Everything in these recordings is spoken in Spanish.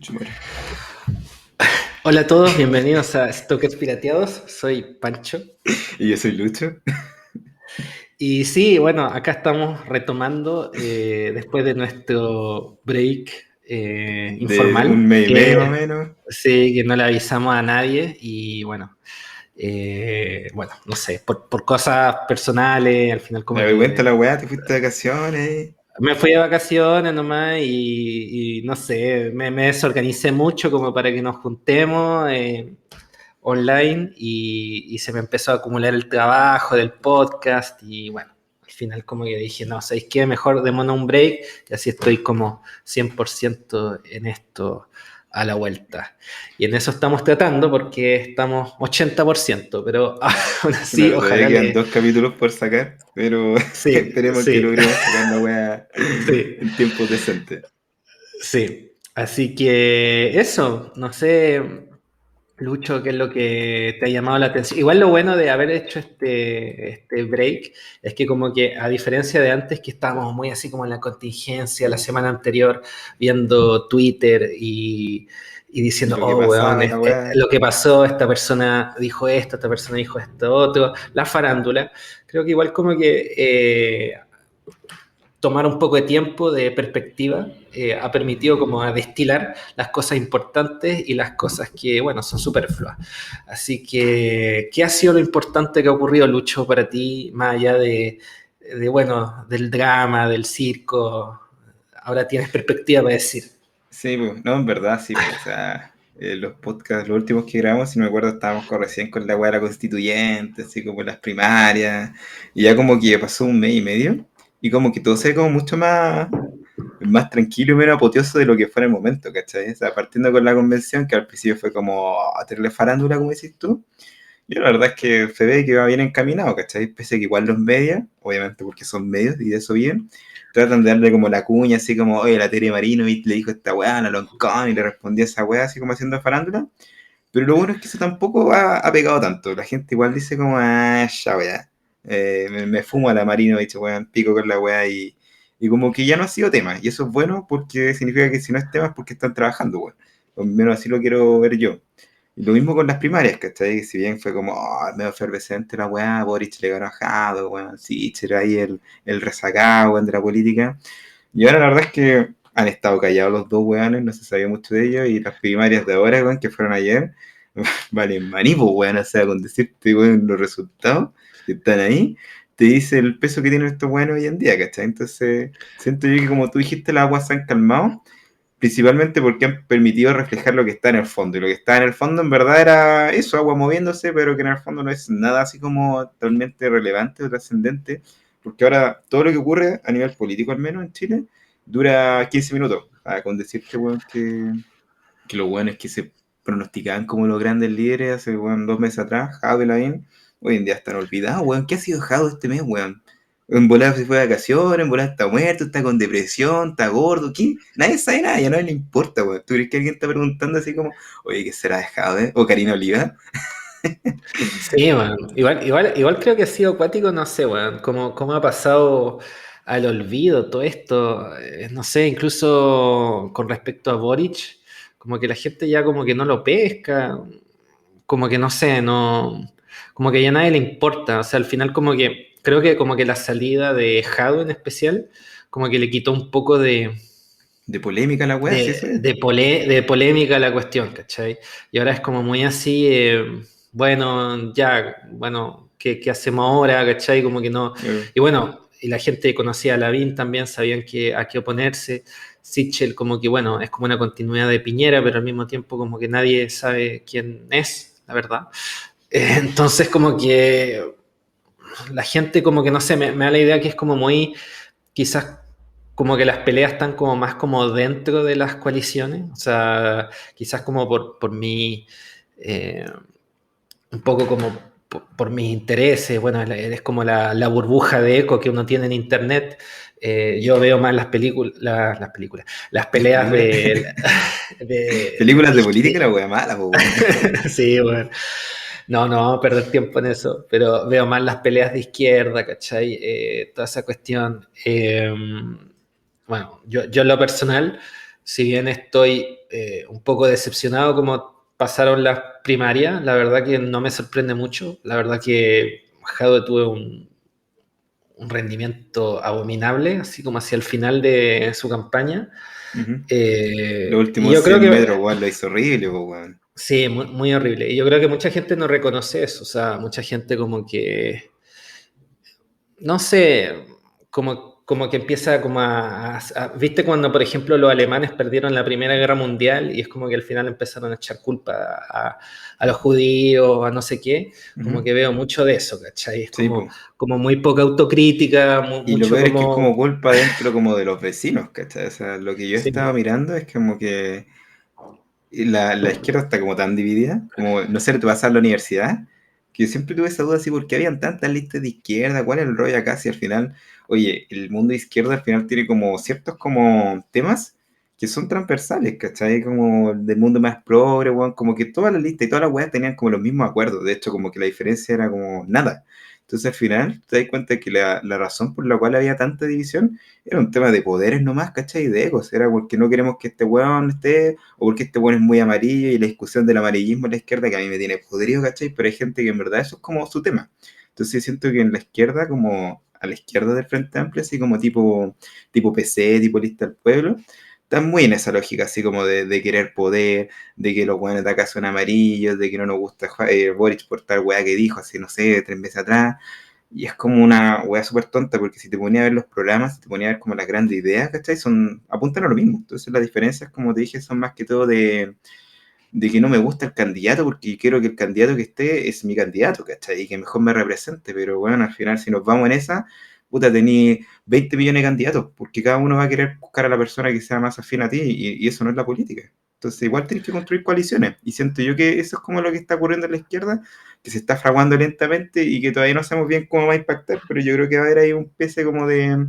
Escucho, madre. Hola a todos, bienvenidos a Stalkers Pirateados. Soy Pancho. Y yo soy Lucho. Y sí, bueno, acá estamos retomando después de nuestro break De un informal, mes y medio más o que menos. sí, que no le avisamos a nadie. Y bueno, no sé, por cosas personales, al final Me como doy cuenta la que weá, te fuiste de vacaciones. me fui de vacaciones nomás y no sé, me desorganicé mucho como para que nos juntemos. Online y se me empezó a acumular el trabajo del podcast y bueno, al final como que dije, no, ¿sabéis qué? Mejor démonos un break y así estoy como 100% en esto a la vuelta. Y en eso estamos tratando porque estamos 80%, pero aún así, Claro, todavía ojalá quedan le... 2 capítulos por sacar, pero Sí, esperemos que sí, logremos sacar la weá sí, en tiempos decentes. sí. Así que eso, no sé, Lucho, ¿qué es lo que te ha llamado la atención? Igual lo bueno de haber hecho este break es que como que a diferencia de antes que estábamos muy así como en la contingencia la semana anterior viendo Twitter y Y diciendo, lo que oh, weón, pasaba, la weá. lo que pasó, esta persona dijo esto, esta persona dijo esto otro, la farándula, creo que igual como que tomar un poco de tiempo, de perspectiva, ha permitido como a destilar las cosas importantes y las cosas que, bueno, son superfluas. Así que, ¿qué ha sido lo importante que ha ocurrido, Lucho, para ti, más allá bueno, del drama, del circo? Ahora tienes perspectiva para decir. Sí, pues, no, en verdad, sí, pues, o sea, los podcasts, los últimos que grabamos, si no me acuerdo, estábamos recién con la weá de la constituyente, así como las primarias, y ya como que pasó un mes y medio, y como que todo se ve como mucho más tranquilo y menos apoteoso de lo que fue en el momento, ¿cachai? O sea, partiendo con la convención, que al principio fue como hacerle farándula, como decís tú, y la verdad es que se ve que va bien encaminado, ¿cachai? Pese a que igual los medios, obviamente porque son medios y de eso bien, tratan de darle como la cuña, así como, oye, la Tere Marinovich le dijo esta weá a la Loncón y le respondía esa weá, así como haciendo farándula. Pero lo bueno es que eso tampoco ha pegado tanto. La gente igual dice como, ah, ya weá. Me fumo a la Marinovich, weón, pico con la weá y como que ya no ha sido tema. Y eso es bueno porque significa que si no es tema es porque están trabajando, weón. O al menos así lo quiero ver yo. Y lo mismo con las primarias, ¿cachai? Si bien fue como, oh, medio efervescente la weá, Boric le ganó a Jado, weón, sí, era ahí el rezagado, weón, de la política. Y ahora la verdad es que han estado callados los dos weones, no se sabía mucho de ellos, y las primarias de ahora, weón, que fueron ayer, valen manipo, weón, o sea, con decirte, weón, los resultados que están ahí, te dice el peso que tienen estos weones hoy en día, ¿cachai? Entonces, siento yo que como tú dijiste, las aguas se han calmado, principalmente porque han permitido reflejar lo que está en el fondo. Y lo que está en el fondo en verdad era eso, agua moviéndose, pero que en el fondo no es nada así como totalmente relevante o trascendente, porque ahora todo lo que ocurre a nivel político, al menos en Chile, dura 15 minutos. Ah, con decirte, weón, que los weones que se pronosticaban como los grandes líderes hace, weón, 2 meses atrás, Jado y Lavín, hoy en día están olvidados, weón. ¿Qué ha sido Jado este mes, weón? En volada se fue de vacaciones, en volada está muerto, está con depresión, está gordo, ¿qué? Nadie sabe nada, ya no le importa, weón. ¿Tú crees que alguien está preguntando así como, oye, ¿qué será de Jado, eh? O Karina Oliva. Sí, bueno, igual creo que ha sido acuático, no sé, bueno, cómo ha pasado al olvido todo esto, no sé, incluso con respecto a Boric, como que la gente ya como que no lo pesca, como que no sé, no, como que ya a nadie le importa, o sea, al final como que, creo que como que la salida de Jado en especial, como que le quitó un poco De polémica la weá, sí, eso es. de polémica la cuestión, ¿cachai? Y ahora es como muy así, bueno, ya, bueno, ¿qué hacemos ahora, ¿cachai? Como que no. Claro. Y bueno, y la gente conocía a Lavín también, sabían a qué oponerse. Sichel como que, bueno, es como una continuidad de Piñera, pero al mismo tiempo como que nadie sabe quién es, la verdad. Entonces como que la gente como que, no sé, me da la idea que es como muy quizás como que las peleas están como más como dentro de las coaliciones, o sea, quizás como por mi, eh, un poco como por mis intereses, bueno, es como la burbuja de eco que uno tiene en internet. Yo veo más las películas, las Las peleas películas. Películas de política, la weá mala, po, weón. sí, bueno, no vamos a perder tiempo en eso, pero veo más las peleas de izquierda, ¿cachai? Toda esa cuestión. Bueno, yo en lo personal si bien estoy un poco decepcionado como pasaron las primarias, la verdad que no me sorprende mucho. La verdad que Jadwe tuvo un rendimiento abominable, así como hacia el final de su campaña. Ujú. Los Y últimos yo creo 100 metros, que, weón, lo hizo horrible, pues, weón. sí, muy, muy horrible. Y yo creo que mucha gente no reconoce eso, o sea, mucha gente como que no sé, como que empieza como ¿viste cuando, por ejemplo, los alemanes perdieron la Primera Guerra Mundial y es como que al final empezaron a echar culpa a los judíos, a no sé qué? Como Ujú. que veo mucho de eso, ¿cachai? Es Sí, como, pues. como muy poca autocrítica, Y lo mucho peor es que es como como... culpa dentro como de los vecinos, ¿cachai? O sea, lo que yo Sí, estaba mirando es como que la izquierda está como tan dividida, como, no sé, te vas a la universidad, que yo siempre tuve esa duda así, ¿por qué habían tantas listas de izquierda? ¿Cuál es el rollo acá? Si al final, oye, el mundo de izquierda al final tiene como ciertos como temas que son transversales, ¿cachai? Como del mundo más progre, weón, como que todas las listas y todas las weas tenían como los mismos acuerdos, de hecho como que la diferencia era como nada. Entonces al final te das cuenta que la razón por la cual había tanta división era un tema de poderes nomás, ¿cachai? De egos, era porque no queremos que este weón esté o porque este bueno es muy amarillo y la discusión del amarillismo en la izquierda que a mí me tiene podrido, ¿cachai? Pero hay gente que en verdad eso es como su tema. Entonces siento que en la izquierda, como a la izquierda del Frente Amplio, así como tipo PC, tipo Lista del Pueblo, están muy en esa lógica, así como de querer poder, de que los weones de acá son amarillos, de que no nos gusta Boric por tal weá que dijo hace, no sé, 3 meses atrás. Y es como una weá súper tonta, porque si te ponía a ver los programas, si te ponía a ver como las grandes ideas, ¿cachai? Apuntan a lo mismo. Entonces las diferencias, como te dije, son más que todo de que no me gusta el candidato, porque quiero que el candidato que esté es mi candidato, ¿cachai? Y que mejor me represente. Pero bueno, al final, si nos vamos en esa, puta, tení 20 millones de candidatos, porque cada uno va a querer buscar a la persona que sea más afín a ti, y eso no es la política. Entonces, igual tienes que construir coaliciones. Y siento yo que eso es como lo que está ocurriendo en la izquierda, que se está fraguando lentamente y que todavía no sabemos bien cómo va a impactar, pero yo creo que va a haber ahí un pese como de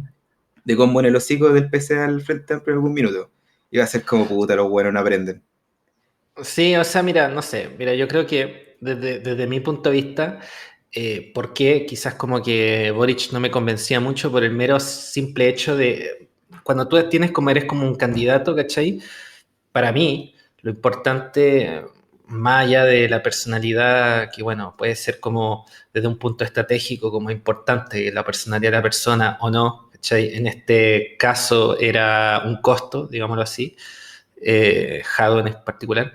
combo en el hocico del PC al Frente Amplio en algún minuto. Y va a ser como puta, los buenos no aprenden. sí, o sea, mira, no sé, mira, yo creo que desde mi punto de vista, ¿por qué quizás como que Boric no me convencía mucho por el mero simple hecho de, cuando tú tienes como eres como un candidato, ¿cachai? Para mí, lo importante, más allá de la personalidad, que bueno, puede ser como desde un punto estratégico como importante la personalidad de la persona o no, ¿cachai? En este caso era un costo, digámoslo así, Jado en particular,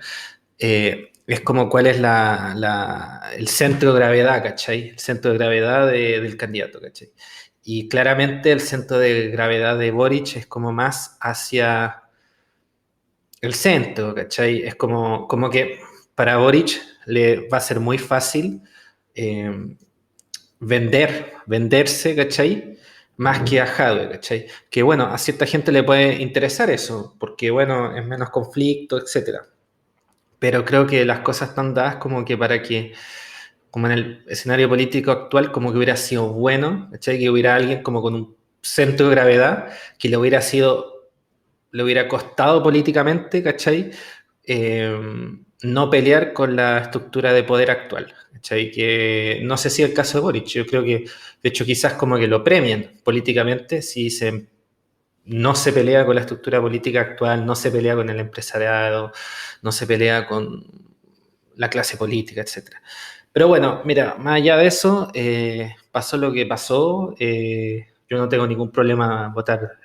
es como cuál es el centro de gravedad, ¿cachai? El centro de gravedad del candidato, ¿cachai? Y claramente el centro de gravedad de Boric es como más hacia el centro, ¿cachai? Es como que para Boric le va a ser muy fácil eh, venderse, ¿cachai? Más que a Jadwe, ¿cachai? Que bueno, a cierta gente le puede interesar eso, porque bueno, es menos conflicto, etcétera. Pero creo que las cosas están dadas como que para que, como en el escenario político actual, como que hubiera sido bueno, ¿cachai? Que hubiera alguien como con un centro de gravedad que le hubiera costado políticamente, ¿cachai? Eh, no pelear con la estructura de poder actual, ¿cachai? Que no sé si es el caso de Boric, yo creo que, de hecho, quizás como que lo premian políticamente si no se pelea con la estructura política actual, no se pelea con el empresariado, no se pelea con la clase política, etcétera. Pero bueno, mira, más allá de eso, pasó lo que pasó. Yo no tengo ningún problema en votar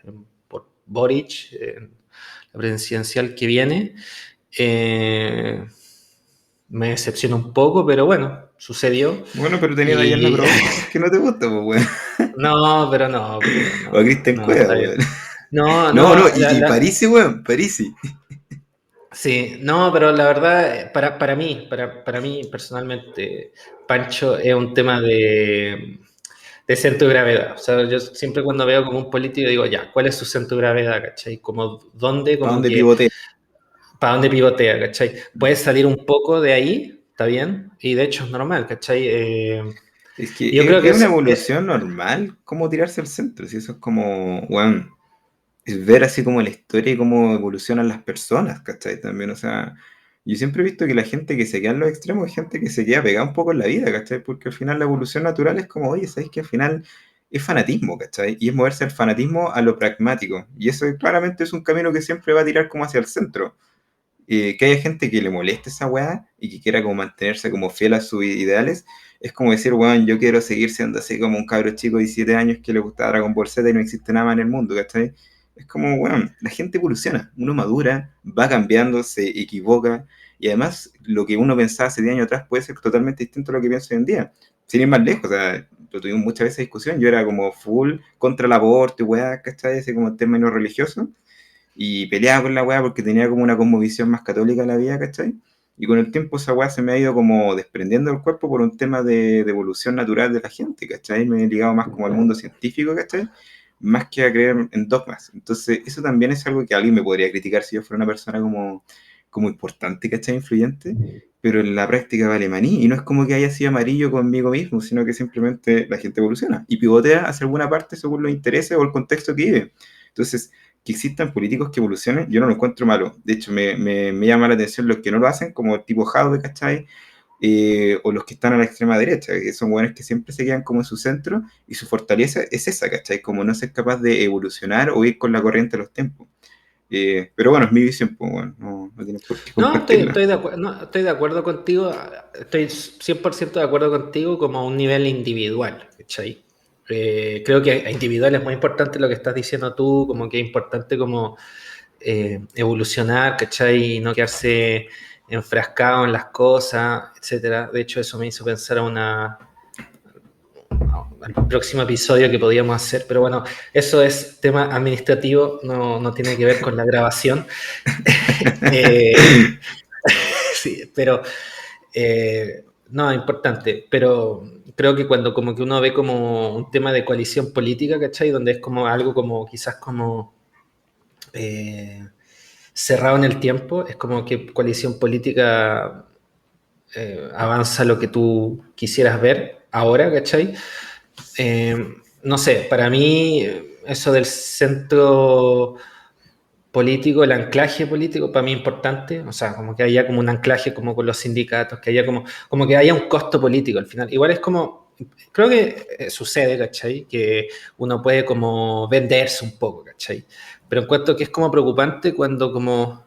por Boric en la presidencial que viene. Eh, Me decepciona un poco, pero bueno, sucedió. Bueno, pero tenía a Diana Y Proboste, que no te gusta, pues, weón. no, O a Cristian no, Cueva, está bien. weón. No, No, no, no, y Parisi, weón, Parisi. sí, no, pero la verdad, para mí personalmente, Pancho es un tema de centro de gravedad. O sea, yo siempre cuando veo como un político digo, ya, ¿cuál es su centro de gravedad, cachai? Como dónde, ¿Para como dónde que, pivotea? para dónde pivotea, cachai. Puedes salir un poco de ahí, está bien, y de hecho es normal, cachai. Es que Yo creo que es una es evolución normal como tirarse al centro, si eso es como, weón, es ver así como la historia y cómo evolucionan las personas, ¿cachai? También, o sea, yo siempre he visto que la gente que se queda en los extremos es gente que se queda pegada un poco en la vida, ¿cachai? Porque al final la evolución natural es como, oye, ¿sabes que al final es fanatismo, ¿cachai? Y es moverse del fanatismo a lo pragmático. Y eso claramente es un camino que siempre va a tirar como hacia el centro. Que haya gente que le moleste esa weá y que quiera como mantenerse como fiel a sus ideales, es como decir, weón, yo quiero seguir siendo así como un cabro chico de 17 años que le gusta Dragon Ball Z y no existe nada más en el mundo, ¿cachai? Es como, weón, la gente evoluciona, uno madura, va cambiando, se equivoca, y además lo que uno pensaba hace 10 años atrás puede ser totalmente distinto a lo que pienso hoy en día. Sin ir más lejos, o sea, lo tuvimos muchas veces discusión, yo era como full contra el aborto y weá, ¿cachai? Ese como término religioso y peleaba con la weá porque tenía como una cosmovisión más católica en la vida, ¿cachai? Y con el tiempo esa weá se me ha ido como desprendiendo del cuerpo por un tema de evolución natural de la gente, ¿cachai? Me he ligado más como al mundo científico, ¿cachai? Más que a creer en dogmas. Entonces, eso también es algo que alguien me podría criticar si yo fuera una persona como importante, ¿cachai? Influyente, pero en la práctica vale maní. Y no es como que haya sido amarillo conmigo mismo, sino que simplemente la gente evoluciona y pivotea hacia alguna parte según los intereses o el contexto que vive. Entonces, que existan políticos que evolucionen, yo no lo encuentro malo. De hecho, me llama la atención los que no lo hacen, como el tipo Jaude, ¿cachai? O los que están a la extrema derecha, que son buenos que siempre se quedan como en su centro y su fortaleza es esa, ¿cachai? Como no ser capaz de evolucionar o ir con la corriente de los tiempos. Pero bueno, es mi visión, pues bueno, no tienes por qué No, compartirla. estoy de acuerdo contigo, estoy 100% de acuerdo contigo como a un nivel individual, ¿cachai? Creo que a individual es muy importante lo que estás diciendo tú, como que es importante como evolucionar, ¿cachai? Y no quedarse enfrascado en las cosas, etcétera. De hecho, eso me hizo pensar al próximo episodio que podíamos hacer, pero bueno, eso es tema administrativo, no tiene que ver con la grabación. eh, sí, pero no, importante, pero creo que cuando como que uno ve como un tema de coalición política, ¿cachai? Donde es como algo como quizás como eh, cerrado en el tiempo, es como que coalición política avanza lo que tú quisieras ver ahora, ¿cachai? No sé, para mí eso del centro político, el anclaje político para mí es importante, o sea, como que haya como un anclaje como con los sindicatos, que haya como que haya un costo político al final. Igual es como, creo que sucede, ¿cachai? Que uno puede como venderse un poco, ¿cachai? Pero encuentro que es como preocupante cuando como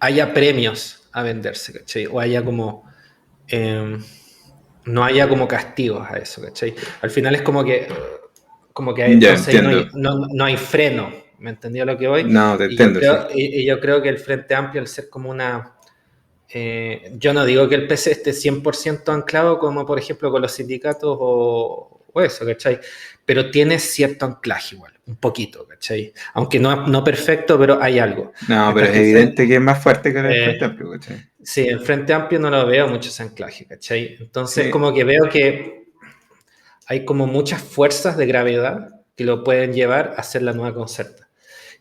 haya premios a venderse, ¿cachai? O haya eh, no haya como castigos a eso, ¿cachai? Al final es como que Ya entonces ahí entiendo. no hay freno, ¿me entendió lo que voy? No, te Y yo entiendo, sí. creo, y yo creo que el Frente Amplio, al ser como yo no digo que el PC esté 100% anclado como por ejemplo con los sindicatos o eso, ¿cachai? Pero tiene cierto anclaje igual, un poquito, ¿cachai? Aunque no perfecto, pero hay algo. No, pero Mientras es que evidente que es más fuerte que el eh, Frente Amplio, ¿cachai? sí, el Frente Amplio no lo veo mucho ese anclaje, ¿cachai? Entonces Sí, como que veo que hay como muchas fuerzas de gravedad que lo pueden llevar a ser la nueva Concerta.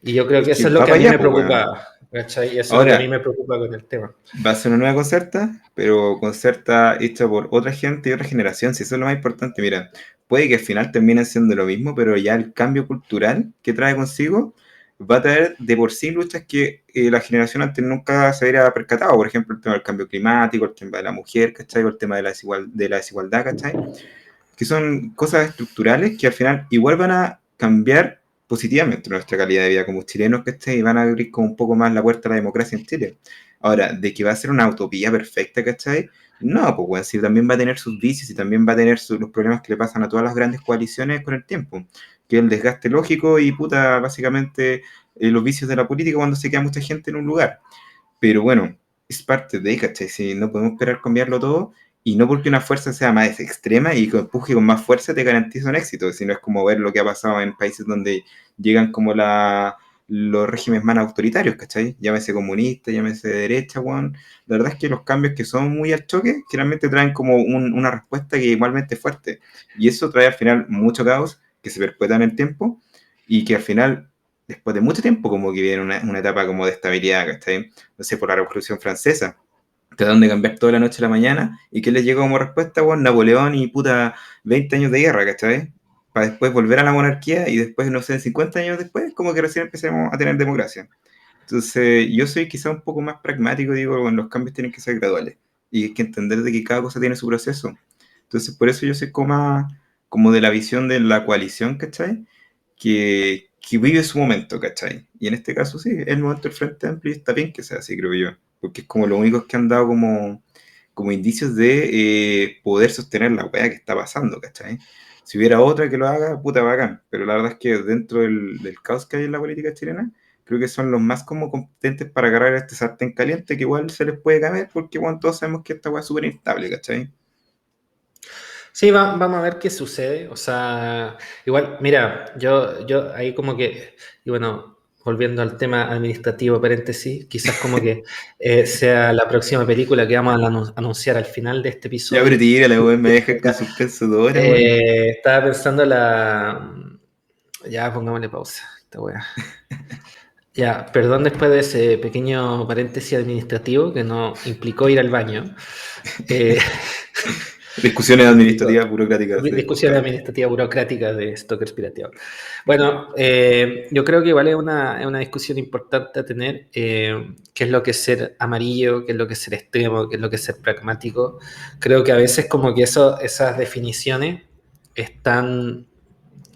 Y yo creo es que que eso es lo va que a para mí allá, me pues, weón. preocupa, ¿cachai? Y eso es lo que a mí Ahora, me preocupa con el tema. va a ser una nueva Concerta, pero Concerta hecha por otra gente y otra generación, si eso es lo más importante. Mira, puede que al final termine siendo lo mismo, pero ya el cambio cultural que trae consigo va a traer de por sí luchas que la generación antes nunca se hubiera percatado. Por ejemplo, el tema del cambio climático, el tema de la mujer, ¿cachai? O el tema de de la desigualdad, ¿cachai? Que son cosas estructurales que al final igual van a cambiar positivamente nuestra calidad de vida como chilenos, ¿cachai? Y van a abrir como un poco más la puerta a la democracia en Chile. Ahora, de que va a ser una utopía perfecta, ¿cachai? No, pues bueno, sí, también va a tener sus vicios y también va a tener los problemas que le pasan a todas las grandes coaliciones con el tiempo, que es el desgaste lógico y puta, básicamente los vicios de la política cuando se queda mucha gente en un lugar. Pero bueno, es parte de, ¿cachai? Si no podemos esperar cambiarlo todo, y no porque una fuerza sea más extrema y que empuje con más fuerza te garantiza un éxito, sino es como ver lo que ha pasado en países donde llegan como los regímenes más autoritarios, ¿cachai? Llámese comunista, llámese de derecha, weón. La verdad es que los cambios que son muy al choque, generalmente traen como una respuesta que igualmente es fuerte. Y eso trae al final mucho caos que se perpetúa en el tiempo y que al final, después de mucho tiempo, como que viene una etapa como de estabilidad, ¿cachai? No sé, por la Revolución Francesa. Trataron de cambiar toda la noche a la mañana y ¿qué les llegó como respuesta? Bueno, Napoleón y puta 20 años de guerra, ¿cachai? Para después volver a la monarquía y después, no sé, 50 años después, como que recién empecemos a tener democracia. Entonces, yo soy quizá un poco más pragmático, digo, bueno, los cambios tienen que ser graduales y hay que entender de que cada cosa tiene su proceso. Entonces, por eso yo soy como como de la visión de la coalición, ¿cachai? Que vive su momento, ¿cachai? Y en este caso sí, es el momento del Frente Amplio y está bien que sea así, creo yo, porque es como lo único que han dado como indicios de poder sostener la weá que está pasando, ¿cachai? Si hubiera otra que lo haga, puta bacán, pero la verdad es que dentro del caos que hay en la política chilena, creo que son los más como competentes para agarrar a este sartén caliente que igual se les puede caer porque bueno, todos sabemos que esta weá es súper inestable, ¿cachai? Sí, vamos a ver qué sucede. O sea, igual, mira, yo ahí como que, y bueno, volviendo al tema administrativo, paréntesis, quizás como que sea la próxima película que vamos a anunciar al final de este Ya, pero episodio. tírala, weón, me dejas con suspenso 2 horas, weón. Estaba pensando la... Ya, pongámosle pausa. Esta wea. Ya, perdón después de ese pequeño paréntesis administrativo que no implicó ir al baño. Eh, Discusiones administrativas burocráticas de Discusión podcast. administrativa burocrática de Stalkers Pirateados. Bueno, yo creo que igual es una discusión importante a tener, qué es lo que es ser amarillo, qué es lo que es ser extremo, qué es lo que es ser pragmático. Creo que a veces como que esas definiciones están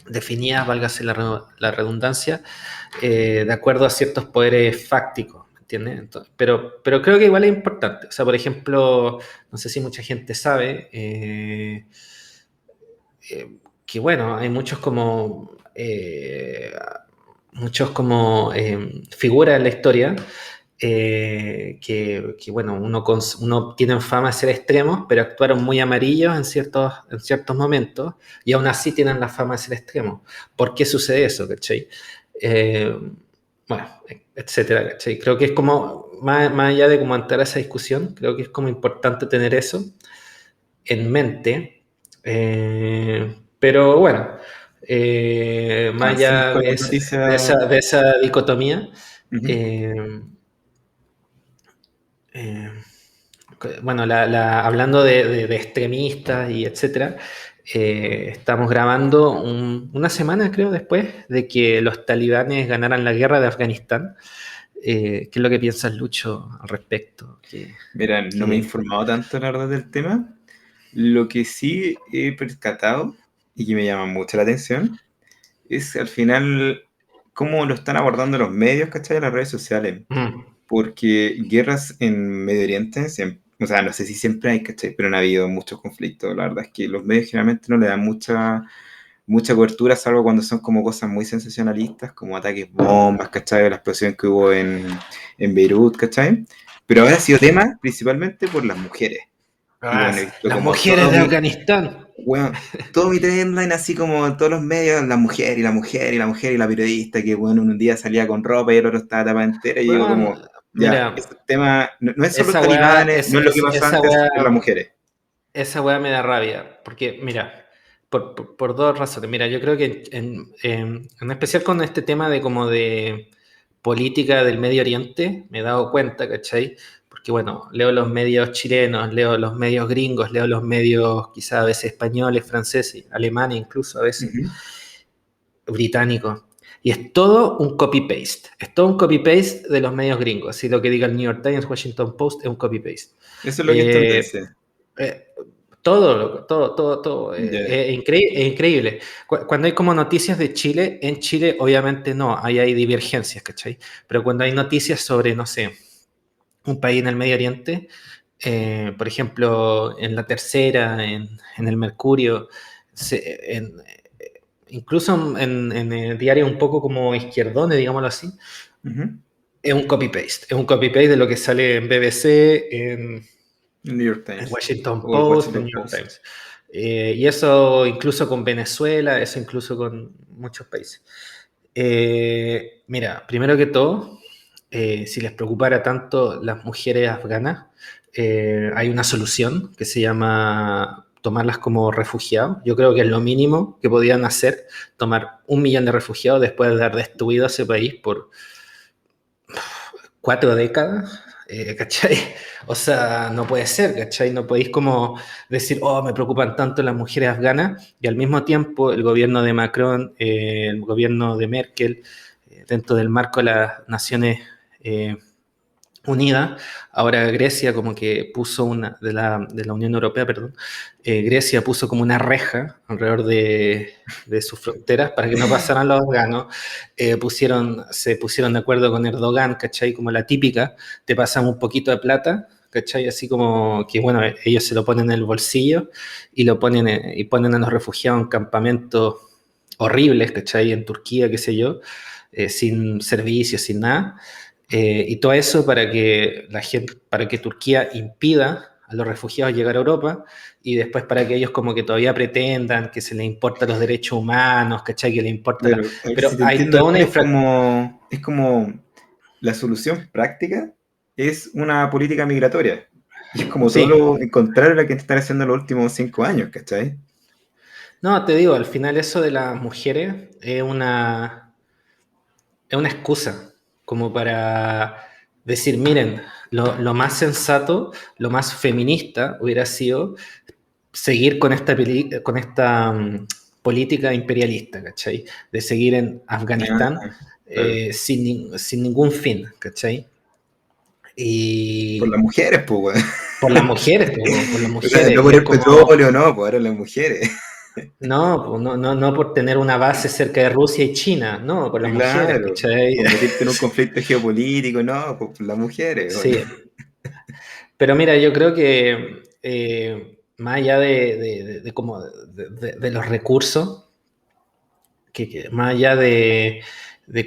definidas, válgase la redundancia, de acuerdo a ciertos poderes fácticos, ¿me entiendes? Entonces, pero creo que igual es importante. O sea, por ejemplo, no sé si mucha gente sabe, que bueno, hay muchos como figuras en la historia bueno, uno tienen fama de ser extremos, pero actuaron muy amarillos en ciertos momentos y aún así tienen la fama de ser extremos. ¿Por qué sucede eso, cachai? Eh, bueno, etcétera, cachai. Creo que es como, más allá de como entrar a esa discusión, creo que es como importante tener eso en mente. Pero bueno, más Avancemos allá con de, la noticia. de esa dicotomía, Ujú. eh, eh, bueno, hablando de extremistas y etcétera, estamos grabando una semana, creo, después de que los talibanes ganaran la guerra de Afganistán. ¿Qué es lo que piensas, Lucho, al respecto? Mira, no me he informado tanto, la verdad, del tema. Lo que sí he percatado y que me llama mucho la atención es al final cómo lo están abordando los medios, ¿cachai? Las redes sociales. Mm. Porque guerras en Medio Oriente, o sea, no sé si siempre hay, ¿cachai? Pero han habido muchos conflictos. La verdad es que los medios generalmente no le dan mucha cobertura, salvo cuando son como cosas muy sensacionalistas, como ataques bombas, ¿cachai? La explosión que hubo en Beirut, ¿cachai? Pero ahora ha sido tema principalmente por las mujeres. Y Ah, bueno, he visto las como mujeres de Afganistán. todo mi timeline, así como en todos los medios, la mujer y la mujer y la mujer y la periodista, que bueno, un día salía con ropa y el otro estaba tapada entera, y digo Bueno, como, ya, mira, este tema no es solo esa weá, talibanes, no es lo que pasó esa antes, son las weá, mujeres. esa weá me da rabia, porque mira, por dos razones. Mira, yo creo que en especial con este tema de como de política del Medio Oriente, me he dado cuenta, ¿cachai? Porque bueno, leo los medios chilenos, leo los medios gringos, leo los medios quizás a veces españoles, franceses, alemanes incluso a veces, Ujú. británicos. Y es todo un copy-paste. Es todo un copy-paste de los medios gringos. Así lo que diga el New York Times, Washington Post, es un copy-paste. Eso es lo que es Eh, tendencia. eh, todo, loco, todo. Ya. Es increíble. Cuando hay como noticias de Chile, en Chile obviamente no, ahí hay divergencias, ¿cachai? Pero cuando hay noticias sobre, no sé, un país en el Medio Oriente, por ejemplo, en La Tercera, en el Mercurio, incluso en el diario un poco como izquierdones, digámoslo así, Ujú. es un copy-paste. Es un copy-paste de lo que sale en BBC, El New York en Times Washington o el Post, en Washington New York Post. Times. Y eso incluso con Venezuela, eso incluso con muchos países. Mira, primero que todo, si les preocupara tanto las mujeres afganas, hay una solución que se llama tomarlas como refugiados. Yo creo que es lo mínimo que podían hacer, tomar 1 millón de refugiados después de haber destruido ese país por 4 décadas, ¿cachai? O sea, no puede ser, ¿cachai? No podéis como decir, oh, me preocupan tanto las mujeres afganas, y al mismo tiempo el gobierno de Macron, el gobierno de Merkel, dentro del marco de las Naciones eh, unida. Ahora Grecia como que puso de la Unión Europea, perdón, Grecia puso como una reja alrededor de sus fronteras para que no pasaran los afganos. Se pusieron de acuerdo con Erdogan, ¿cachai? Como la típica, te pasan un poquito de plata, ¿cachai? Así como que, bueno, ellos se lo ponen en el bolsillo y y ponen a los refugiados en campamentos horribles, ¿cachai? En Turquía, qué sé yo, sin servicios, sin nada. Y todo eso para que Turquía impida a los refugiados llegar a Europa y después para que ellos como que todavía pretendan que se les importan los derechos humanos, ¿cachai? Que les importa Claro, a ver Pero si te hay entiendo toda una bien, infra... es como la solución práctica es una política migratoria. Y es como todo Sí, lo contrario a lo que están haciendo los últimos 5 años, ¿cachai? no, te digo, al final eso de las mujeres es una excusa como para decir, miren, lo más sensato, lo más feminista hubiera sido seguir con esta política imperialista, ¿cachai? De seguir en Afganistán Ah, claro. sin ningún fin, ¿cachai? Por las Y mujeres, pues, weón. por las mujeres, por las O sea, mujeres, no y por es el como, petróleo, no, pues ahora las mujeres. no por tener una base cerca de Rusia y China, no, por las mujeres, Claro, ¿cachai? por meterte en un conflicto geopolítico, no, pues por las mujeres, weón. Sí, pero mira, yo creo que más allá de los recursos, que más allá de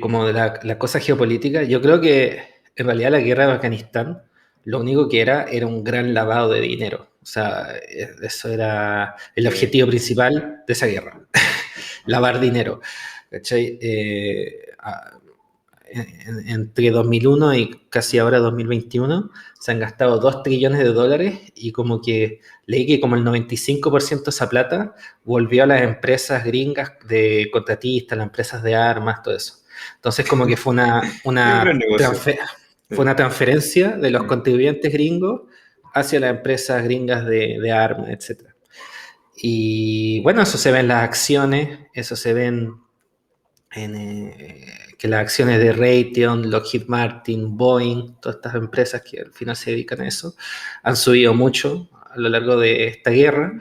como de la cosa geopolítica, yo creo que en realidad la guerra de Afganistán lo único que era un gran lavado de dinero. O sea, eso era el Sí. objetivo principal de esa guerra, lavar dinero. ¿Cachai? Entre 2001 y casi ahora 2021 se han gastado 2 trillones de dólares y como que leí que como el 95% de esa plata volvió a las empresas gringas de contratistas, las empresas de armas, todo eso. Entonces como que Es un gran negocio. fue Sí. una transferencia de los Mm. contribuyentes gringos hacia las empresas gringas de armas, etc. Y bueno, eso se ve en las acciones, eso se ve que las acciones de Raytheon, Lockheed Martin, Boeing, todas estas empresas que al final se dedican a eso, han subido mucho a lo largo de esta guerra.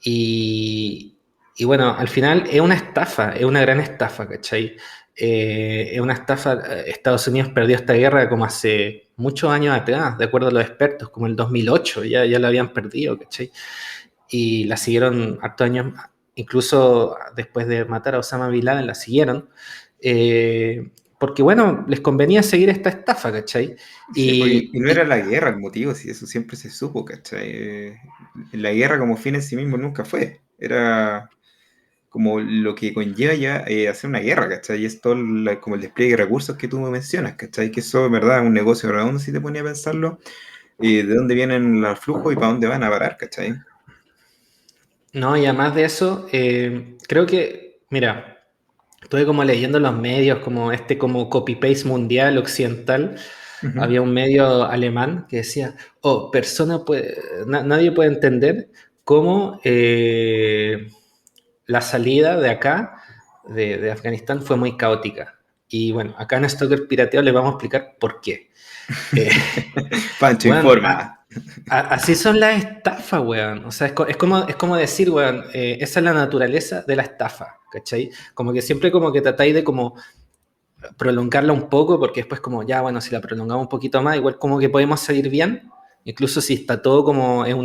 Y, y bueno, al final es una estafa, es una gran estafa, ¿cachai? Es una estafa. Estados Unidos perdió esta guerra como hace muchos años atrás, de acuerdo a los expertos, como el 2008, ya la habían perdido, ¿cachai? Y la siguieron hartos años, incluso después de matar a Osama Bin Laden, la siguieron, porque bueno, les convenía seguir esta estafa, ¿cachai? Sí, pues, y no era Y la guerra el motivo, si eso siempre se supo, ¿cachai? La guerra como fin en sí mismo nunca fue. Era como lo que conlleva ya hacer una guerra, ¿cachai? Y es todo como el despliegue de recursos que tú me mencionas, ¿cachai? Que eso, en verdad, es un negocio redondo si te ponía a pensarlo, de dónde vienen los flujos y para dónde van a parar, ¿cachai? no, y además de eso, creo que, mira, estuve como leyendo los medios, como como copy-paste mundial, occidental. Ujú. Había un medio alemán que decía, oh, nadie puede entender cómo la salida de acá, de Afganistán, fue muy caótica. Y bueno, acá en Stalker Pirateo les vamos a explicar por qué. Eh, Pancho bueno, informa. así son las estafas, weón. O sea, es como decir, weón, esa es la naturaleza de la estafa, ¿cachai? Como que siempre como que tratáis de como prolongarla un poco, porque después como, ya, bueno, si la prolongamos un poquito más, igual como que podemos salir bien, incluso si está todo como en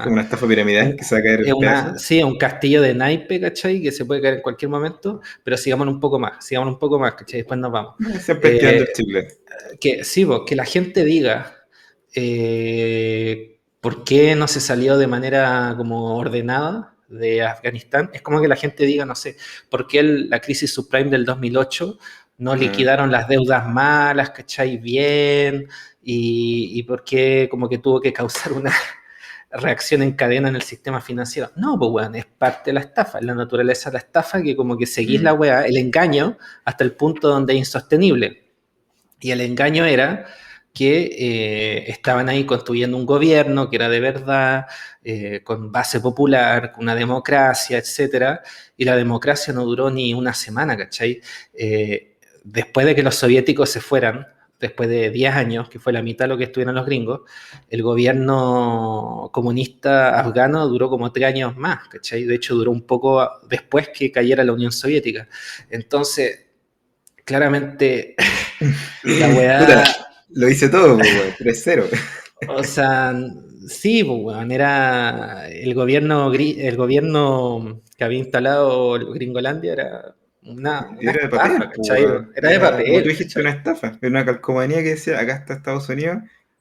Como una estafa piramidal que se va a caer es en pedazos. sí, un castillo de naipe, ¿cachai? Que se puede caer en cualquier momento, pero sigamos un poco más, ¿cachai? Después nos vamos. Siempre estirando el Eh, chicle. que sí, vos, que la gente diga por qué no se salió de manera como ordenada de Afganistán, es como que la gente diga, no sé, por qué la crisis subprime del 2008 no Ah, liquidaron las deudas malas, ¿cachai? Bien, y por qué como que tuvo que causar una reacción en cadena en el sistema financiero. No, pues weón, es parte de la estafa, es la naturaleza de la estafa que como que seguís la mm, weá, el engaño, hasta el punto donde es insostenible. Y el engaño era que estaban ahí construyendo un gobierno que era de verdad, con base popular, con una democracia, etcétera, y la democracia no duró ni una semana, ¿cachai? Después de que los soviéticos se fueran después de 10 años, que fue la mitad de lo que estuvieron los gringos, el gobierno comunista afgano duró como 3 años más, ¿cachai? De hecho, duró un poco después que cayera la Unión Soviética. Entonces, claramente, la Puta, weá, lo hice todo, pues, weón, 3-0. o sea, sí, pues, weón, era el gobierno que había instalado Gringolandia era una Era de estafa, papel, pues, ¿cachai? weón. Era de Era, como tú papel, dijiste, una ¿cachai? estafa. Era una calcomanía que decía, acá está Estados Unidos,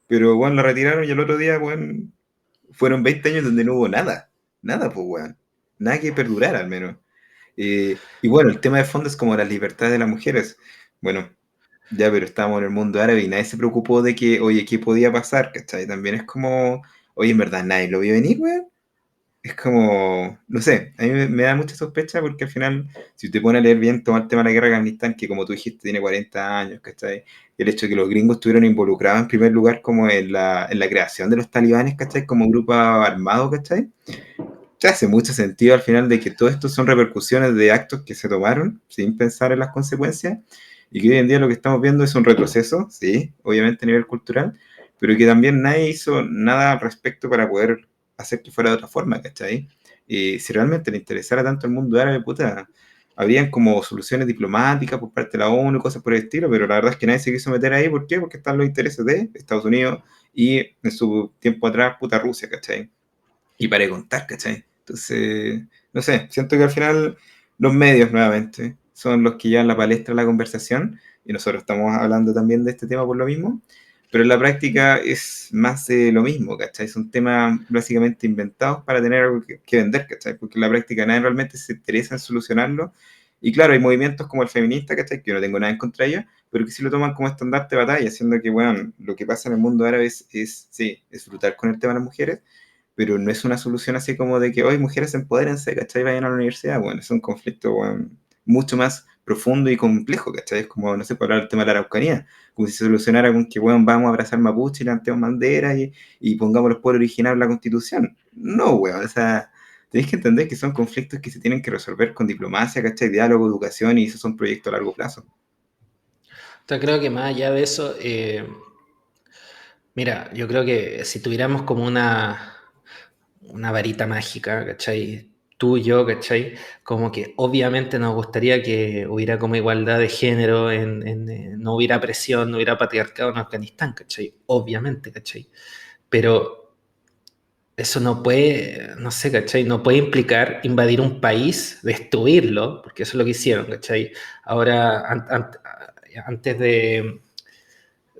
pero, weón, la retiraron y el otro día, weón, fueron 20 años donde no hubo nada. Nada, pues, weón. Nada que perdurara, al menos. Y bueno, el tema de fondo es como las libertades de las mujeres. Bueno, ya, pero estábamos en el mundo árabe y nadie se preocupó de que, oye, ¿qué podía pasar? ¿Cachai? También es como, oye, en verdad nadie lo vio venir, weón. Es como, no sé, a mí me da mucha sospecha porque al final, si te pones a leer bien todo el tema de la guerra de Afganistán, que como tú dijiste, tiene 40 años, ¿cachai? El hecho de que los gringos estuvieron involucrados en primer lugar como en la creación de los talibanes, ¿cachai? Como grupo armado, ¿cachai? Ya hace mucho sentido al final de que todo esto son repercusiones de actos que se tomaron sin pensar en las consecuencias y que hoy en día lo que estamos viendo es un retroceso, sí, obviamente a nivel cultural, pero que también nadie hizo nada al respecto para poder hacer que fuera de otra forma, ¿cachai? Y si realmente le interesara tanto el mundo árabe, puta, habrían como soluciones diplomáticas por parte de la ONU y cosas por el estilo, pero la verdad es que nadie se quiso meter ahí, ¿por qué? Porque están los intereses de Estados Unidos y en su tiempo atrás, puta Rusia, ¿cachai? Y para de contar, ¿cachai? Entonces, no sé, siento que al final los medios nuevamente son los que llevan la palestra a la conversación y nosotros estamos hablando también de este tema por lo mismo, pero en la práctica es más de lo mismo, ¿cachai? Son temas básicamente inventados para tener algo que vender, ¿cachai? Porque en la práctica nadie realmente se interesa en solucionarlo. Y claro, hay movimientos como el feminista, ¿cachai? Que yo no tengo nada en contra de ellos, pero que sí lo toman como estandarte de batalla, siendo que, bueno, lo que pasa en el mundo árabe sí, es brutal con el tema de las mujeres, pero no es una solución así como de que hoy mujeres empodérense, ¿cachai? Vayan a la universidad. Bueno, es un conflicto, bueno, mucho más profundo y complejo, ¿cachai? Es como, no sé, por hablar del tema de la Araucanía, como si se solucionara con que, bueno, vamos a abrazar Mapuche y levantemos bandera y pongamos los pueblos originarios en la Constitución. No, weón, o sea, tenéis que entender que son conflictos que se tienen que resolver con diplomacia, ¿cachai? Diálogo, educación, y esos son proyectos a largo plazo. O sea, creo que más allá de eso, mira, yo creo que si tuviéramos como una varita mágica, ¿cachai? Tú y yo, ¿cachai? Como que obviamente nos gustaría que hubiera como igualdad de género, no hubiera presión, no hubiera patriarcado en Afganistán, ¿cachai? Obviamente, ¿cachai? Pero eso no puede, no sé, ¿cachai? No puede implicar invadir un país, destruirlo, porque eso es lo que hicieron, ¿cachai? Ahora, antes de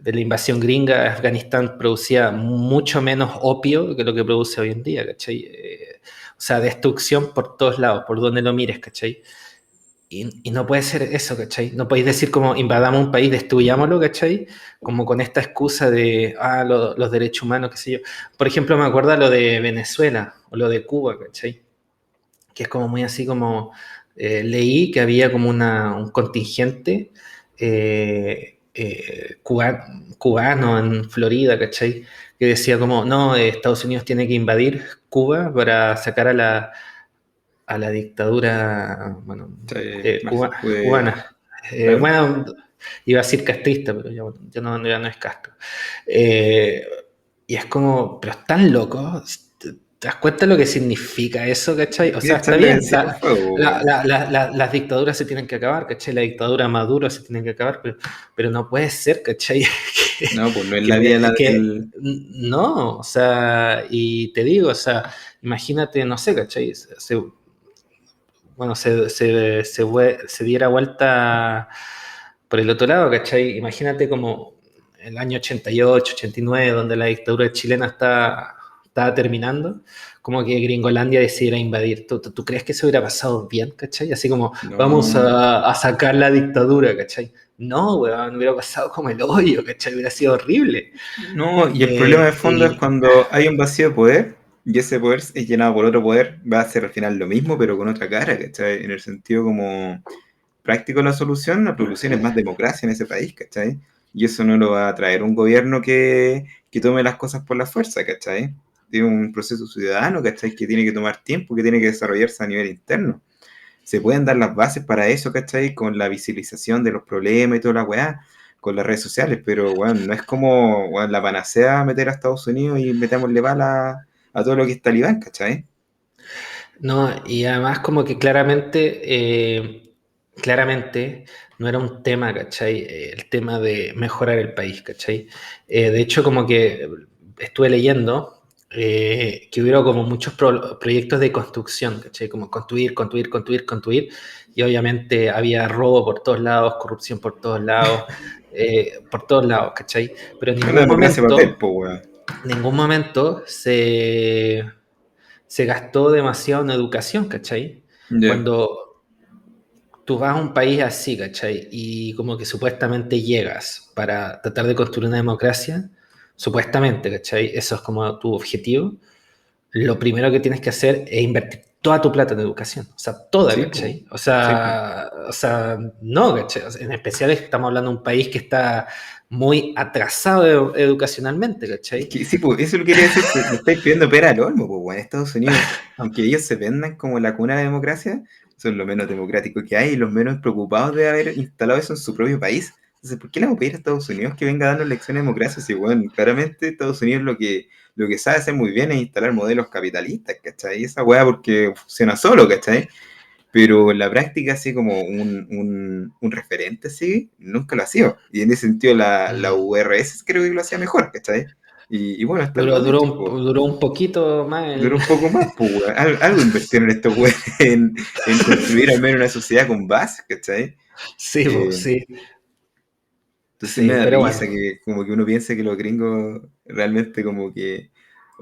la invasión gringa, Afganistán producía mucho menos opio que lo que produce hoy en día, ¿cachai? O sea, destrucción por todos lados, por donde lo mires, ¿cachai? Y no puede ser eso, ¿cachai? No podéis decir como invadamos un país, destruyámoslo, ¿cachai? Como con esta excusa de, los derechos humanos, qué sé yo. Por ejemplo, me acuerdo lo de Venezuela o lo de Cuba, ¿cachai? Que es como muy así como, leí que había como un contingente cubano en Florida, ¿cachai? Que decía como, no, Estados Unidos tiene que invadir Cuba para sacar a la dictadura, bueno, Sí, cubana. claro. Bueno, iba a decir castrista, pero ya no, ya no es Castro. Eh, y es como, pero están locos. ¿Te das cuenta de lo que significa eso, cachai? O Quiere sea, está echarle bien, benzina al fuego, weón. las dictaduras se tienen que acabar, ¿cachai? La dictadura de Maduro se tiene que acabar, pero no puede ser, ¿cachai? No, pues no es Que, la vida la que del. no, o sea, y te digo, o sea, imagínate, no sé, ¿cachai? Bueno, se diera vuelta por el otro lado, ¿cachai? Imagínate como el año 88, 89, donde la dictadura chilena estaba terminando, como que Gringolandia decidiera invadir. ¿Tú crees que eso hubiera pasado bien, ¿cachai? Así como, vamos No. a sacar la dictadura, ¿cachai? No, weón, hubiera pasado como el hoyo, ¿cachai? Hubiera sido horrible. No, y el problema de fondo es cuando hay un vacío de poder y ese poder es llenado por otro poder, va a ser al final lo mismo, pero con otra cara, ¿cachai? En el sentido como práctico de la solución es más democracia en ese país, ¿cachai? Y eso no lo va a traer un gobierno que tome las cosas por la fuerza, ¿cachai? Tiene un proceso ciudadano, ¿cachai? Que tiene que tomar tiempo, que tiene que desarrollarse a nivel interno. Se pueden dar las bases para eso, ¿cachai? Con la visibilización de los problemas y toda la weá, con las redes sociales, pero bueno, no es como bueno, la panacea meter a Estados Unidos y metámosle bala a todo lo que es talibán, ¿cachai? No, y además como que claramente no era un tema, ¿cachai? El tema de mejorar el país, ¿cachai? De hecho, como que estuve leyendo que hubo como muchos proyectos de construcción, ¿cachai? Como construir, y obviamente había robo por todos lados, ¿cachai? Pero Una democracia de papel, pues, weón. en ningún momento se gastó demasiado en educación, ¿cachai? Ya. Cuando tú vas a un país así, ¿cachai? Y como que supuestamente llegas para tratar de construir una democracia, supuestamente, ¿cachai? Eso es como tu objetivo. Lo primero que tienes que hacer es invertir toda tu plata en educación, o sea, toda, Sí, pues. ¿cachai? Sí, pues. O sea, no, ¿cachai? O sea, en especial estamos hablando de un país que está muy atrasado educacionalmente, Es ¿cachai? que sí, pues, eso lo quería decir, que le estáis pidiendo pera al olmo, pues, weón. Estados Unidos, aunque ellos se vendan como la cuna de democracia, son lo menos democrático que hay y los menos preocupados de haber instalado eso en su propio país. Entonces, ¿por qué le vamos a pedir a Estados Unidos que venga a darnos lecciones de democracia? Si, bueno, claramente Estados Unidos lo que sabe hacer muy bien es instalar modelos capitalistas, ¿cachai? Y esa weá porque funciona solo, ¿cachai? Pero en la práctica, así como un referente, así, nunca lo ha sido. Y en ese sentido, la Mm. URS creo que lo hacía mejor, ¿cachai? Y bueno, están los hechos, pues. Duró un poquito más Duró un poco más, pues, weón. Algo invirtieron estos weones en construir al menos una sociedad con base, ¿cachai? Sí, po, Eh, sí, entonces me sí, da pero bueno, risa que como que uno piense que los gringos realmente como que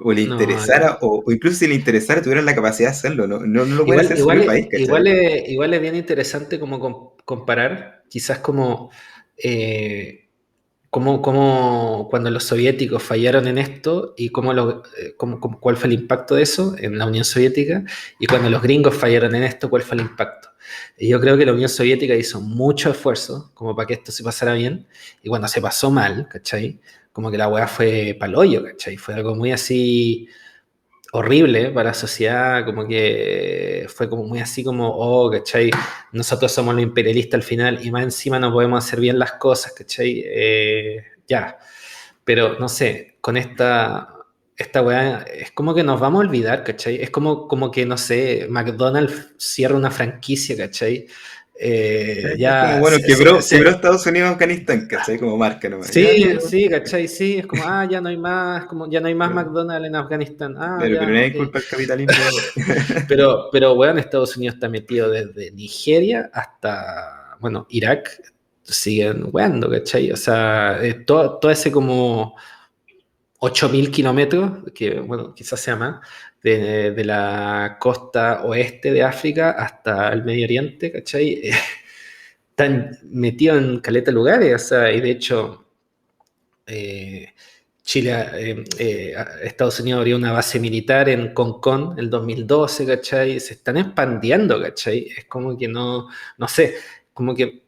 o le no, interesara, o incluso si le interesara, tuvieran la capacidad de hacerlo, ¿no? No lo pueden hacer en su propio país, ¿cachai? igual es bien interesante como comparar, quizás como, cuando los soviéticos fallaron en esto y cuál fue el impacto de eso en la Unión Soviética, y cuando los gringos fallaron en esto, cuál fue el impacto. Y yo creo que la Unión Soviética hizo mucho esfuerzo como para que esto se pasara bien, y cuando se pasó mal, ¿cachai? Como que la weá fue paloyo, ¿cachai? Fue algo muy así horrible para la sociedad, como que fue como muy así como, oh, ¿cachai? Nosotros somos los imperialistas al final y más encima no podemos hacer bien las cosas, ¿cachai? Ya, pero no sé, con esta weá es como que nos vamos a olvidar, ¿cachai? Es como que, no sé, McDonald's cierra una franquicia, ¿cachai? Es como, Ya, bueno, quebró Estados Unidos Afganistán, ¿cachai? Como marca nomás. Ya, sí, listo. sí, ¿cachai? Sí, es como, ya no hay más, como, ya no hay más McDonald's en Afganistán. Ah, Claro, pero ya, nadie ok. culpa el capitalismo. Bueno, Estados Unidos está metido desde Nigeria hasta, bueno, Irak, siguen weando, ¿cachai? O sea, todo ese como 8.000 kilómetros, que bueno, quizás sea más, de la costa oeste de África hasta el Medio Oriente, ¿cachai? Están metidos en caleta de lugares, o sea, y de hecho eh, Chile, Estados Unidos abrió una base militar en Concón en el 2012, ¿cachai? Se están expandiendo, ¿cachai? Es como que no sé, como que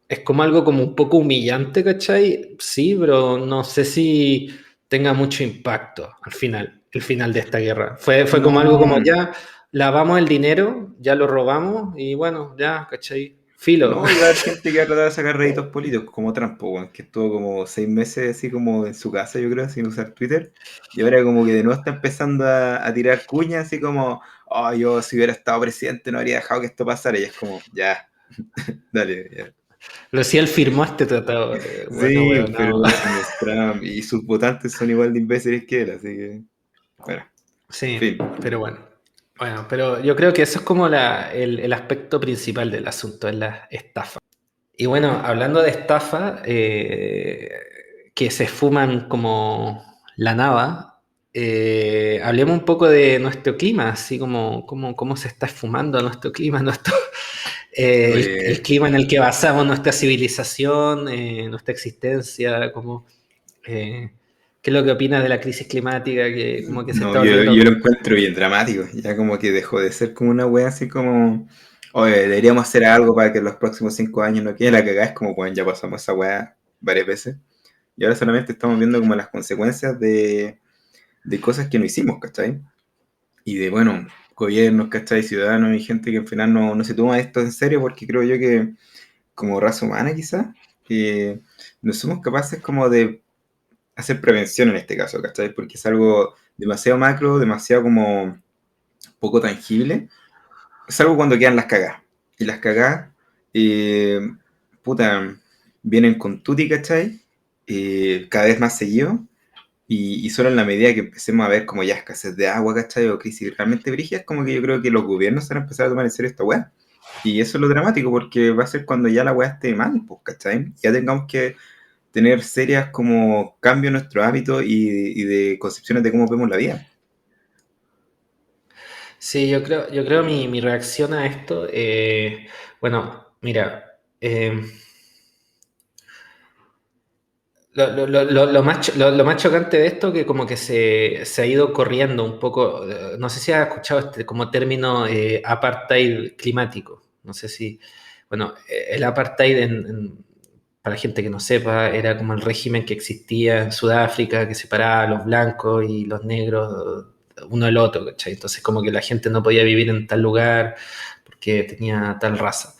es como algo como un poco humillante, ¿cachai? Sí, pero no sé si tenga mucho impacto al final, el final de esta guerra. Fue como algo como No, ya lavamos el dinero, ya lo robamos y bueno, ya, ¿cachai? Filo. no, y va a haber gente que va a tratar de sacar réditos políticos, como Trump, po, weón, que estuvo como 6 meses así como en su casa, yo creo, sin usar Twitter, y ahora como que de nuevo está empezando a tirar cuñas, así como, oh, yo si hubiera estado presidente no habría dejado que esto pasara, y es como, ya, dale, ya. Pero si él firmó este tratado, bueno, Sí, weón, pero no. bueno, es Trump, y sus votantes son igual de imbéciles que él, así que, bueno, Sí, fin. pero bueno. Bueno, pero yo creo que eso es como el aspecto principal del asunto, es la estafa. Y bueno, hablando de estafa, que se esfuman como la nava, hablemos un poco de nuestro clima, así como cómo se está esfumando nuestro clima, el Oye, clima en el que basamos nuestra civilización, nuestra existencia, eh, ¿qué es lo que opinas de la crisis climática que como que se no, está yo volviendo? lo encuentro bien dramático. Ya como que dejó de ser como una wea así como, oye, deberíamos hacer algo para que en los próximos 5 años no quede la cagada. Es como, bueno, ya pasamos esa wea varias veces. Y ahora solamente estamos viendo como las consecuencias de cosas que no hicimos, ¿cachai? Y de, bueno, gobiernos, ¿cachai? Ciudadanos y gente que al final no se toma esto en serio porque creo yo que como raza humana quizás eh, no somos capaces como de hacer prevención en este caso, ¿cachai? Porque es algo demasiado macro, demasiado como poco tangible. Es algo cuando quedan las cagadas. Y las cagadas, eh, puta, vienen con tutti, ¿cachai? Cada vez más seguido. Y solo en la medida que empecemos a ver como ya escasez de agua, ¿cachai? O crisis realmente brígidas, como que yo creo que los gobiernos van a empezar a tomar en serio esta weá. Y eso es lo dramático, porque va a ser cuando ya la weá esté mal, pues, ¿cachai? Ya tengamos que tener serias como cambios en nuestros hábitos y de concepciones de cómo vemos la vida. Sí, yo creo mi reacción a esto, bueno, mira, lo más chocante de esto que como que se ha ido corriendo un poco, no sé si has escuchado este como término apartheid climático, no sé si, bueno, el apartheid para la gente que no sepa, era como el régimen que existía en Sudáfrica, que separaba a los blancos y los negros uno del otro, ¿cachai? Entonces como que la gente no podía vivir en tal lugar porque tenía tal raza.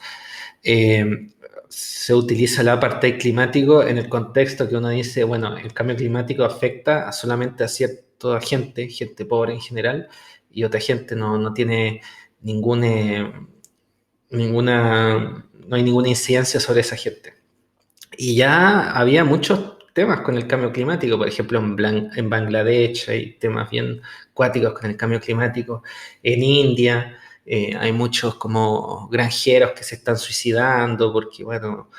Eh, Se utiliza el apartheid climático en el contexto que uno dice, bueno, el cambio climático afecta solamente a cierta gente, gente pobre en general, y otra gente no tiene ningún, no hay ninguna incidencia sobre esa gente. Y ya había muchos temas con el cambio climático, por ejemplo, en Bangladesh hay temas bien cuáticos con el cambio climático, en India hay muchos como granjeros que se están suicidando porque, bueno,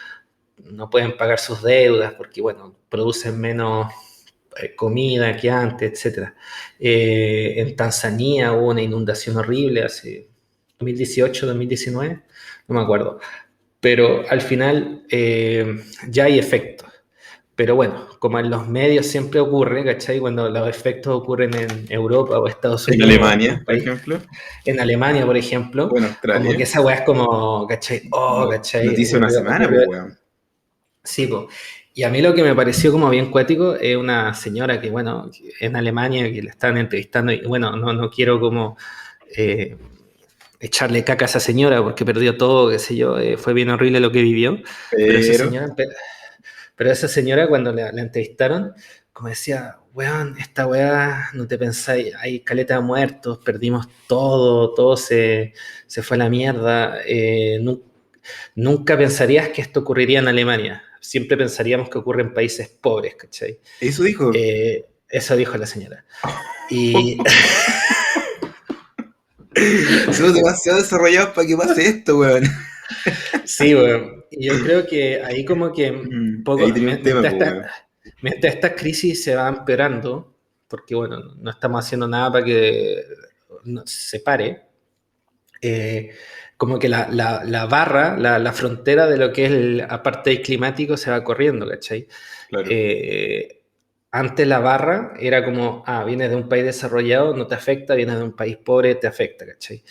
no pueden pagar sus deudas, porque, bueno, producen menos comida que antes, etcétera. En Tanzania hubo una inundación horrible hace 2018, 2019, no me acuerdo, pero al final ya hay efectos. Pero bueno, como en los medios siempre ocurre, ¿cachai? Cuando los efectos ocurren en Europa o Estados En Unidos o en Alemania, algún por país, ejemplo, en Alemania, por ejemplo, o en como que Australia. esa weá es como, ¿cachai? Oh, ¿cachai? Noticia de una semana, pues, weón. Sí, po. Y a mí lo que me pareció como bien cuático es una señora que, bueno, en Alemania que la están entrevistando y, bueno, no quiero como eh, echarle caca a esa señora porque perdió todo, qué sé yo, fue bien horrible lo que vivió, pero esa Pero, señora, pero esa señora cuando la entrevistaron, como decía, weón, esta weá, no te pensáis, hay caleta de muertos, perdimos todo, todo se fue a la mierda, nunca pensarías que esto ocurriría en Alemania, siempre pensaríamos que ocurre en países pobres, ¿cachai? eso dijo. Eso dijo la señora. Y Somos demasiado desarrollados para que pase esto, weón. sí, weón, y yo creo que ahí como que Ahí poco, tenía un tema, pues, weón. mientras esta crisis se va empeorando, porque bueno, no estamos haciendo nada para que se pare, eh, como que la barra, la frontera de lo que es el apartheid climático se va corriendo, ¿cachai? Claro. Eh, Antes la barra era como, vienes de un país desarrollado, no te afecta, vienes de un país pobre, te afecta, ¿cachai?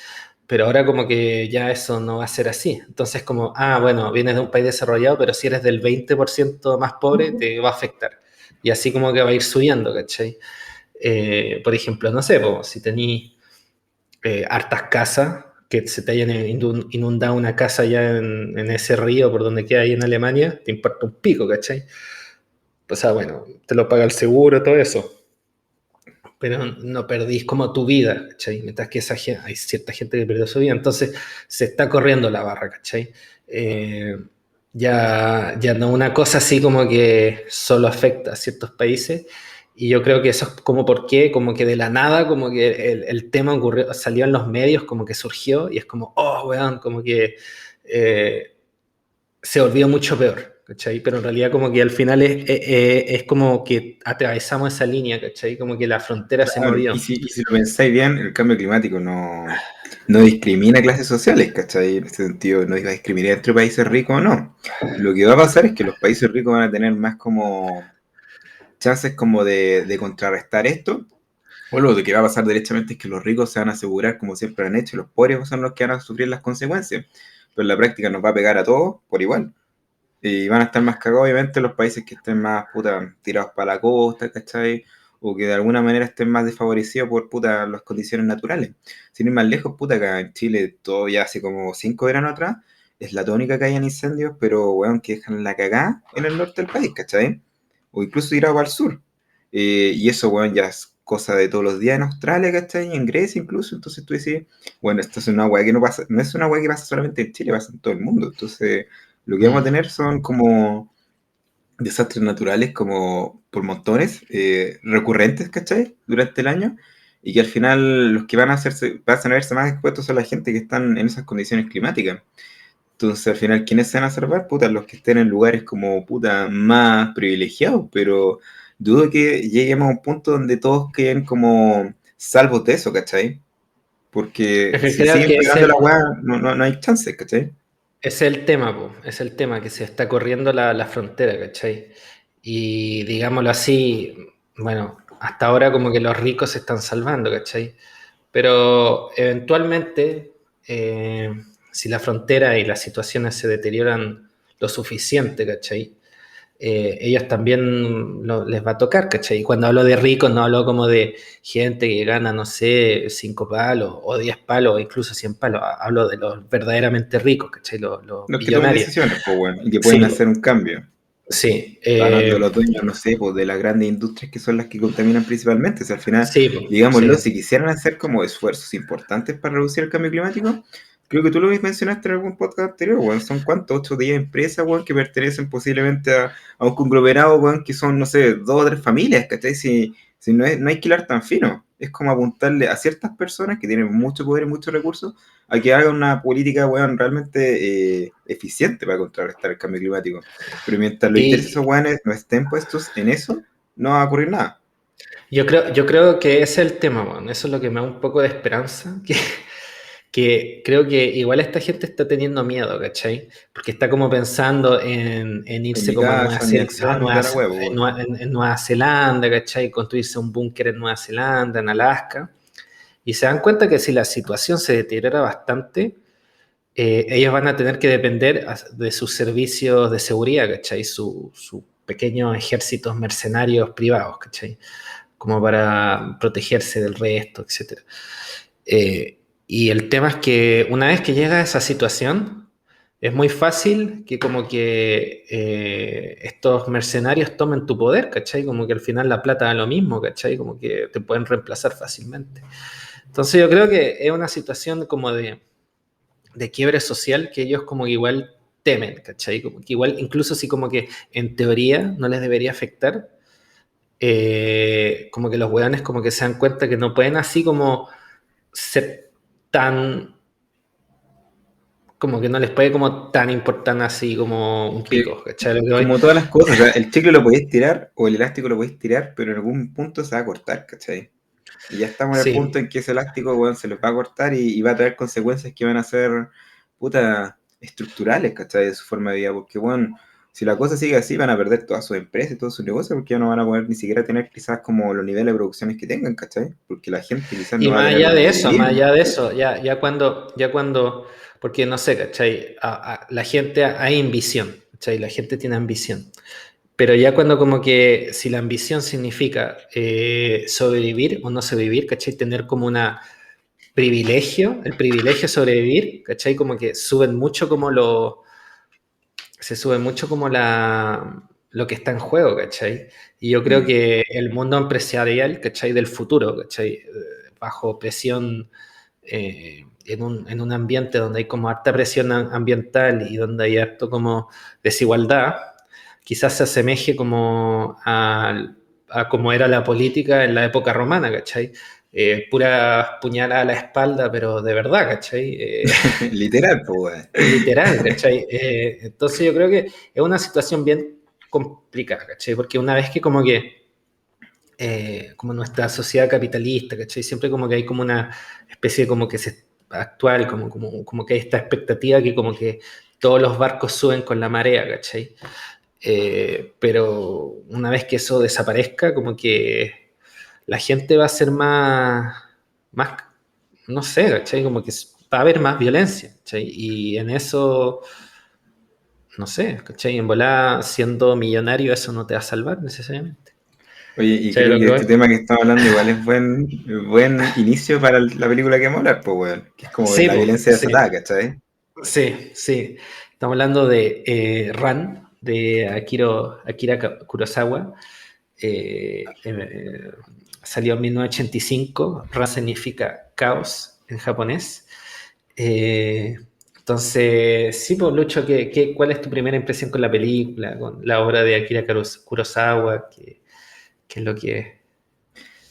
Pero ahora como que ya eso no va a ser así. Entonces como, bueno, vienes de un país desarrollado, pero si eres del 20% más pobre, te va a afectar. Y así como que va a ir subiendo, ¿cachai? Por ejemplo, no sé, si tenéis hartas casas, que se te hayan inundado una casa ya en ese río por donde queda ahí en Alemania, te importa un pico, ¿cachai? O sea, bueno, te lo paga el seguro, todo eso. Pero no perdís como tu vida, ¿cachai? Mientras que hay cierta gente que perdió su vida, entonces se está corriendo la barra, ¿cachai? Eh, ya no una cosa así como que solo afecta a ciertos países, y yo creo que eso es como por qué, como que de la nada, como que el tema ocurrió, salió en los medios, como que surgió, y es como, oh, weón, como que eh, se volvió mucho peor, ¿cachai? Pero en realidad como que al final es como que atravesamos esa línea, ¿cachai? Como que la frontera se Claro, y movió. si lo pensáis bien, el cambio climático no discrimina clases sociales, ¿cachai? En este sentido, no discrimina entre países ricos o no. Lo que va a pasar es que los países ricos van a tener más como chances como de contrarrestar esto. O lo que va a pasar derechamente es que los ricos se van a asegurar, como siempre han hecho, y los pobres son los que van a sufrir las consecuencias. Pero en la práctica nos va a pegar a todos por igual. Y van a estar más cagados, obviamente, los países que estén más, puta, tirados para la costa, ¿cachai? O que de alguna manera estén más desfavorecidos por, puta, las condiciones naturales. Sin ir más lejos, puta, acá en Chile, todo ya hace como 5 veranos atrás, es la tónica que hayan incendios, pero weón, que dejan la cagada en el norte del país, ¿cachai? O incluso tirado para el sur. Y eso, weón, ya es cosa de todos los días en Australia, ¿cachai? En Grecia incluso. Entonces tú decís, bueno, esto es una weá que no pasa, no es una weá que pasa solamente en Chile, pasa en todo el mundo. Entonces, lo que vamos a Mm. tener son como desastres naturales como por montones, recurrentes, ¿cachai? Durante el año, y que al final los que van a verse más expuestos son la gente que están en esas condiciones climáticas. Entonces, al final, ¿quiénes se van a salvar? Puta, los que estén en lugares como, puta, más privilegiados, pero dudo que lleguemos a un punto donde todos queden como salvos de eso, ¿cachai? Porque Es que si creo siguen que pegando la weá, no hay chances, ¿cachai? es el tema, po, es el tema que se está corriendo la frontera, ¿cachai? Y digámoslo así, bueno, hasta ahora como que los ricos se están salvando, ¿cachai? Pero eventualmente, si la frontera y las situaciones se deterioran lo suficiente, ¿cachai? Ellos también les va a tocar, ¿cachai? Y cuando hablo de ricos, no hablo como de gente que gana, no sé, 5 palos o 10 palos o incluso 100 palos. Hablo de los verdaderamente ricos, ¿cachai? Los Los que tomen billonarios. decisiones, pues bueno, y que pueden Sí, hacer un cambio. sí, Hablando de los dueños, no sé, pues de las grandes industrias que son las que contaminan principalmente. O sea, al final, sí, digámoslo, sí. si quisieran hacer como esfuerzos importantes para reducir el cambio climático, creo que tú lo mencionaste en algún podcast anterior, weón. Son cuántos, 8 o 10 empresas, weón, que pertenecen posiblemente a un conglomerado, weón, que son, no sé, 2 o 3 familias, ¿cachai? Si no hay que hilar tan fino. Es como apuntarle a ciertas personas que tienen mucho poder y muchos recursos a que hagan una política, weón, realmente eficiente para contrarrestar el cambio climático. Pero mientras los intereses de esos Y weones no estén puestos en eso, no va a ocurrir nada. yo creo que ese es el tema, bueno. Eso es lo que me da un poco de esperanza, que creo que igual esta gente está teniendo miedo, ¿cachai? Porque está como pensando en En irse mi como a Nueva, casa, en mi acción y toda la huevo, weón. En Nueva Zelanda, ¿cachai? Construirse un búnker en Nueva Zelanda, en Alaska. Y se dan cuenta que si la situación se deteriora bastante, ellos van a tener que depender de sus servicios de seguridad, ¿cachai? Sus pequeños ejércitos mercenarios privados, ¿cachai? Como para protegerse del resto, etcétera. Y el tema es que una vez que llega a esa situación, es muy fácil que como que estos mercenarios tomen tu poder, ¿cachai? Como que al final la plata da lo mismo, ¿cachai? Como que te pueden reemplazar fácilmente. Entonces yo creo que es una situación como de quiebre social que ellos como que igual temen, ¿cachai? Como que igual, incluso si como que en teoría no les debería afectar, como que los weones como que se dan cuenta que no pueden así como ser tan, como que no les puede como tan importar así como un Que pico, ¿cachai? Lo que voy? como todas las cosas, o sea, el chicle lo podéis tirar o el elástico lo podéis tirar, pero en algún punto se va a cortar, ¿cachai? Y ya estamos en el punto Sí, en que ese elástico, weón, se les va a cortar y va a traer consecuencias que van a ser, puta, estructurales, ¿cachai? De su forma de vida, porque, weón, si la cosa sigue así, van a perder todas sus empresas y todos sus negocios, porque ya no van a poder ni siquiera tener quizás como los niveles de producciones que tengan, ¿cachai? Porque la gente quizás no y va a tener donde más vivir. allá de eso, ya cuando, porque no sé, ¿cachai? La gente hay ambición, ¿cachai? La gente tiene ambición. Pero ya cuando como que si la ambición significa sobrevivir o no sobrevivir, ¿cachai? Tener como una privilegio, el privilegio de sobrevivir, ¿cachai? Como que suben mucho como se sube mucho como lo que está en juego, ¿cachai? Y yo creo Mm. que el mundo empresarial, ¿cachai? Del futuro, ¿cachai? Bajo presión, en un ambiente donde hay como harta presión ambiental y donde hay harto como desigualdad, quizás se asemeje como a como era la política en la época romana, ¿cachai? Pura puñalada a la espalda, pero de verdad, ¿cachai? Literal, pues, weón. Literal, ¿cachai? Entonces yo creo que es una situación bien complicada, ¿cachai? Porque una vez que como nuestra sociedad capitalista, ¿cachai? Siempre como que hay como una especie como que se actual, como que hay esta expectativa que como que todos los barcos suben con la marea, ¿cachai? Pero una vez que eso desaparezca, como que la gente va a ser más, no sé, ¿cachai? Como que va a haber más violencia, ¿cachai? Y en eso, no sé, ¿cachai? En volada, siendo millonario, eso no te va a salvar necesariamente. Oye, y ¿Cachai creo lo que que este voy? tema que estamos hablando igual es buen inicio para la película que vamos a hablar, pues, weón. Que es como de Sí, la po, violencia sí. desatada, ¿cachai? Sí, sí. Estamos hablando de Ran, de Akira Kurosawa. Salió en 1985. Ran significa caos en japonés. Eh, entonces, sí, pues Lucho, ¿cuál es tu primera impresión con la película, con la obra de Akira Kurosawa? ¿Qué es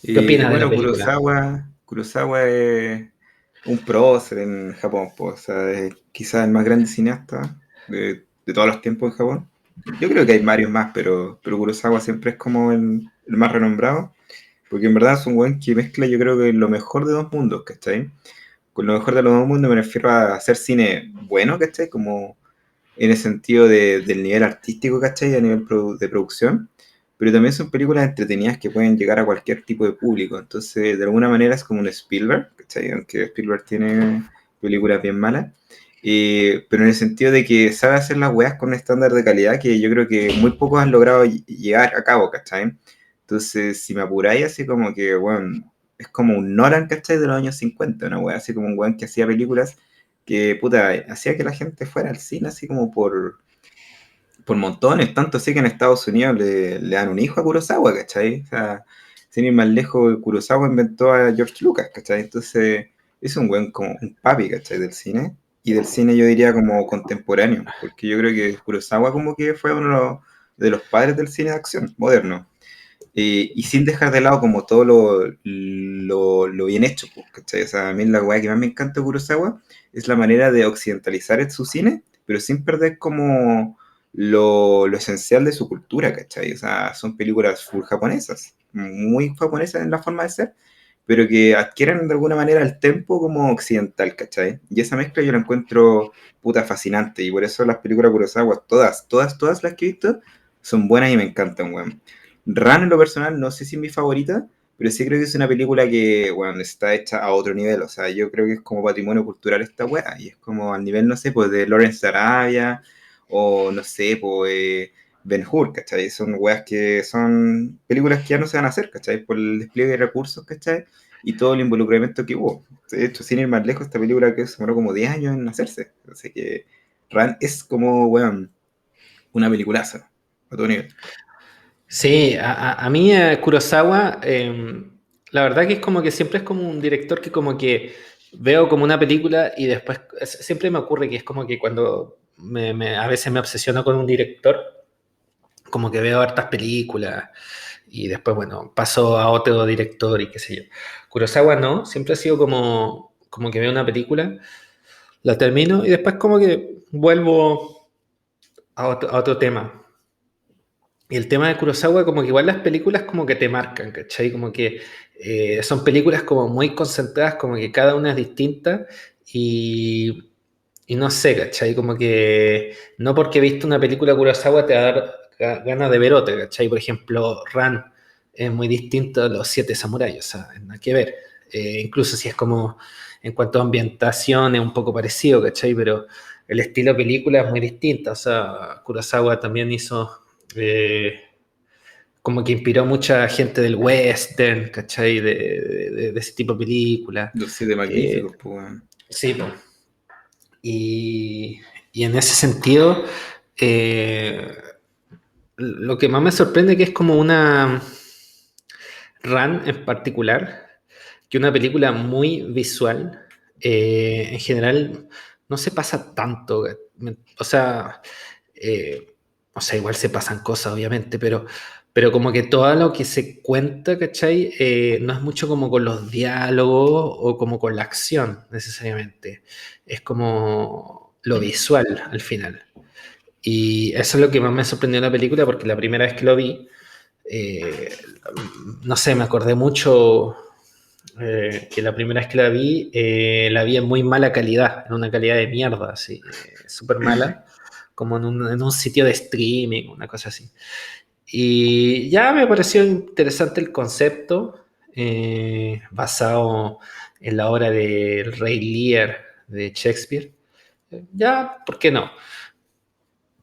qué opinas de la Bueno, película? Kurosawa es un prócer en Japón, pues, o sea, es quizás el más grande cineasta de todos los tiempos en Japón. Yo creo que hay varios más, pero Kurosawa siempre es como el más renombrado, porque en verdad es un buen que mezcla, yo creo que lo mejor de dos mundos, ¿cachai? Con lo mejor de los dos mundos me refiero a hacer cine bueno, ¿cachai? Como en el sentido del nivel artístico, ¿cachai? A nivel de producción, pero también son películas entretenidas que pueden llegar a cualquier tipo de público. Entonces, de alguna manera es como un Spielberg, ¿cachai? Aunque Spielberg tiene películas bien malas, pero en el sentido de que sabe hacer las weas con un estándar de calidad que yo creo que muy pocos han logrado llegar a cabo, ¿cachai? Entonces, si me apuráis, así como que, bueno, es como un Nolan, ¿cachai? De los años 50, una wea, así como un weón que hacía películas que, puta, hacía que la gente fuera al cine así como por montones, tanto así que en Estados Unidos le dan un hijo a Kurosawa, ¿cachai? O sea, sin ir más lejos, Kurosawa inventó a George Lucas, ¿cachai? Entonces, es un buen como un papi, ¿cachai? Del cine, y del cine yo diría como contemporáneo, porque yo creo que Kurosawa como que fue uno de los padres del cine de acción moderno. Y sin dejar de lado como todo lo bien hecho, pues, ¿cachai? O sea, a mí la weá que más me encanta de Kurosawa es la manera de occidentalizar su cine, pero sin perder como lo esencial de su cultura, ¿cachai? O sea, son películas full japonesas, muy japonesas en la forma de ser, pero que adquieren de alguna manera el tempo como occidental, ¿cachai? Y esa mezcla yo la encuentro puta fascinante, y por eso las películas de Kurosawa, todas las que he visto, son buenas y me encantan, weón. Ran en lo personal no sé si es mi favorita, pero sí creo que es una película que, bueno, está hecha a otro nivel. O sea, yo creo que es como patrimonio cultural esta weá. Y es como al nivel, no sé, pues de Lawrence de Arabia o no sé, pues Ben-Hur, ¿cachai? Son weas que son películas que ya no se van a hacer, ¿cachai? Por el despliegue de recursos, ¿cachai? Y todo el involucramiento que hubo. De hecho, sin ir más lejos, esta película que se demoró como 10 años en hacerse. Así que Ran es como, weón, una peliculaza, a todo nivel. Sí, a mí Kurosawa, la verdad que es como que siempre es como un director que como que veo como una película y después siempre me ocurre que es como que cuando a veces me obsesiono con un director, como que veo hartas películas y después, bueno, paso a otro director y qué sé yo. Kurosawa no, siempre ha sido como que veo una película, la termino y después como que vuelvo a otro tema. Y el tema de Kurosawa, como que igual las películas como que te marcan, ¿cachai? Como que son películas como muy concentradas, como que cada una es distinta y, y no sé, ¿cachai? Como que no porque viste una película de Kurosawa te va a dar ganas de ver otra, ¿cachai? Por ejemplo, Ran es muy distinto a Los Siete Samuráis, o sea, nada que ver. Incluso si es como, en cuanto a ambientación, es un poco parecido, ¿cachai? Pero el estilo de película es muy distinto, o sea, Kurosawa también hizo eh, como que inspiró a mucha gente del western, ¿cachai? De ese tipo de películas. Los siete Eh, magníficos, pues, weón. sí, pues. Y en ese sentido, eh, lo que más me sorprende que es como una Run en particular, que una película muy visual, en general no se pasa tanto. O sea, eh, o sea, igual se pasan cosas, obviamente, pero como que todo lo que se cuenta, ¿cachai? No es mucho como con los diálogos o como con la acción, necesariamente. Es como lo visual al final. Y eso es lo que más me sorprendió en la película, porque la primera vez que lo vi, eh, no sé, me acordé mucho que la primera vez que la vi en muy mala calidad, en una calidad de mierda, así, súper mala, como en un sitio de streaming, una cosa así. Y ya me pareció interesante el concepto, basado en la obra del Rey Lear de Shakespeare. Ya, ¿por qué no?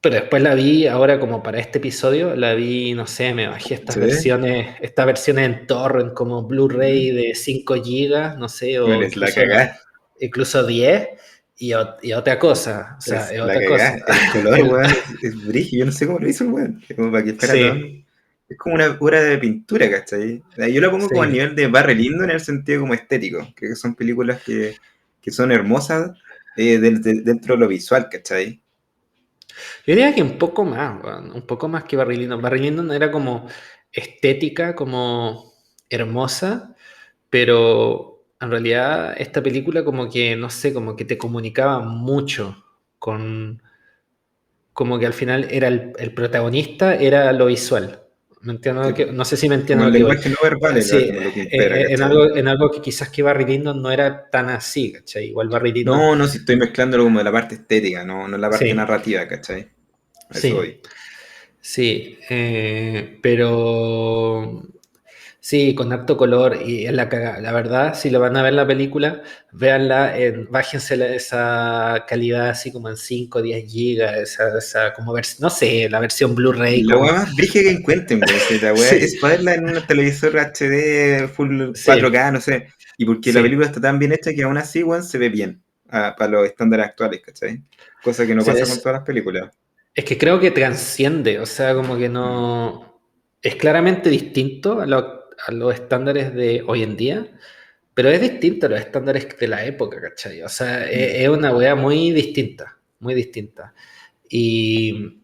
Pero después la vi, ahora como para este episodio, la vi, no sé, me bajé ¿Sí? estas versiones en torrent como Blu-ray ¿Mm? de 5 gigas, no sé, Me o les la cagá. incluso 10. y otra cosa, o sea, Es es la otra cosa. cagada. El color, El- weón, es brígido. Yo no sé cómo lo hizo el weón. Es como para que fuera tan. sí, Es como una obra de pintura, ¿cachai? Yo la pongo como al sí. nivel de Barry Lyndon en el sentido como estético. Creo que son películas que son hermosas dentro de lo visual, ¿cachai? Yo diría que un poco más, weón, un poco más que Barry Lyndon. Barry Lyndon era como estética, como hermosa, pero en realidad esta película como que, no sé, como que te comunicaba mucho con, como que al final era el protagonista, era lo visual. ¿Me entiendo Sí, no sé si me como entiendo el lo que voy. lenguaje no verbal era Sí, como lo que impera, ¿cachai? en algo que quizás que Barry Lyndon no era tan así, ¿cachai? Igual Barry Lyndon, No, no, si estoy mezclándolo como de la parte estética, no la parte sí, narrativa, ¿cachai? A eso sí, voy. sí, pero sí, con harto color y es la cagada. La verdad, si lo van a ver la película, véanla, bájense esa calidad así como en 5 o 10 gigas, esa como no sé, la versión Blu-ray La weá como... más brígida que encuentren, weón. Si la weá es Sí, para verla en un televisor HD, full sí, 4K, no sé. Y porque la película sí. está tan bien hecha que aún así, weón, se ve bien. Para los estándares actuales, ¿cachai? Cosa que no Sí, pasa con todas las películas. es que creo que transciende, o sea, como que Mm, no... Es claramente distinto a los estándares de hoy en día, pero es distinto a los estándares de la época, ¿cachai? O sea, mm. es una weá muy distinta, muy distinta. Y,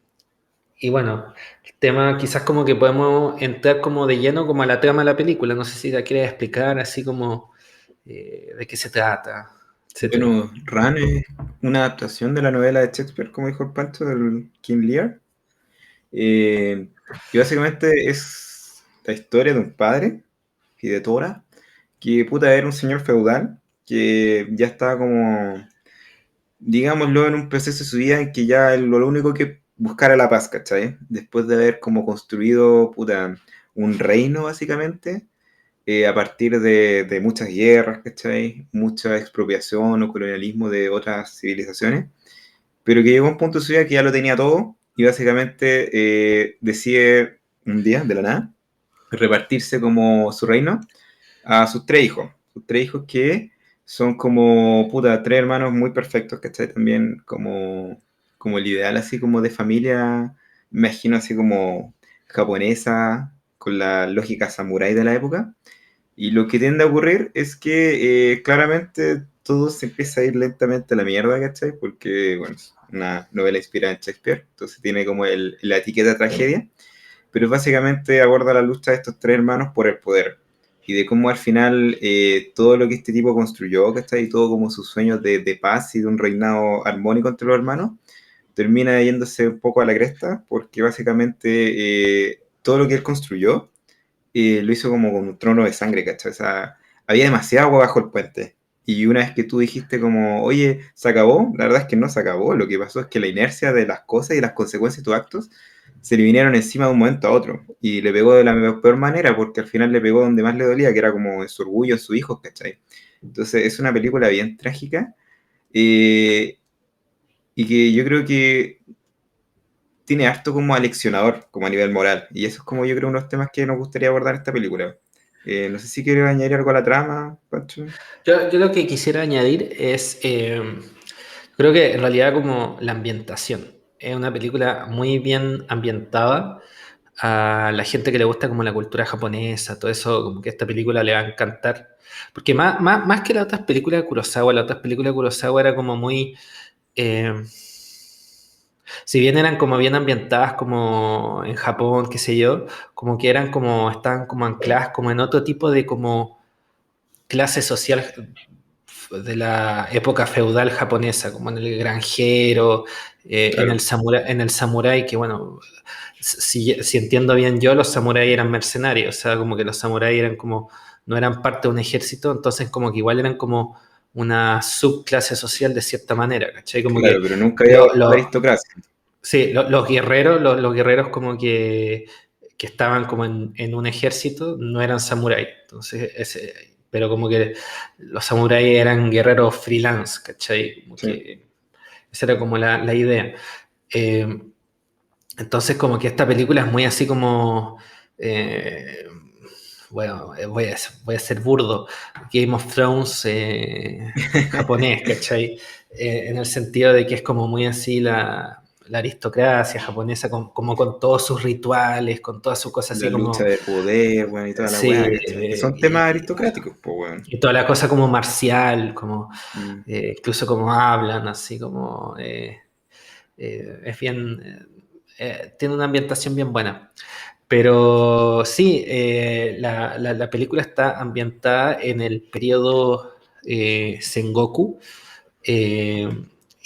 y bueno, el tema quizás como que podemos entrar como de lleno como a la trama de la película, no sé si la quieres explicar así como de qué se trata, etcétera. Bueno, Ran es una adaptación de la novela de Shakespeare, como dijo el Pancho, del King Lear. Eh, y básicamente es la historia de un padre, Hidetora, que puta era un señor feudal que ya estaba como, digámoslo, en un proceso de su vida en que ya lo único que buscar era la paz, ¿cachai? Después de haber como construido, puta, un reino básicamente, a partir de muchas guerras, ¿cachai? Mucha expropiación o colonialismo de otras civilizaciones, pero que llegó a un punto de su vida que ya lo tenía todo y básicamente decide un día, de la nada, repartirse como su reino a sus tres hijos que son como, puta, tres hermanos muy perfectos, ¿cachai? También como el ideal así como de familia, me imagino así como japonesa, con la lógica samurái de la época. Y lo que tiende a ocurrir es que claramente todo se empieza a ir lentamente a la mierda, ¿cachai? Porque, bueno, es una novela inspirada en Shakespeare, entonces tiene como la etiqueta tragedia, pero básicamente aborda la lucha de estos tres hermanos por el poder y de cómo al final todo lo que este tipo construyó, ¿cachai? Y todo como sus sueños de paz y de un reinado armónico entre los hermanos, termina yéndose un poco a la cresta porque básicamente todo lo que él construyó lo hizo como con un trono de sangre, ¿cachai? O sea, había demasiada agua bajo el puente. Y una vez que tú dijiste como, oye, se acabó, la verdad es que no se acabó. Lo que pasó es que la inercia de las cosas y las consecuencias de tus actos se le vinieron encima de un momento a otro. Y le pegó de la peor manera porque al final le pegó donde más le dolía, que era como en su orgullo, en su hijo, ¿cachai? Entonces es una película bien trágica eh, y que yo creo que tiene harto como aleccionador, como a nivel moral. Y eso es como yo creo uno de los temas que nos gustaría abordar en esta película. No sé si quiere añadir algo a la trama, Pancho. Yo lo que quisiera añadir es, creo que en realidad como la ambientación. Es una película muy bien ambientada a la gente que le gusta como la cultura japonesa, todo eso, como que esta película le va a encantar. Porque más que las otras películas de Kurosawa, las otras películas de Kurosawa era como muy... eh, si bien eran como bien ambientadas como en Japón, qué sé yo, como que eran como, estaban como ancladas como en otro tipo de como clase social de la época feudal japonesa, como en el granjero, Claro, en el samurái, que bueno, si entiendo bien yo, los samuráis eran mercenarios, o sea, como que los samuráis eran como, no eran parte de un ejército, entonces como que igual eran como una subclase social de cierta manera, ¿cachai? Como claro, que pero nunca había lo, lo- aristocracia. sí, los guerreros como que estaban como en un ejército no eran samuráis, entonces pero como que los samuráis eran guerreros freelance, ¿cachai? Como Sí. que esa era como la idea. Eh, entonces como que esta película es muy así como, eh, bueno, voy a ser burdo, Game of Thrones japonés, ¿cachai? en el sentido de que es como muy así la aristocracia japonesa, como con todos sus rituales, con todas sus cosas La así lucha como, de poder, weón, y toda la sí, weá, ¿cachai? Que son temas aristocráticos, pues, weón. y toda la cosa como marcial, como Mm. incluso como hablan, así como es bien, tiene una ambientación bien buena. Pero sí, la película está ambientada en el periodo Sengoku. eh,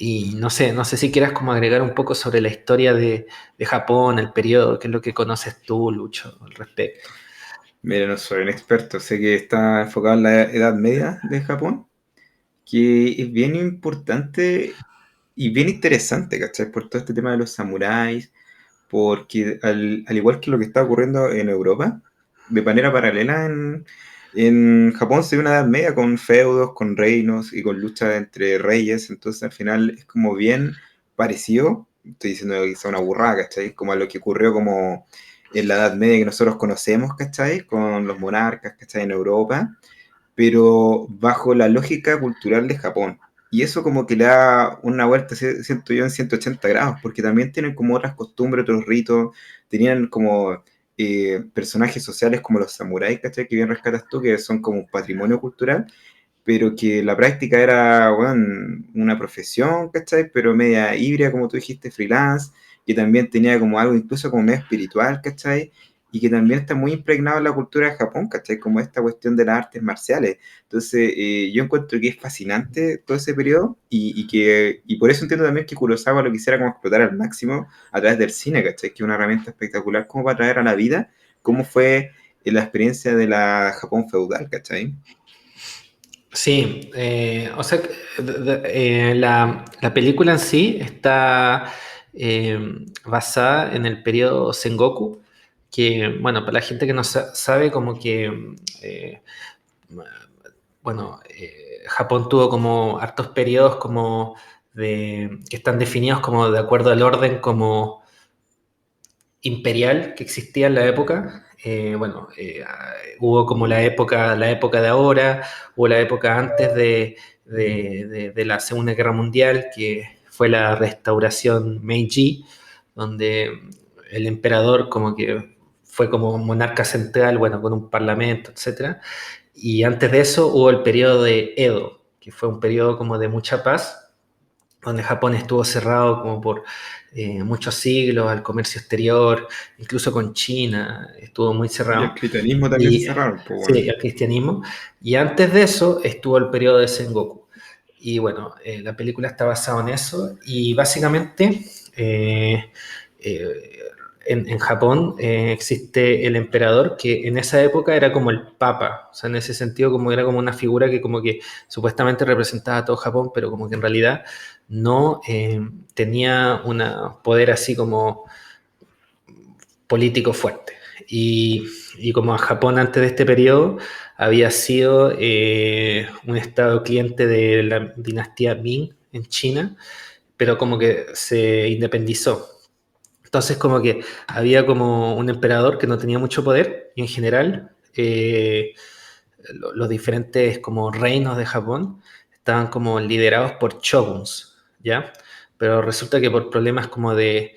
y no sé si quieras como agregar un poco sobre la historia de Japón, el periodo, qué es lo que conoces tú, Lucho, al respecto. Mira, no soy un experto, sé que está enfocado en la Edad Media de Japón, que es bien importante y bien interesante, ¿cachai? Por todo este tema de los samuráis, porque al igual que lo que está ocurriendo en Europa, de manera paralela en Japón se ve una Edad Media con feudos, con reinos y con lucha entre reyes, entonces al final es como bien parecido, estoy diciendo que es una burrada, ¿cachai? Como a lo que ocurrió como en la Edad Media que nosotros conocemos, ¿cachai? Con los monarcas, ¿cachai? En Europa, pero bajo la lógica cultural de Japón. Y eso como que le da una vuelta, siento yo, en 180 grados, porque también tienen como otras costumbres, otros ritos, tenían como personajes sociales como los samuráis, ¿cachai? Que bien rescatas tú, que son como un patrimonio cultural, pero que la práctica era, bueno, una profesión, ¿cachai? Pero media híbrida, como tú dijiste, freelance, que también tenía como algo incluso como medio espiritual, ¿cachai? Y que también está muy impregnado en la cultura de Japón, ¿cachai? Como esta cuestión de las artes marciales. Entonces, yo encuentro que es fascinante todo ese periodo y por eso entiendo también que Kurosawa lo quisiera como explotar al máximo a través del cine, ¿cachai? Que es una herramienta espectacular como para traer a la vida cómo fue la experiencia de la Japón feudal, ¿cachai? Sí, o sea, la película en sí está eh, basada en el periodo Sengoku, que, bueno, para la gente que no sabe, como que, bueno, Japón tuvo como hartos periodos como que están definidos como de acuerdo al orden como imperial que existía en la época. Bueno, hubo como la época de ahora, hubo la época antes de la Segunda Guerra Mundial, que fue la restauración Meiji, donde el emperador como que fue como monarca central, bueno, con un parlamento, etcétera. Y antes de eso hubo el periodo de Edo, que fue un periodo como de mucha paz, donde Japón estuvo cerrado como por muchos siglos al comercio exterior, incluso con China, estuvo muy Y el cerrado. cristianismo también se Y cerraron, pues sí, bueno. el cristianismo. Y antes de eso estuvo el periodo de Sengoku. Y bueno, la película está basada en eso. Y básicamente eh, eh, en Japón existe el emperador que en esa época era como el papa. O sea, en ese sentido como era como una figura que como que supuestamente representaba a todo Japón, pero como que en realidad no tenía un poder así como político fuerte. Y como a Japón antes de este periodo había sido un estado cliente de la dinastía Ming en China, pero como que se independizó. Entonces como que había como un emperador que no tenía mucho poder y en general los diferentes como reinos de Japón estaban como liderados por shoguns, ¿ya? Pero resulta que por problemas como de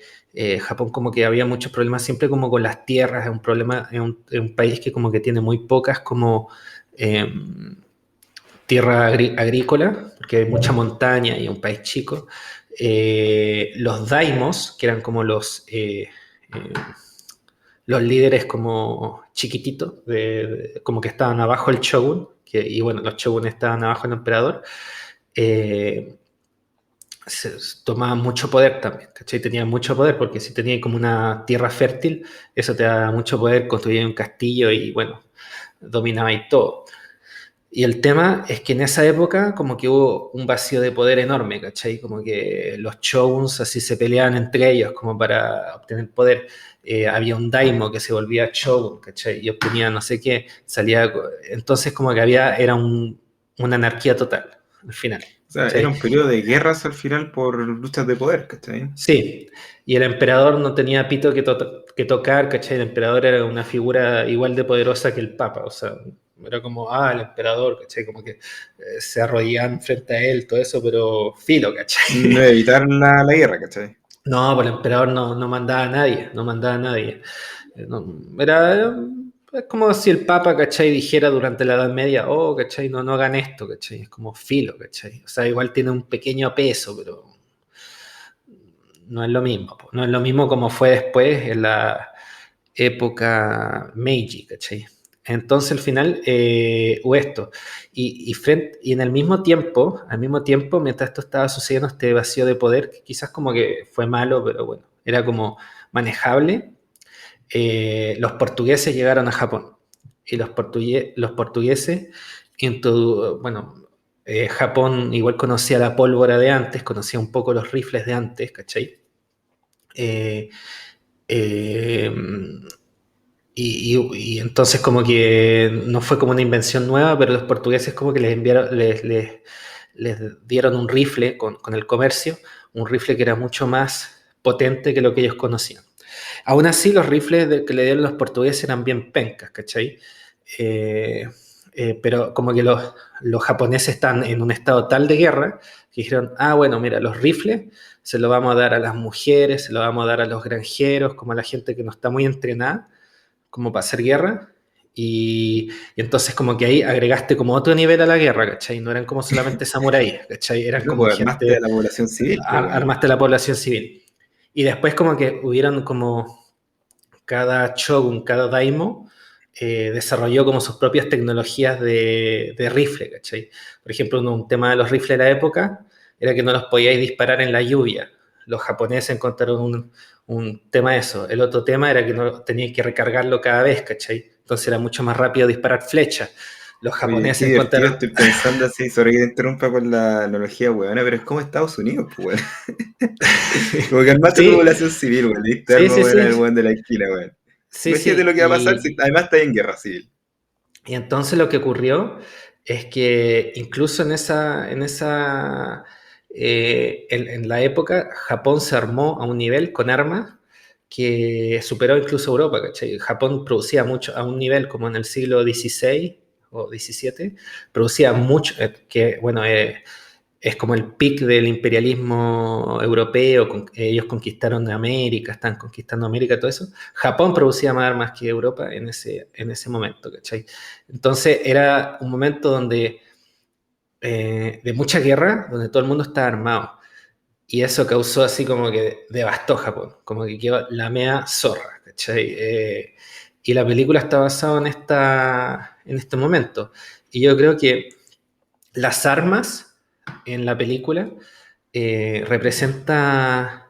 Japón como que había muchos problemas siempre como con las tierras, es un problema, es un país que como que tiene muy pocas como eh, tierra agrícola, porque hay mucha montaña y un país chico. Los daimos, que eran como los líderes como chiquititos, como que estaban abajo el shogun, y bueno, los shogunes estaban abajo del emperador, eh, tomaban mucho poder también, ¿cachai? Tenían mucho poder porque si tenías como una tierra fértil, eso te da mucho poder, construir un castillo y bueno, dominabais todo. Y el tema es que en esa época como que hubo un vacío de poder enorme, ¿cachai? Como que los shoguns así se peleaban entre ellos como para obtener poder. Había un daimo que se volvía shogun, ¿cachai? Y obtenía no sé qué, salía... Entonces como que era una anarquía total, al final, O sea, era ¿cachai? un periodo de guerras al final por luchas de poder, ¿cachai? Sí, y el emperador no tenía pito que tocar, ¿cachai? El emperador era una figura igual de poderosa que el papa, o sea... Era como, el emperador, ¿cachai? Como que se arrodillaban frente a él, todo eso, pero filo, No ¿cachai? evitar la guerra, ¿cachai? No, pues el emperador no mandaba a nadie, no mandaba a nadie. Era es como si el Papa, ¿cachai? Dijera durante la Edad Media, ¿cachai? No hagan esto, ¿cachai? Es como filo, ¿cachai? O sea, igual tiene un pequeño peso, pero no es lo mismo. No es lo mismo como fue después en la época Meiji, ¿cachai? Entonces al final hubo esto. Y en el mismo tiempo, al mismo tiempo, mientras esto estaba sucediendo, este vacío de poder, que quizás como que fue malo, pero bueno, era como manejable, los portugueses llegaron a Japón. Y los portugueses, bueno, Japón igual conocía la pólvora de antes, conocía un poco los rifles de antes, ¿cachai? Eh, eh, y entonces como que no fue como una invención nueva, pero los portugueses como que les enviaron, les dieron un rifle con el comercio, un rifle que era mucho más potente que lo que ellos conocían. Aún así, los rifles que le dieron los portugueses eran bien pencas, ¿cachai? Eh, pero como que los japoneses están en un estado tal de guerra que dijeron, bueno, mira, los rifles se los vamos a dar a las mujeres, se los vamos a dar a los granjeros, como a la gente que no está muy entrenada, como para hacer guerra. Y entonces como que ahí agregaste como otro nivel a la guerra, ¿cachai? No eran como solamente samuráis, ¿cachai? Eran No, como pues armaste a gente, la población civil, pues, weón. armaste la población civil. Y después como que hubieron como cada shogun, cada daimo, desarrolló como sus propias tecnologías de rifle, ¿cachai? Por ejemplo, un tema de los rifles de la época era que no los podíais disparar en la lluvia. Los japoneses encontraron un tema de eso. El otro tema era que no tenían que recargarlo cada vez, ¿cachai? Entonces era mucho más rápido disparar flechas. Los Oye, qué japoneses divertido, encontraron... estoy pensando así, sorry que te interrumpa con la analogía, weón, pero es como Estados Unidos, pues, weón. Como que armaste tu Sí, población civil, weón, diste sí, arma, sí, weón, al sí. weón de la esquina, weón. Sí, Imagínate sí. lo que va a pasar si además está en guerra civil. Y entonces lo que ocurrió es que incluso en la época, Japón se armó a un nivel con armas que superó incluso Europa, ¿cachai? Japón producía mucho, a un nivel como en el siglo XVI o XVII, producía mucho, que bueno, es como el pic del imperialismo europeo, ellos conquistaron América, están conquistando América, todo eso. Japón producía más armas que Europa en ese momento, ¿cachai? Entonces era un momento donde, de mucha guerra, donde todo el mundo estaba armado. Y eso causó así como que devastó Japón, como que quedó la mea zorra, ¿cachai? Y la película está basada en este momento. Y yo creo que las armas en la película representa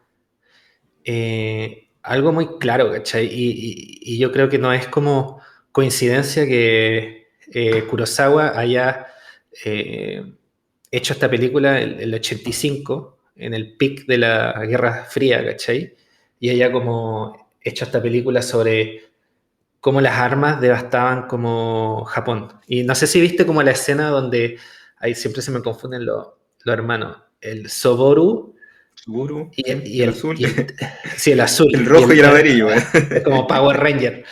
algo muy claro, ¿cachai? Y yo creo que no es como coincidencia que Kurosawa haya eh, hecho esta película en el 85, en el pic de la Guerra Fría, ¿cachai? Y haya como hecho esta película sobre cómo las armas devastaban como Japón. Y no sé si viste como la escena donde ahí siempre se me confunden los hermanos, el Soboru Seguro, y, sí, y el el, azul, y el, sí, el azul, el y rojo y el amarillo, weón. es como Power Ranger.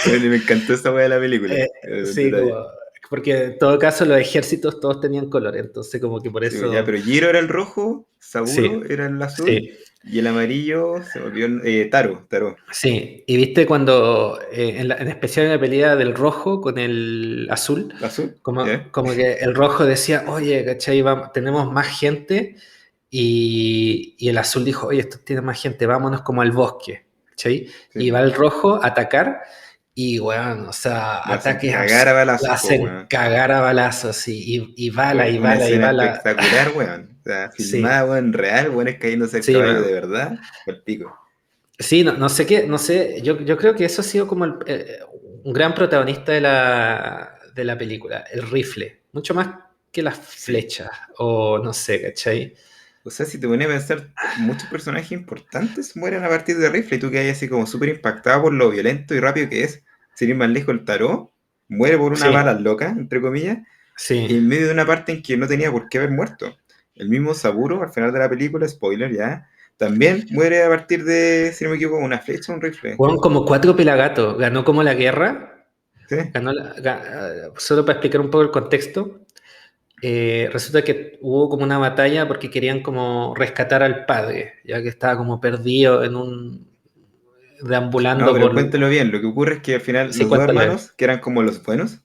Bueno, y me encantó esa weá de la película, el Sí, como, detalle. porque en todo caso los ejércitos todos tenían color, entonces como que por Sí, pues, ya, eso, pero Giro era el rojo, sí, Saburo era el azul, sí, y el amarillo se volvió Taro. sí. Y viste cuando, en especial en la pelea del rojo con el azul, ¿Azul? como, ¿Ya? como que el rojo decía, oye, ¿cachai? Tenemos más gente, y el azul dijo, oye, esto tiene más gente, vámonos como al bosque, ¿cachai? Sí, Y va pues. el rojo a atacar, y bueno, o sea, Lo hacen ataques cagar a lo balazos, po, hacen weón. cagar a balazos, y bala, Fue y una bala, y escena bala. espectacular, weón. O sea, filmada, Sí, weón, real, weón, es cayéndose el sí, caballo de bueno. verdad, fue el pico. Sí, no sé qué, no sé, yo creo que eso ha sido como un gran protagonista de la película, el rifle, mucho más que las Sí. flechas, o no sé, ¿cachai? O sea, si te pones a pensar, muchos personajes importantes mueren a partir de rifle y tú quedas así como súper impactado por lo violento y rápido que es. Sin ir más lejos, el tarot muere por una bala Sí, loca, entre comillas, sí, en medio de una parte en que no tenía por qué haber muerto. El mismo Saburo, al final de la película, spoiler ya, también muere a partir de, si no me equivoco, una flecha o un rifle. fueron como cuatro pelagatos, ganó como la guerra, ¿Sí? Solo para explicar un poco el contexto, resulta que hubo como una batalla porque querían como rescatar al padre, ya que estaba como perdido en un No, deambulando pero por... cuéntelo bien. Lo que ocurre es que al final Sí, los dos cuéntalo bien. hermanos, que eran como los buenos,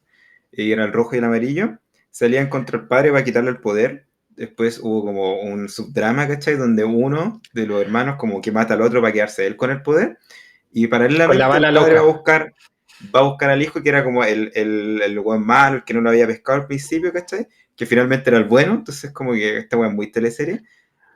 y era el rojo y el amarillo, salían contra el padre para quitarle el poder. Después hubo como un subdrama, ¿cachai? Donde uno de los hermanos como que mata al otro para quedarse él con el poder. Y Con la paralelamente el bala padre loca. va a buscar al hijo que era como el buen malo, el que no lo había pescado al principio, ¿cachai? Que finalmente era el bueno. Entonces como que esta weá es muy teleserie.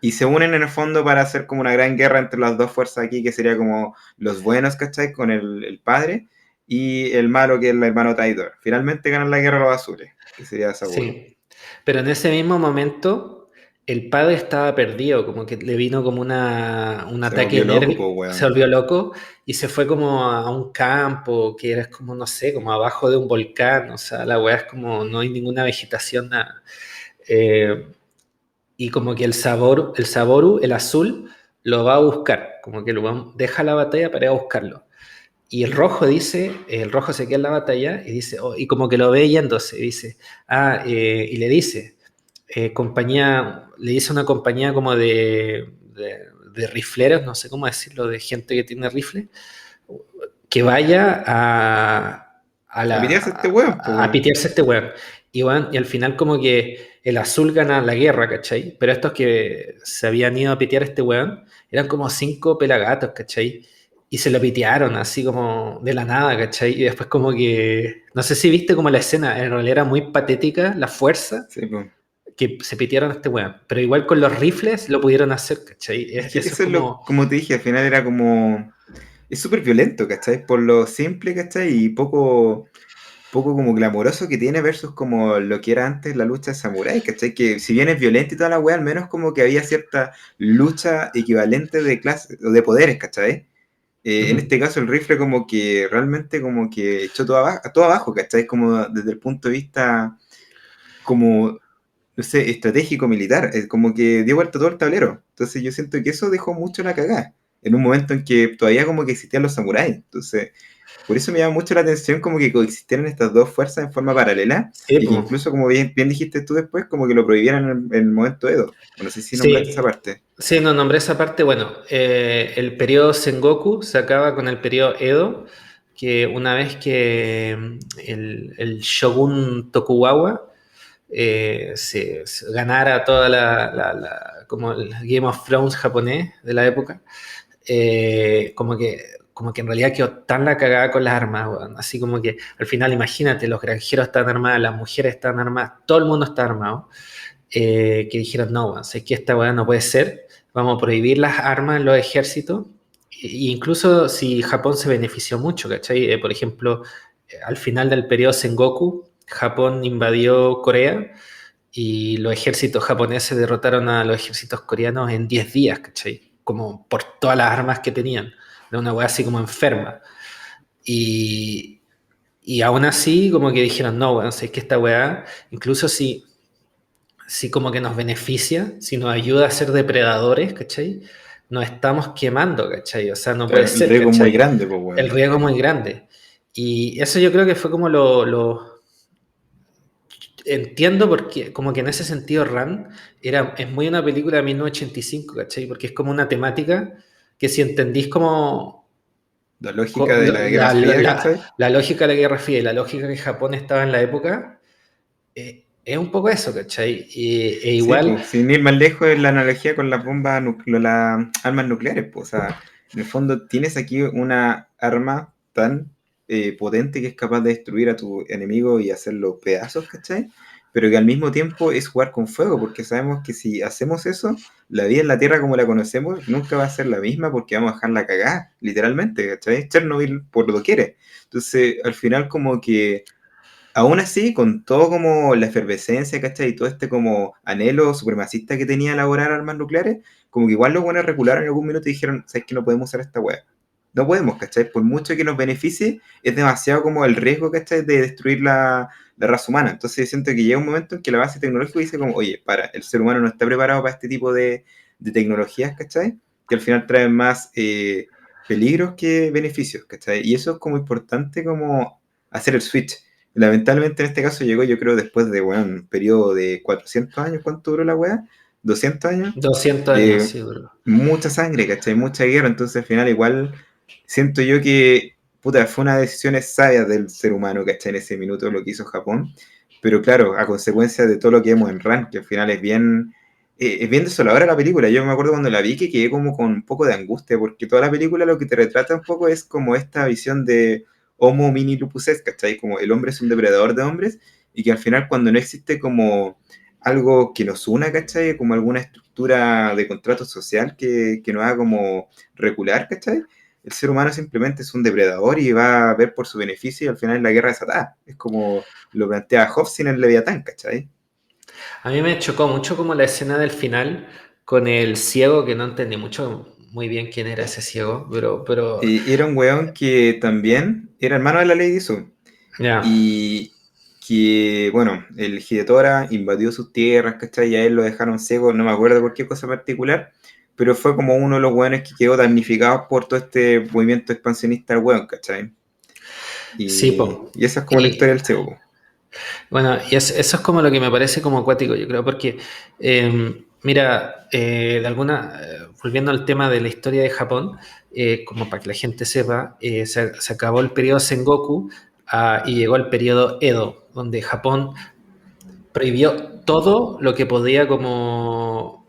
Y se unen en el fondo para hacer como una gran guerra entre las dos fuerzas aquí, que sería como los buenos, ¿cachai? Con el padre y el malo, que es el hermano traidor. Finalmente ganan la guerra los azules, que sería Saburo. Sí. Pero en ese mismo momento, el padre estaba perdido, como que le vino como un Se ataque de volvió loco, nervio, pues, se weón. volvió loco y se fue como a un campo que era como, no sé, como abajo de un volcán, o sea, la weá es como, no hay ninguna vegetación, nada. Eh, y como que el Saboru, el azul, lo va a buscar, como que deja la batalla para ir a buscarlo. Y el rojo se queda en la batalla y dice, oh, y como que lo ve yéndose, y dice, y le dice, compañía, le dice una compañía como de rifleros, no sé cómo decirlo, de gente que tiene rifles, que vaya A pitearse este weón, pues, a weón. pitearse a este weón. Y al final como que el azul gana la guerra, ¿cachai? Pero estos que se habían ido a pitear a este weón eran como 5 pelagatos, ¿cachai? Y se lo pitearon así como de la nada, ¿cachai? Y después como que, no sé si viste como la escena, en realidad era muy patética la fuerza Sí, pues. que se pitearon a este weón. Pero igual con los rifles lo pudieron hacer, ¿cachai? Es que Eso es eso es lo, como... como te dije, al final era como. Es súper violento, ¿cachai? Por lo simple, ¿cachai? Y poco como glamoroso que tiene versus como lo que era antes la lucha de samurái, ¿cachai? Que si bien es violenta y toda la wea, al menos como que había cierta lucha equivalente de clase o de poderes, ¿cachai? En Ujú. este caso el rifle como que realmente como que echó todo abajo, ¿cachai? Como desde el punto de vista como, no sé, estratégico militar, como que dio vuelta todo el tablero. Entonces yo siento que eso dejó mucho la cagada, en un momento en que todavía como que existían los samuráis. Entonces por eso me llama mucho la atención como que coexistieran estas dos fuerzas en forma paralela Sí, y que po. incluso, como bien dijiste tú después, como que lo prohibieran en el momento Edo. No sé si nombraste esa Sí, parte. sí, no nombré esa parte. Bueno, el periodo Sengoku se acaba con el periodo Edo, que una vez que el shogun Tokugawa se ganara toda como el Game of Thrones japonés de la época, como que en realidad quedó tan la cagada con las armas, weón. Así como que al final, imagínate, los granjeros están armados, las mujeres están armadas, todo el mundo está armado, que dijeron, no, weón, sé que esta weá no puede ser, vamos a prohibir las armas en los ejércitos. Incluso si Japón se benefició mucho, ¿cachai? Por ejemplo, al final del periodo Sengoku, Japón invadió Corea y los ejércitos japoneses derrotaron a los ejércitos coreanos en 10 días, ¿cachai? Como por todas las armas que tenían. Era una weá así como enferma. Y, y aún así, como que dijeron, no, weón, es que esta weá, incluso si como que nos beneficia, si nos ayuda a ser depredadores, ¿cachai? Nos estamos quemando, ¿cachai? O sea, no puede Claro, el ser, riesgo es muy ¿cachai? grande, pues, El weón. riesgo es muy grande. Y eso yo creo que fue como entiendo porque, como que en ese sentido, Ran es muy una película de 1985, ¿cachai? Porque es como una temática que si entendís como La lógica de la Guerra Fría, ¿cachai? la lógica de la Guerra Fría y la lógica que Japón estaba en la época, es un poco eso, ¿cachai? Sí, Igual, pues, sin ir más lejos es la analogía con las bombas, las armas nucleares, pues, o sea, en el fondo tienes aquí una arma tan potente que es capaz de destruir a tu enemigo y hacerlo pedazos, ¿cachai? Pero que al mismo tiempo es jugar con fuego, porque sabemos que si hacemos eso, la vida en la Tierra como la conocemos nunca va a ser la misma porque vamos a dejar la cagada, literalmente, ¿cachai? Chernobyl por lo que quiere. Entonces, al final como que aún así, con todo como la efervescencia, ¿cachai? Y todo este como anhelo supremacista que tenía elaborar armas nucleares, como que igual los buenos recularon en algún minuto y dijeron, ¿sabes que no podemos usar esta weá? No podemos, ¿cachai? Por mucho que nos beneficie, es demasiado como el riesgo, ¿cachai? De destruir la raza humana. Entonces yo siento que llega un momento en que la base tecnológica dice como, oye, el ser humano no está preparado para este tipo de tecnologías, ¿cachai? Que al final traen más peligros que beneficios, ¿cachai? Y eso es como importante como hacer el switch. Lamentablemente en este caso llegó yo creo después de, bueno, un periodo de 400 años, ¿cuánto duró la weá? 200 años, 200 años, de sí, bro. mucha sangre, ¿cachai? Mucha guerra, entonces al final igual siento yo que, puta, fue una decisión sabia del ser humano, ¿cachai? En ese minuto lo que hizo Japón, pero claro, a consecuencia de todo lo que vemos en Ran, que al final es bien desoladora la película. Yo me acuerdo cuando la vi que quedé como con un poco de angustia, porque toda la película lo que te retrata un poco es como esta visión de Homo mini lupus est, ¿cachai? Como el hombre es un depredador de hombres, y que al final cuando no existe como algo que nos una, ¿cachai? Como alguna estructura de contrato social que nos haga como recular, ¿cachai? El ser humano simplemente es un depredador y va a ver por su beneficio y al final la guerra desatada. Es como lo plantea Hobbes en el Leviatán, ¿cachai? A mí me chocó mucho como la escena del final con el ciego, que no entendí mucho muy bien quién era ese ciego, pero Y era un weón que también era hermano de la Lady Sue. ya. Y que, bueno, el Hidetora invadió sus tierras, ¿cachai? Y a él lo dejaron ciego, no me acuerdo por qué cosa particular, pero fue como uno de los weones que quedó damnificado por todo este movimiento expansionista del weón, ¿cachai? Sí, Y esa es como la y historia del ciego, po. bueno, eso es como lo que me parece como acuático, yo creo, porque mira, volviendo al tema de la historia de Japón, como para que la gente sepa, se acabó el periodo Sengoku, y llegó el periodo Edo, donde Japón prohibió todo lo que podía como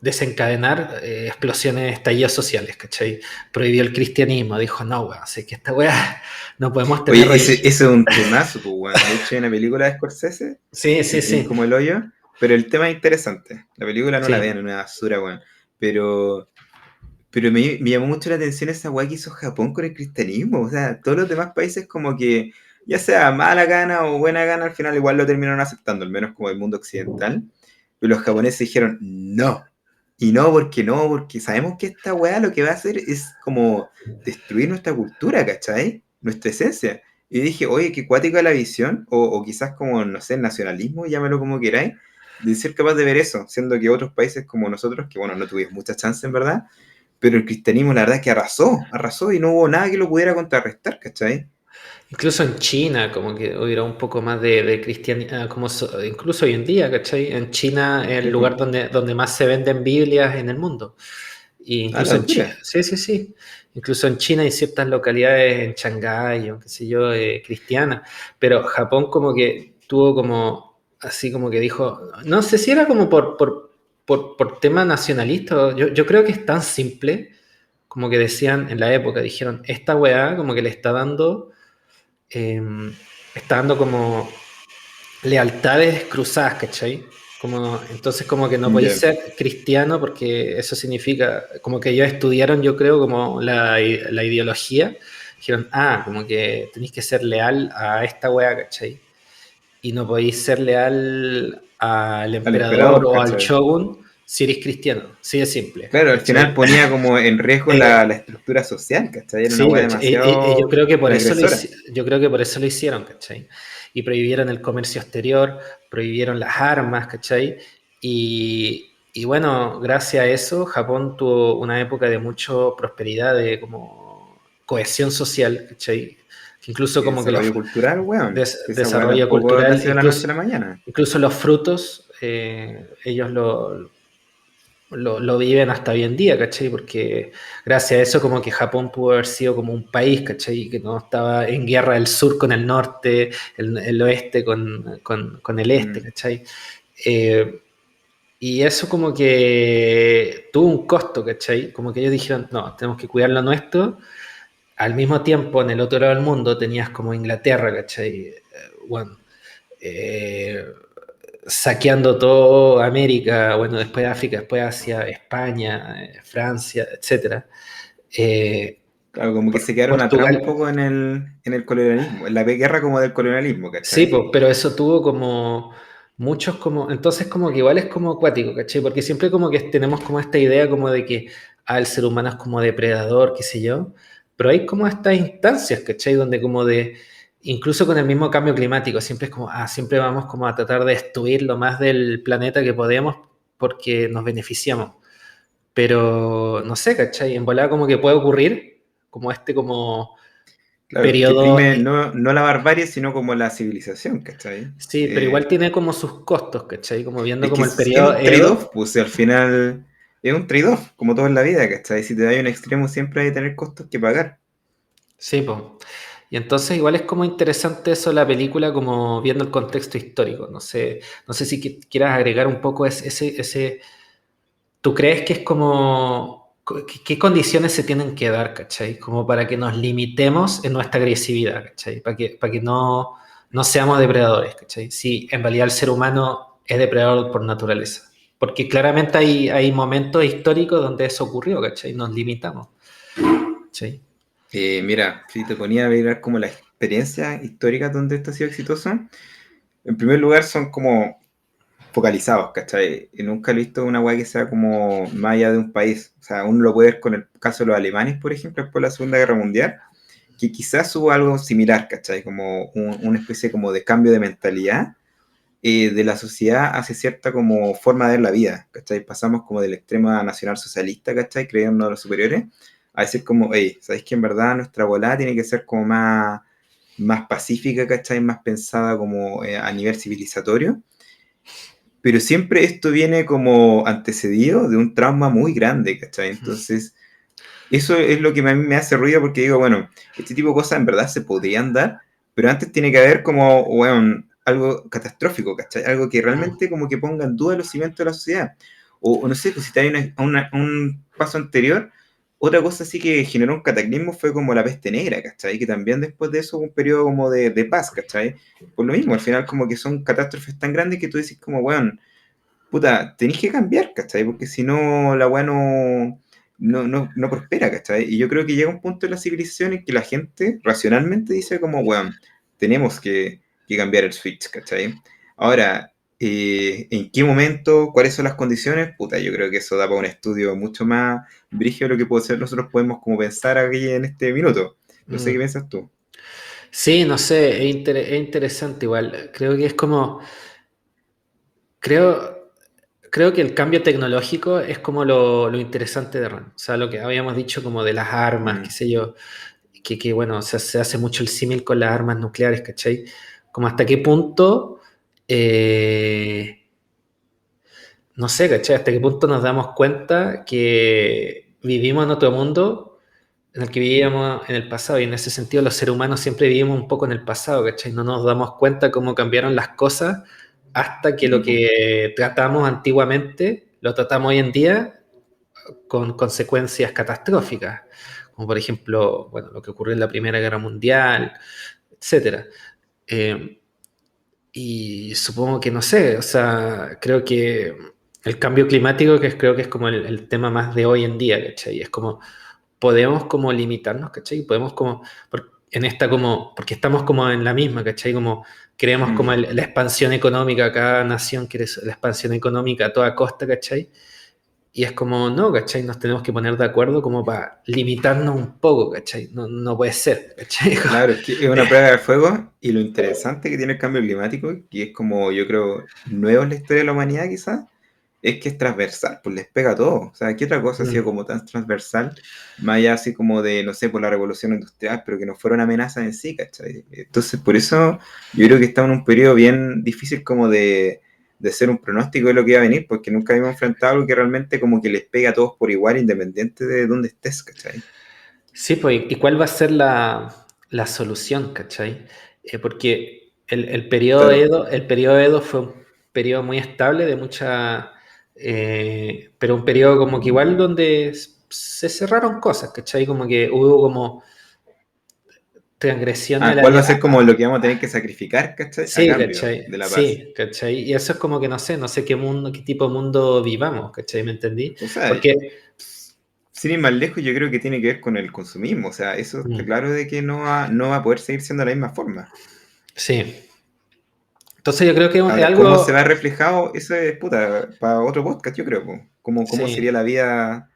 desencadenar explosiones, estallidos sociales, ¿cachai? Prohibió el cristianismo, dijo, no, weón, así que esta weá no podemos tener Oye, ese religión. es un temazo, pues, weón. De hecho, hay una película de Scorsese, Sí, sí, bien sí, como el hoyo, pero el tema es interesante. La película no la sí. vean, es una basura, weón. Pero me llamó mucho la atención esa weá que hizo Japón con el cristianismo. O sea, todos los demás países como que, ya sea mala gana o buena gana, al final igual lo terminaron aceptando, al menos como el mundo occidental. Pero los japoneses dijeron, no. Y no, porque no, porque sabemos que esta weá lo que va a hacer es como destruir nuestra cultura, ¿cachai? Nuestra esencia. Y dije, oye, qué cuática la visión, o quizás como, no sé, nacionalismo, llámalo como queráis, de ser capaz de ver eso, siendo que otros países como nosotros, que bueno, no tuvimos mucha chance en verdad, pero el cristianismo, la verdad, es que arrasó y no hubo nada que lo pudiera contrarrestar, ¿cachai? Incluso en China, como que hubiera un poco más de cristianismo, incluso hoy en día, ¿cachai? En China es el Sí, lugar po. donde más se venden Biblias en el mundo. Y Ah, incluso la en China, dura. sí, sí, sí. Incluso en China hay ciertas localidades en Shanghái, o qué sé yo, cristianas. Pero Japón como que tuvo como, así como que dijo, no sé si era como por tema nacionalista. Yo creo que es tan simple como que decían en la época, dijeron, esta weá como que le eh, está dando como lealtades cruzadas, ¿cachai? Como, entonces como que no podéis Ya. ser cristiano porque eso significa, como que ellos estudiaron, yo creo, como la ideología, dijeron, como que tenéis que ser leal a esta wea, ¿cachai? Y no podéis ser leal al Al emperador emperador, o al ¿cachai? shogun si eres cristiano, sí es simple, Claro, al final ¿cachai? ponía como en riesgo la estructura social, ¿cachai? Era una Sí, weá ¿cachai? Y yo demasiado creo que por eso transgresora. yo creo que por eso lo hicieron, ¿cachai? Y prohibieron el comercio exterior, prohibieron las armas, ¿cachai? Y bueno, gracias a eso, Japón tuvo una época de mucha prosperidad, de como cohesión social, ¿cachai? Incluso Y como que los desarrollo cultural, weón. Si esa weá desarrollo tampoco cultural, nació de la noche a la mañana. incluso los frutos, ellos lo viven hasta hoy en día, ¿cachai? Porque gracias a eso como que Japón pudo haber sido como un país, ¿cachai? Que no estaba en guerra el sur con el norte, el oeste con el este, Mm. ¿cachai? Eh, y eso como que tuvo un costo, ¿cachai? Como que ellos dijeron, no, tenemos que cuidar lo nuestro. Al mismo tiempo, en el otro lado del mundo tenías como Inglaterra, ¿cachai? Bueno, eh, saqueando todo América, bueno, después África, después Asia, España, Francia, etcétera. Eh, Claro, como que se quedaron atrás un Portugal, poco en el colonialismo, en la guerra como del colonialismo, sí, ¿cachai? pero eso tuvo como muchos como, entonces como que igual es como acuático, ¿cachai? Porque siempre como que tenemos como esta idea como de que el ser humano es como depredador, qué sé yo, pero hay como estas instancias, ¿cachai? Donde como de, incluso con el mismo cambio climático, siempre es como, siempre vamos como a tratar de destruir lo más del planeta que podemos porque nos beneficiamos. Pero no sé, ¿cachai? En volada como que puede ocurrir, como Claro, que periodo. prime no la barbarie, sino como la civilización, ¿cachai? Sí, pero igual tiene como sus costos, ¿cachai? Como viendo Es que como el es periodo un trade-off, Edo. pues si al final es un trade-off, como todo en la vida, ¿cachai? Si te da un extremo siempre hay que tener costos que pagar. Sí, pues. Y entonces igual es como interesante eso de la película, como viendo el contexto histórico. No sé si quieras agregar un poco ese. ¿Tú crees que es como qué condiciones se tienen que dar, ¿cachai? Como para que nos limitemos en nuestra agresividad, ¿cachai? Para que no seamos depredadores, ¿cachai? Si en realidad el ser humano es depredador por naturaleza. Porque claramente hay momentos históricos donde eso ocurrió, ¿cachai? Nos limitamos, ¿cachai? Mira, si te ponía a ver como las experiencias históricas donde esto ha sido exitoso, en primer lugar son como focalizados, ¿cachai? Y nunca he visto una weá que sea como más allá de un país. O sea, uno lo puede ver con el caso de los alemanes, por ejemplo, después de la Segunda Guerra Mundial, que quizás hubo algo similar, ¿cachai? Como una especie como de cambio de mentalidad de la sociedad hacia cierta como forma de ver la vida, ¿cachai? Pasamos como del extremo nacional socialista, ¿cachai? Creyendo los superiores, a decir como, hey, ¿sabéis que en verdad nuestra volada tiene que ser como más pacífica, ¿cachai? Más pensada como a nivel civilizatorio? Pero siempre esto viene como antecedido de un trauma muy grande, ¿cachai? Entonces, eso es lo que a mí me hace ruido porque digo, bueno, este tipo de cosas en verdad se podrían dar, pero antes tiene que haber como, bueno, algo catastrófico, ¿cachai? Algo que Mm. realmente como que ponga en duda los cimientos de la sociedad. O no sé, pues si te hay un paso anterior, otra cosa sí que generó un cataclismo fue como la peste negra, ¿cachai? Que también después de eso hubo un periodo como de paz, ¿cachai? Por lo mismo, al final como que son catástrofes tan grandes que tú decís como, bueno, puta, tenéis que cambiar, ¿cachai? Porque si no, la weá no prospera, ¿cachai? Y yo creo que llega un punto en la civilización en que la gente racionalmente dice como, weón, tenemos que cambiar el switch, ¿cachai? Ahora, ¿en qué momento? ¿Cuáles son las condiciones? Puta, yo creo que eso da para un estudio mucho más brígido de lo que puede ser nosotros podemos como pensar aquí en este minuto. No sé qué Mm. piensas tú. Sí, no sé, es interesante igual. Creo que es como, creo, creo que el cambio tecnológico es como lo interesante de RAN. O sea, lo que habíamos dicho como de las armas, qué Mm, sé yo, que bueno, se hace mucho el símil con las armas nucleares, ¿cachai? Como hasta qué punto, eh, no sé, ¿cachai? Hasta qué punto nos damos cuenta que vivimos en otro mundo en el que vivíamos en el pasado y en ese sentido los seres humanos siempre vivimos un poco en el pasado, ¿cachai? No nos damos cuenta cómo cambiaron las cosas hasta que sí, lo po. que tratamos antiguamente lo tratamos hoy en día con consecuencias catastróficas, como por ejemplo, bueno, lo que ocurrió en la Primera Guerra Mundial, etcétera. Eh, y supongo que no sé, o sea, creo que el cambio climático, creo que es como el tema más de hoy en día, ¿cachai? Es como podemos como limitarnos, ¿cachai? Podemos como, en esta como, porque estamos como en la misma, ¿cachai? Como queremos como Mm. la expansión económica, cada nación quiere la expansión económica a toda costa, ¿cachai? Y es como, no, ¿cachai? Nos tenemos que poner de acuerdo como para limitarnos un poco, ¿cachai? No puede ser, ¿cachai? Claro, es que es una prueba de fuego y lo interesante que tiene el cambio climático, que es como yo creo nuevo en la historia de la humanidad quizás, es que es transversal, pues les pega a todo. O sea, ¿qué otra cosa ha sido Mm. como tan transversal? Más allá así como de, no sé, por la revolución industrial, pero que no fuera una amenaza en sí, ¿cachai? Entonces, por eso yo creo que estamos en un periodo bien difícil como de hacer un pronóstico de lo que iba a venir, porque nunca habíamos enfrentado algo que realmente como que les pega a todos por igual, independiente de dónde estés, ¿cachai? Sí, pues, ¿y cuál va a ser la solución, ¿cachai? Porque Claro. El periodo Edo fue un periodo muy estable de mucha, pero un periodo como que igual donde se cerraron cosas, ¿cachai? Como que hubo como transgresiones a Ah, la ¿cuál va ley. a ser como lo que vamos a tener que sacrificar, ¿cachai? A Sí, cambio ¿cachai? de la paz. Sí, ¿cachai? Y eso es como que no sé qué mundo, qué tipo de mundo vivamos, ¿cachai? ¿Me entendí? O sea, Porque, sin ir más lejos, yo creo que tiene que ver con el consumismo. O sea, eso está mm, claro de que no va a poder seguir siendo de la misma forma. sí. Entonces yo creo que es Ahora, ¿cómo se algo, va reflejado? Eso es puta, para otro podcast, yo creo. Po. ¿Cómo sería sí. la vida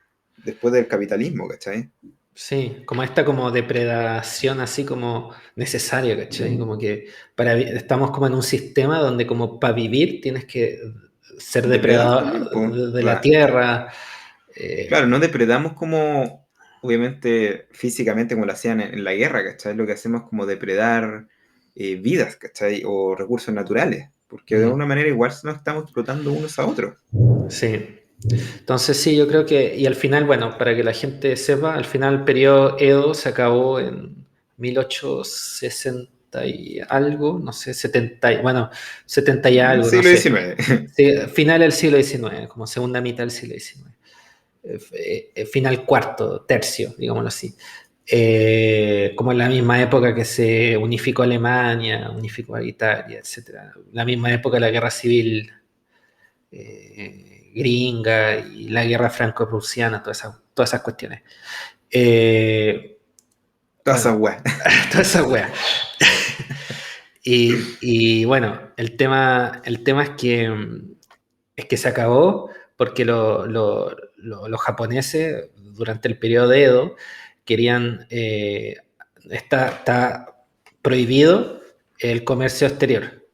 después del capitalismo, ¿cachai? Sí, como esta como depredación así como necesaria, ¿cachai? Como que estamos como en un sistema donde como para vivir tienes que ser Depredar también, depredador pues. de la tierra. Claro, no depredamos como. obviamente físicamente como lo hacían en la guerra, ¿cachai? Lo que hacemos es como depredar vidas, ¿cachai? O recursos naturales, porque de Mm, alguna manera igual nos estamos explotando unos a otros. sí. Entonces sí, yo creo que, y al final, bueno, para que la gente sepa, al final el periodo Edo se acabó en 1860 y algo, no sé, 70, bueno, 70 y algo, no Siglo sé. XIX. Sí, final del siglo XIX, como segunda mitad del siglo XIX. Final cuarto, tercio, digámoslo así. Como en la misma época que se unificó Alemania, unificó Italia, etcétera. La misma época de la guerra civil gringa y la guerra franco-prusiana, todas esas cuestiones. Todas esas Bueno, weas. todas esas weas. Y bueno, el tema es que se acabó porque los japoneses durante el periodo de Edo querían, está prohibido el comercio exterior.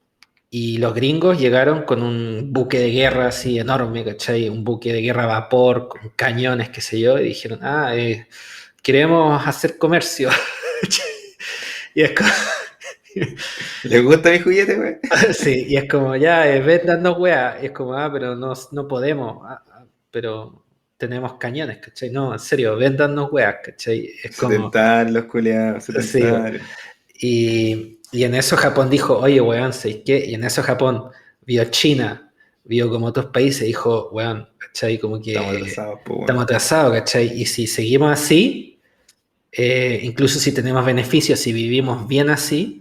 Y los gringos llegaron con un buque de guerra así enorme, ¿cachai? Un buque de guerra a vapor, con cañones, qué sé yo, y dijeron, queremos hacer comercio. Y es como, ¿Les gusta mi juguete, wey? sí, y es como, ya, vendannos weá. Y es como, pero no podemos, pero tenemos cañones, ¿cachai? No, en serio, vendannos weá, ¿cachai? Es como, Setentar los culiados, sí, setentar. y en eso Japón dijo, oye, weón, ¿sabes qué? Y en eso Japón vio China, vio como otros países, dijo, weón, ¿cachai? Como Estamos que atrasados, pues, estamos weón. atrasados, ¿cachai? Y si seguimos así, incluso si tenemos beneficios, si vivimos bien así,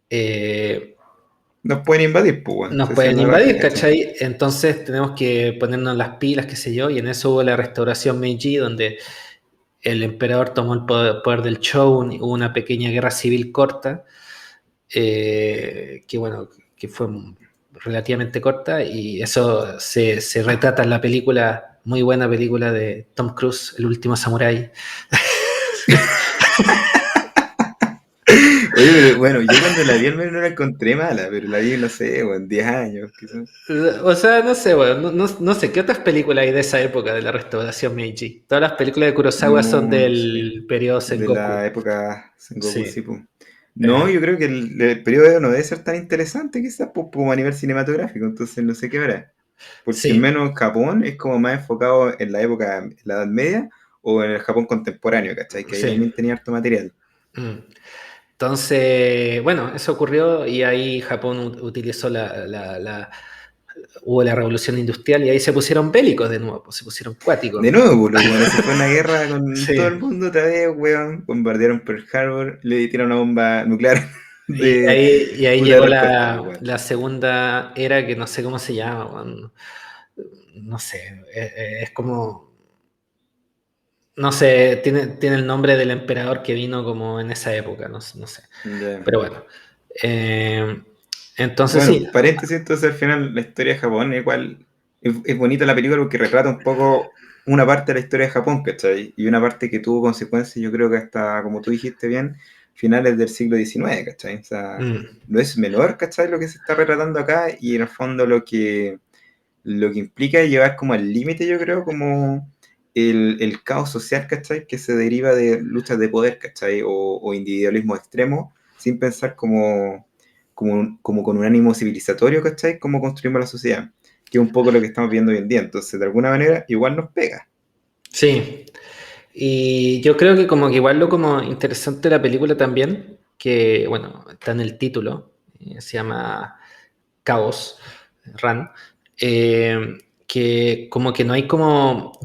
eh, Nos pueden invadir, pues, weón. nos Si esa es pueden la raja, invadir, ¿cachai? ¿cachai? Entonces tenemos que ponernos las pilas, qué sé yo, y en eso hubo la restauración Meiji, donde el emperador tomó el poder del shogun, y hubo una pequeña guerra civil corta, que bueno, que fue relativamente corta, y eso se retrata en la película, muy buena película de Tom Cruise, El último samurái. Oye, pero bueno, yo cuando la vi al menos no la encontré mala, pero la vi, no sé, weón, 10 años, quizás. O sea, no sé, bueno, no sé, ¿qué otras películas hay de esa época de la restauración Meiji? Todas las películas de Kurosawa son No, no sé. del periodo De la Sengoku. época Sengoku, sí, Sí. pues. No, Eh, yo creo que el periodo no debe ser tan interesante quizás pues, como a nivel cinematográfico, entonces no sé qué verá. Porque al sí. menos Japón es como más enfocado en la época, en la Edad Media, o en el Japón contemporáneo, ¿cachai? Que ahí Sí. también tenía harto material. Mm. Entonces, bueno, eso ocurrió y ahí Japón utilizó hubo la revolución industrial y ahí se pusieron bélicos de nuevo, pues, se pusieron cuáticos. De nuevo, pues, los weones se fue una guerra con todo el Sí. mundo otra vez, weón. Bombardearon Pearl Harbor, le tiraron una bomba nuclear Y de ahí puta llegó respuesta, pues, weón. la segunda era que no sé cómo se llama, no sé, es como, no sé, tiene el nombre del emperador que vino como en esa época, no sé. Ya. Pero bueno, eh, entonces sí, Bueno, paréntesis, entonces al final la historia de Japón igual es bonita la película porque retrata un poco una parte de la historia de Japón, ¿cachai? Y una parte que tuvo consecuencias, yo creo que hasta, como tú dijiste bien, finales del siglo XIX, ¿cachai? O sea, mm, no es menor, ¿cachai? Lo que se está retratando acá y en el fondo lo que implica es llevar como al límite, yo creo, como el caos social, ¿cachai? Que se deriva de luchas de poder, ¿cachai? O individualismo extremo, sin pensar como con un ánimo civilizatorio, ¿cachai? Cómo construimos la sociedad, que es un poco lo que estamos viendo hoy en día. Entonces, de alguna manera, igual nos pega. sí. Y yo creo que como que igual lo como interesante de la película también, que bueno, está en el título, se llama Caos, Run, que como que no hay como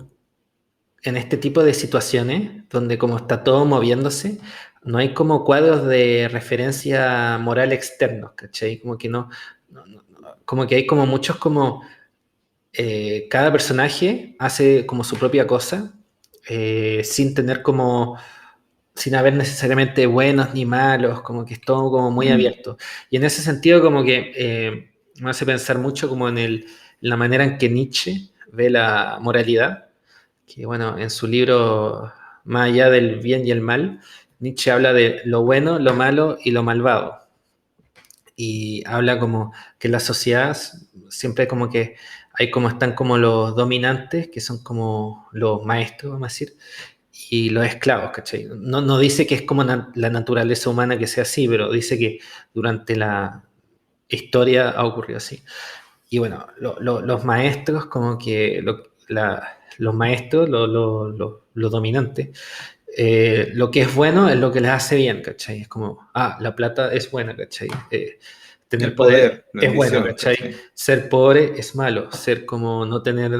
en este tipo de situaciones, donde como está todo moviéndose, no hay como cuadros de referencia moral externos, ¿cachai? Como que como que hay como muchos como, cada personaje hace como su propia cosa, sin tener como, sin haber necesariamente buenos ni malos, como que es todo como muy Mm. abierto. Y en ese sentido como que me hace pensar mucho como en la manera en que Nietzsche ve la moralidad, que bueno, en su libro Más allá del bien y el mal, Nietzsche habla de lo bueno, lo malo y lo malvado. Y habla como que en la sociedad siempre como que hay como están como los dominantes, que son como los maestros, vamos a decir, y los esclavos, ¿cachai? No dice que es como la naturaleza humana que sea así, pero dice que durante la historia ha ocurrido así. Y bueno, los maestros, como que los maestros, los dominantes, lo que es bueno es lo que les hace bien, ¿cachai? Es como, la plata es buena, ¿cachai? Tener El poder poder, la es bueno, ambición, ¿cachai? ¿cachai? Ser pobre es malo, ser como no tener,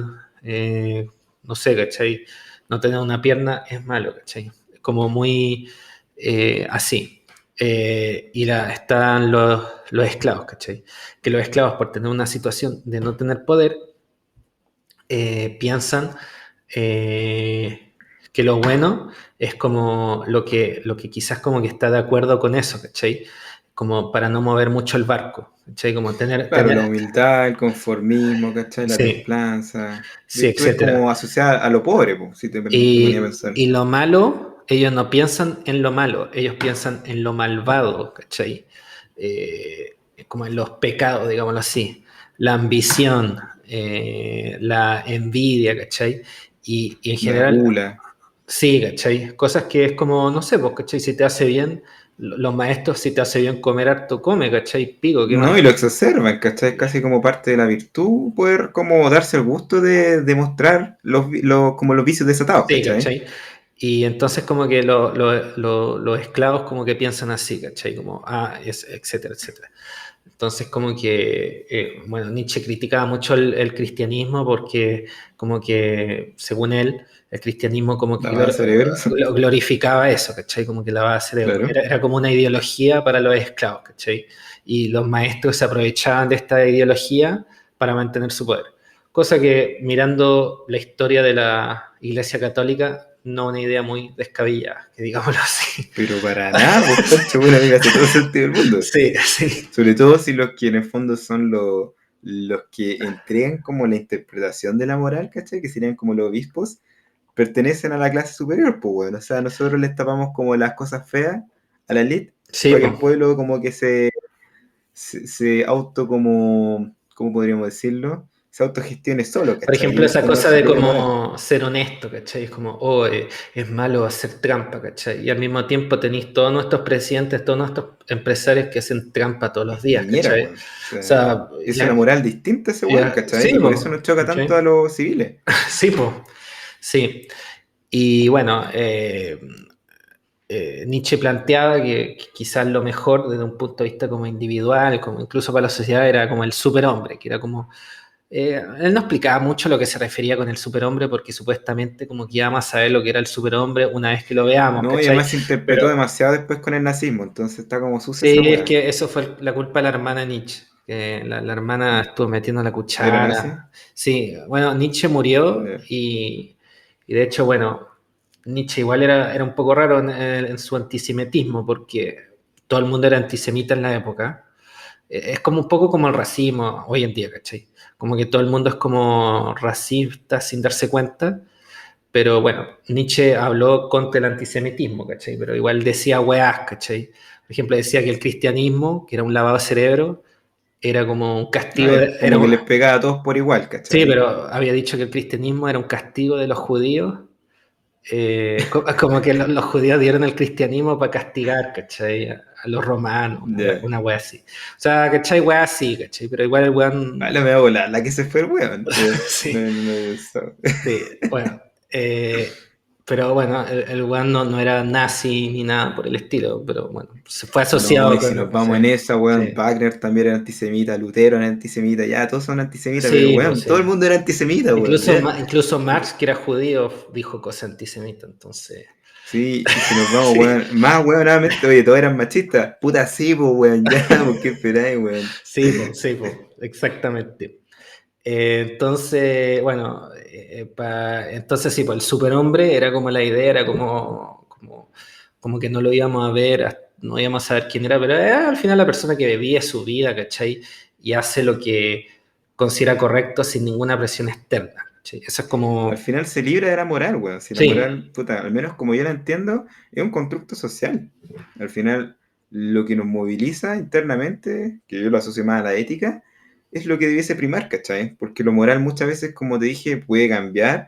eh, no sé, ¿cachai? No tener una pierna es malo, ¿cachai? Es como muy así. Están los esclavos, ¿cachai? Que los esclavos, por tener una situación de no tener poder, piensan que lo bueno es como lo que quizás como que está de acuerdo con eso, ¿cachai? Como para no mover mucho el barco, ¿cachai? Como Claro, la humildad, el conformismo, ¿cachai? La sí, templanza. sí, Virtudes etcétera. como asociadas a lo pobre, po, si te ponía a Y, pensar. y lo malo, ellos no piensan en lo malo, ellos piensan en lo malvado, ¿cachai? Como en los pecados, digámoslo así, la ambición, la envidia, ¿cachai? Y en La general, gula. sí, ¿cachai? Cosas que es como, no sé, pues, ¿cachai? Si te hace bien, los maestros, si te hace bien comer harto, come, ¿cachai? Pico, ¿qué más? No, y lo exacerban, ¿cachai? Casi como parte de la virtud, poder como darse el gusto de demostrar como los vicios desatados, Sí, ¿cachai? ¿cachai? Y entonces como que los esclavos como que piensan así, ¿cachai? Como, etcétera, etcétera. Entonces como que, bueno, Nietzsche criticaba mucho el cristianismo porque como que, según él, el cristianismo como que Lavado de cerebros, glorificaba eso, ¿cachai? Como que lavaba cerebro. claro. Era como una ideología para los esclavos, ¿cachai? Y los maestros se aprovechaban de esta ideología para mantener su poder. Cosa que, mirando la historia de la Iglesia Católica, no una idea muy descabellada, que digámoslo así. Pero para nada, pues concha, bueno, amiga, hace todo sentido del mundo. Sí, sí. Sobre todo si los que en el fondo son los que entregan como la interpretación de la moral, ¿cachai? Que serían como los obispos, pertenecen a la clase superior, pues bueno. O sea, nosotros les tapamos como las cosas feas a la elite Sí, para que po. el pueblo como que se auto como, ¿cómo podríamos decirlo? Se autogestione solo, Por ¿cachai? ejemplo, Ellos esa como cosa su de propia moral. como ser honesto, ¿cachai? Es como, es malo hacer trampa, ¿cachai? Y al mismo tiempo tenéis todos nuestros presidentes, todos nuestros empresarios que hacen trampa todos los días, Piñera, ¿cachai? O weón. O sea, sea, es una moral distinta ese weón, sí, ¿cachai? Y por eso po, nos choca tanto a ¿cachai? los civiles. Sí, po, sí. Y bueno, Nietzsche planteaba que quizás lo mejor desde un punto de vista como individual, como incluso para la sociedad, era como el superhombre, que era como él no explicaba mucho lo que se refería con el superhombre porque supuestamente como que íbamos a saber lo que era el superhombre una vez que lo veamos, No, y ¿cachai? además se interpretó Pero demasiado después con el nazismo, entonces está como sucia sí, esa es weá. que eso fue la culpa de la hermana Nietzsche, que la hermana estuvo metiendo la ¿Era nazi? cuchara. Sí, bueno, Nietzsche murió Ya. y de hecho, bueno, Nietzsche igual era un poco raro en su antisemitismo porque todo el mundo era antisemita en la época. Es como un poco como el racismo hoy en día, ¿cachai? Como que todo el mundo es como racista sin darse cuenta, pero bueno, Nietzsche habló contra el antisemitismo, ¿cachai? Pero igual decía weás, ¿cachai? Por ejemplo, decía que el cristianismo, que era un lavado de cerebro, era como un castigo, Como que les pegaba a todos por igual, sí, ¿cachai? pero había dicho que el cristianismo era un castigo de los judíos, como que los judíos dieron el cristianismo para castigar, ¿cachai? A los romanos, Ya. una wea así. O sea, ¿cachai? Wea así, ¿cachai? Pero igual el weón. Vale, me hago la que se fue el weón. Ya. No, Sí, no, no había pensado. sí, bueno. Pero bueno, el weón no era nazi ni nada por el estilo, pero bueno, se fue No, asociado y si con. nos vamos Sí, en esa, weón, sí. Wagner también era antisemita, Lutero era antisemita, ya, todos son antisemitas, pero Sí, pues weón, sí. todo el mundo era antisemita, weón, Incluso, ya. incluso Marx, que era judío, dijo cosas antisemitas, entonces. Sí, y si nos vamos, Sí, weón, más weón, nuevamente, oye, todos eran machistas, puta sí, pues, weón, ya, ¿por qué esperáis, weón? sí, pues, exactamente. Entonces, bueno, entonces sí, pues el superhombre era como la idea, era como que no lo íbamos a ver, no íbamos a saber quién era, pero al final la persona que vivía su vida, ¿cachai? Y hace lo que considera correcto sin ninguna presión externa, ¿cachai? Eso es Al como, final se libra de la moral, weón, si la sí, moral, puta, al menos como yo la entiendo, es un constructo social. Al final, lo que nos moviliza internamente, que yo lo asocio más a la ética, es lo que debiese primar, ¿cachai? Porque lo moral muchas veces, como te dije, puede cambiar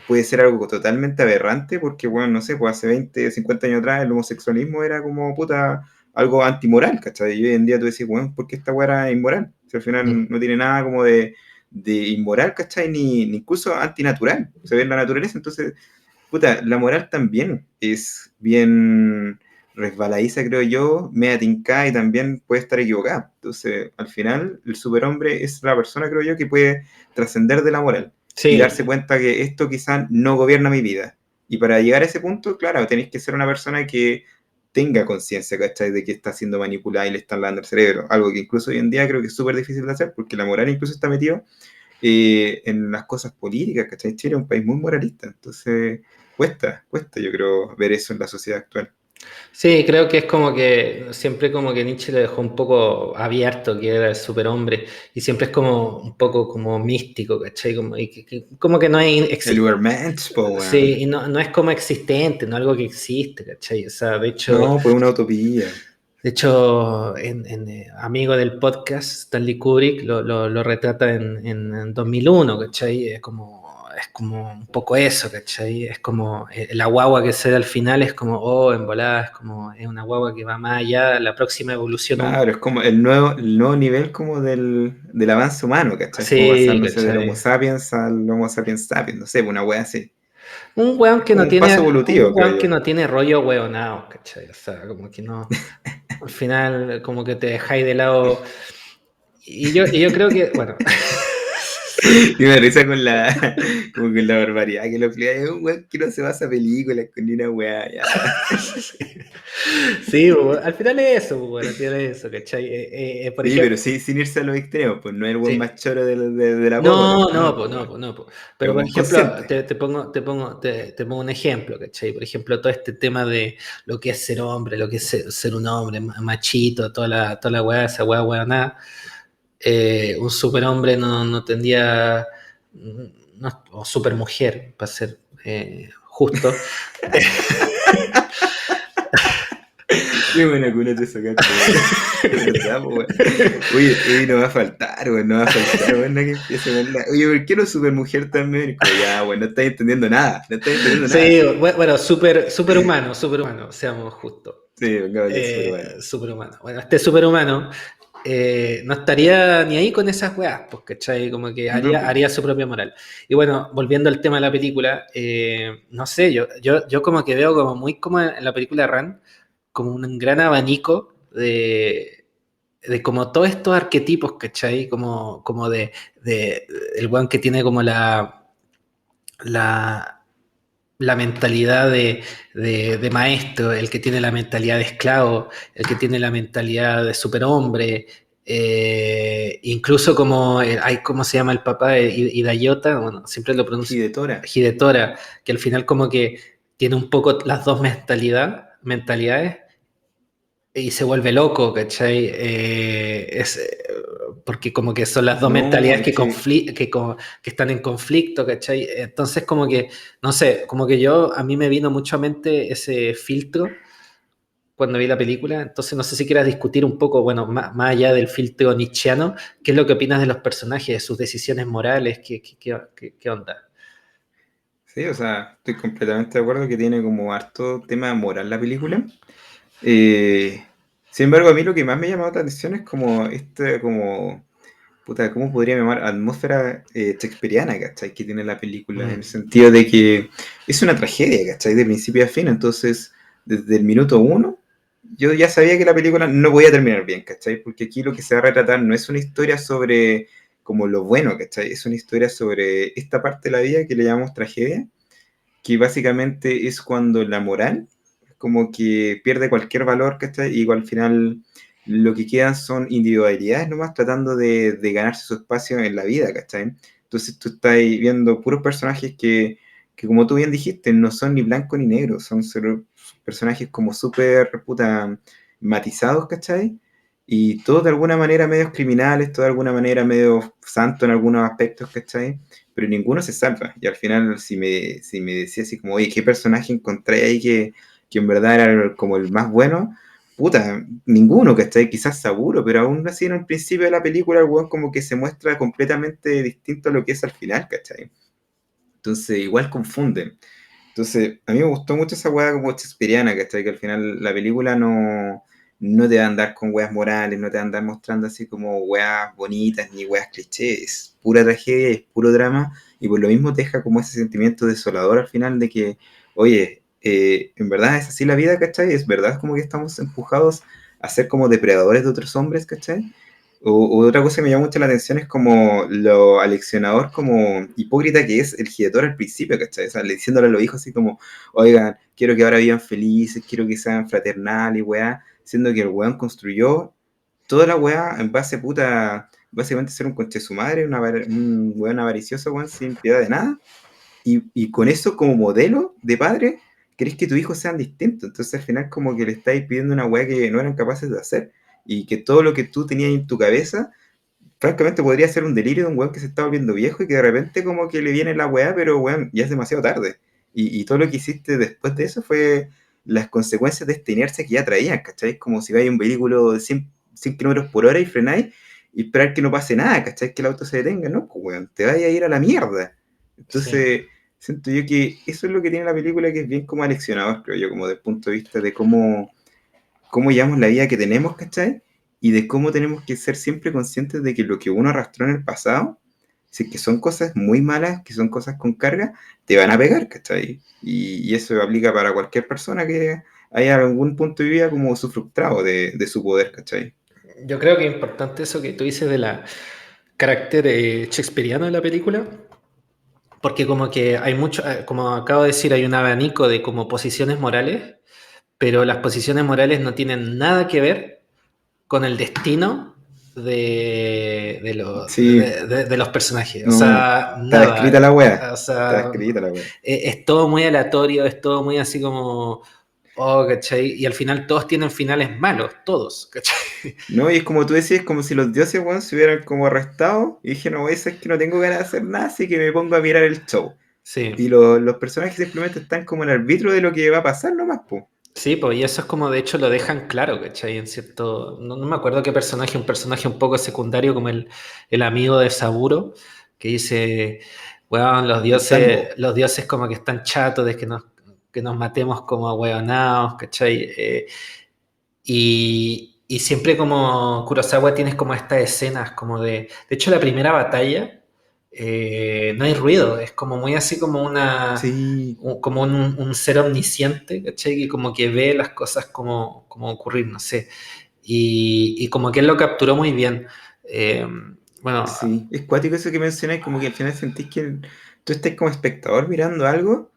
puede ser algo totalmente aberrante, porque, bueno, no sé, pues hace 20, 50 años atrás el homosexualismo era como, puta, algo antimoral, ¿cachai? Y hoy en día tú decís, bueno, ¿por qué esta weá era inmoral? Si al final no tiene nada como de inmoral, ¿cachai? Ni incluso antinatural, se ve en la naturaleza, entonces, puta, la moral también es bien resbaladiza, creo yo, media tincada y también puede estar equivocada. Entonces, al final, el superhombre es la persona, creo yo, que puede trascender de la moral y Sí, darse cuenta que esto quizás no gobierna mi vida. Y para llegar a ese punto, claro, tenéis que ser una persona que tenga conciencia, ¿cachai? De que está siendo manipulada y le están lavando el cerebro. Algo que incluso hoy en día creo que es súper difícil de hacer, porque la moral incluso está metido en las cosas políticas, ¿cachai? Chile es un país muy moralista, entonces cuesta yo creo ver eso en la sociedad actual. sí, creo que es como que siempre como que Nietzsche lo dejó un poco abierto, que era el superhombre, y siempre es como un poco como místico, ¿cachai? Como, como que no hay, El Ubermensch, po, weón. sí, y no, no es como existente, no algo que existe, ¿cachai? O sea, No, pues una utopía. de hecho amigo del podcast, Stanley Kubrick, lo retrata en 2001, ¿cachai? Es como un poco eso, ¿cachai? Es como la guagua que se da al final es como, oh, en volada, es como, es una guagua que va más allá, la próxima evolución. Claro, es como el nuevo nivel como del avance humano, ¿cachai? Es como Sí, pasándose del Homo ¿cachai? sapiens al Homo sapiens sapiens, no sé, una wea así. Es como un paso Un evolutivo, weón creo que yo. no tiene rollo hueonado, ¿cachai? O sea, como que no, al final como que te dejáis de lado. Y yo creo que, bueno, Y me risa como con la barbaridad que lo explica. Es un weón que no se basa películas con ni una weá, ya. sí, al final es eso, al final es eso, ¿cachai? Por Sí, ejemplo, pero sí, sin irse a los extremos, pues no es el buen sí. más choro de la pólvora, No, pues no, no, pues pues no, bueno. pues no, pues. Es Pero un por buen ejemplo, consciente. te pongo un ejemplo, ¿cachai? Por ejemplo, todo este tema de lo que es ser hombre, lo que es ser un hombre, machito, toda la weá, esa weá, nada. Un superhombre no tendría, no, o supermujer, para ser justo. Qué buena cuna te sacaste, weón. De verdad, pues, weón. Oye, no va a faltar, weón, no va a faltar, weón, la que empiece con la. Oye, ¿por qué no supermujer también? Es como, ya, weón, no estáis entendiendo nada, no estáis entendiendo nada. Sí, bueno, superhumano, seamos justos. Sí, pongámosle superhumano. Superhumano. Bueno, este superhumano no estaría ni ahí con esas weas, pues, ¿cachai? Como que No, pues. haría su propia moral. Y bueno, volviendo al tema de la película, no sé, yo como que veo como muy como en la película Run, como un gran abanico de como todos estos arquetipos, ¿cachai? Como de el weón que tiene como la, la mentalidad de maestro, el que tiene la mentalidad de esclavo, el que tiene la mentalidad de superhombre, incluso como hay, ¿cómo se llama el papá de Hidayota? Bueno, siempre lo pronuncio Hidetora. Hidetora, que al final como que tiene un poco las dos mentalidades y se vuelve loco, ¿cachai? Porque como que son las dos No, mentalidades es que. que están en conflicto, ¿cachai? Entonces como que, no sé, como que a mí me vino mucho a mente ese filtro cuando vi la película, entonces no sé si quieras discutir un poco, bueno, más allá del filtro nietzscheano, ¿qué es lo que opinas de los personajes, de sus decisiones morales? ¿Qué onda? Sí, o sea, estoy completamente de acuerdo que tiene como harto tema moral la película. Eh, Sin embargo, a mí lo que más me ha llamado la atención es como como, puta, ¿cómo podría llamar? Atmósfera shakespeariana, ¿cachai? Que tiene la película, en el Mm. sentido de que es una tragedia, ¿cachai? De principio a fin, entonces, desde el minuto uno, yo ya sabía que la película no podía terminar bien, ¿cachai? Porque aquí lo que se va a retratar no es una historia sobre como lo bueno, ¿cachai? Es una historia sobre esta parte de la vida que le llamamos tragedia, que básicamente es cuando la moral como que pierde cualquier valor, ¿cachai? Y al final lo que quedan son individualidades nomás tratando de ganarse su espacio en la vida, ¿cachai? Entonces tú estás viendo puros personajes que como tú bien dijiste, no son ni blanco ni negro, son solo personajes como súper, puta, matizados, ¿cachai? Y todos de alguna manera medios criminales, todos de alguna manera medio santos en algunos aspectos, ¿cachai? Pero ninguno se salva. Y al final, si me decía así como, oye, ¿qué personaje encontré ahí que en verdad era como el más bueno? Puta, ninguno, ¿cachai? Quizás Saburo, pero aún así en el principio de la película el weón como que se muestra completamente distinto a lo que es al final, ¿cachai? Entonces, igual confunden. Entonces, a mí me gustó mucho esa weá como shakespeariana, ¿cachai? Que al final la película no te va a andar con weas morales, no te va a andar mostrando así como weas bonitas ni weas clichés. Es pura tragedia, es puro drama, y por lo mismo te deja como ese sentimiento desolador al final de que, oye, en verdad es así la vida, ¿cachai? Es verdad como que estamos empujados a ser como depredadores de otros hombres, ¿cachai? O otra cosa que me llama mucho la atención es como lo aleccionador, como hipócrita que es el Gidetor al principio, ¿cachai? O sea, diciéndole a los hijos así como, oigan, quiero que ahora vivan felices, quiero que sean fraternales y weá, siendo que el weón construyó toda la weá en base puta, básicamente ser un conche su madre, un weón avaricioso, weón, sin piedad de nada, y con eso como modelo de padre, querés que tus hijos sean distintos. Entonces al final como que le estáis pidiendo una weá que no eran capaces de hacer y que todo lo que tú tenías en tu cabeza, francamente podría ser un delirio de un weón que se está volviendo viejo y que de repente como que le viene la weá, pero weón, ya es demasiado tarde. Y todo lo que hiciste después de eso fue las consecuencias de esta inercia que ya traían, ¿cachai? Como si vais a un vehículo de 100 kilómetros por hora y frenáis y esperar que no pase nada, ¿cachai? Que el auto se detenga, ¿no? Pues weón, te vaya a ir a la mierda. Sí. Entonces, siento yo que eso es lo que tiene la película, que es bien como aleccionador, creo yo, como desde el punto de vista de cómo llevamos la vida que tenemos, ¿cachai? Y de cómo tenemos que ser siempre conscientes de que lo que uno arrastró en el pasado, si es que son cosas muy malas, que son cosas con carga, te van a pegar, ¿cachai? Y eso aplica para cualquier persona que haya algún punto de vida como sufructado de su poder, ¿cachai? Yo creo que es importante eso que tú dices de la carácter shakespeariano de la película, porque como que hay mucho, como acabo de decir, hay un abanico de como posiciones morales, pero las posiciones morales no tienen nada que ver con el destino Sí, de los personajes. O no, sea, está escrita nada. la wea, O está sea, escrita la wea. es todo muy aleatorio, es todo muy así como, oh, ¿cachai? Y al final todos tienen finales malos, todos, ¿cachai? No, y es como tú decías, como si los dioses, weón, se hubieran como arrestado y dije, no, es que no tengo ganas de hacer nada, así que me pongo a mirar el show. Y Sí. los personajes simplemente están como en el arbitrio de lo que va a pasar nomás, po. Sí, pues, y eso es como de hecho lo dejan claro, ¿cachai? En cierto. No, no me acuerdo qué personaje, un personaje un poco secundario como el amigo de Saburo, que dice, weón, El tango. los dioses como que están chatos de que nos matemos como ahueonados, ¿cachai? Y siempre como Kurosawa tienes como estas escenas como de hecho la primera batalla no hay ruido, es como muy así como Sí, como un ser omnisciente, ¿cachai? Que como que ve las cosas como ocurrir, no sé. Y como que él lo capturó muy bien. Eh, bueno, sí. Es cuático eso que mencionáis, como que al final sentís que tú estás como espectador mirando algo,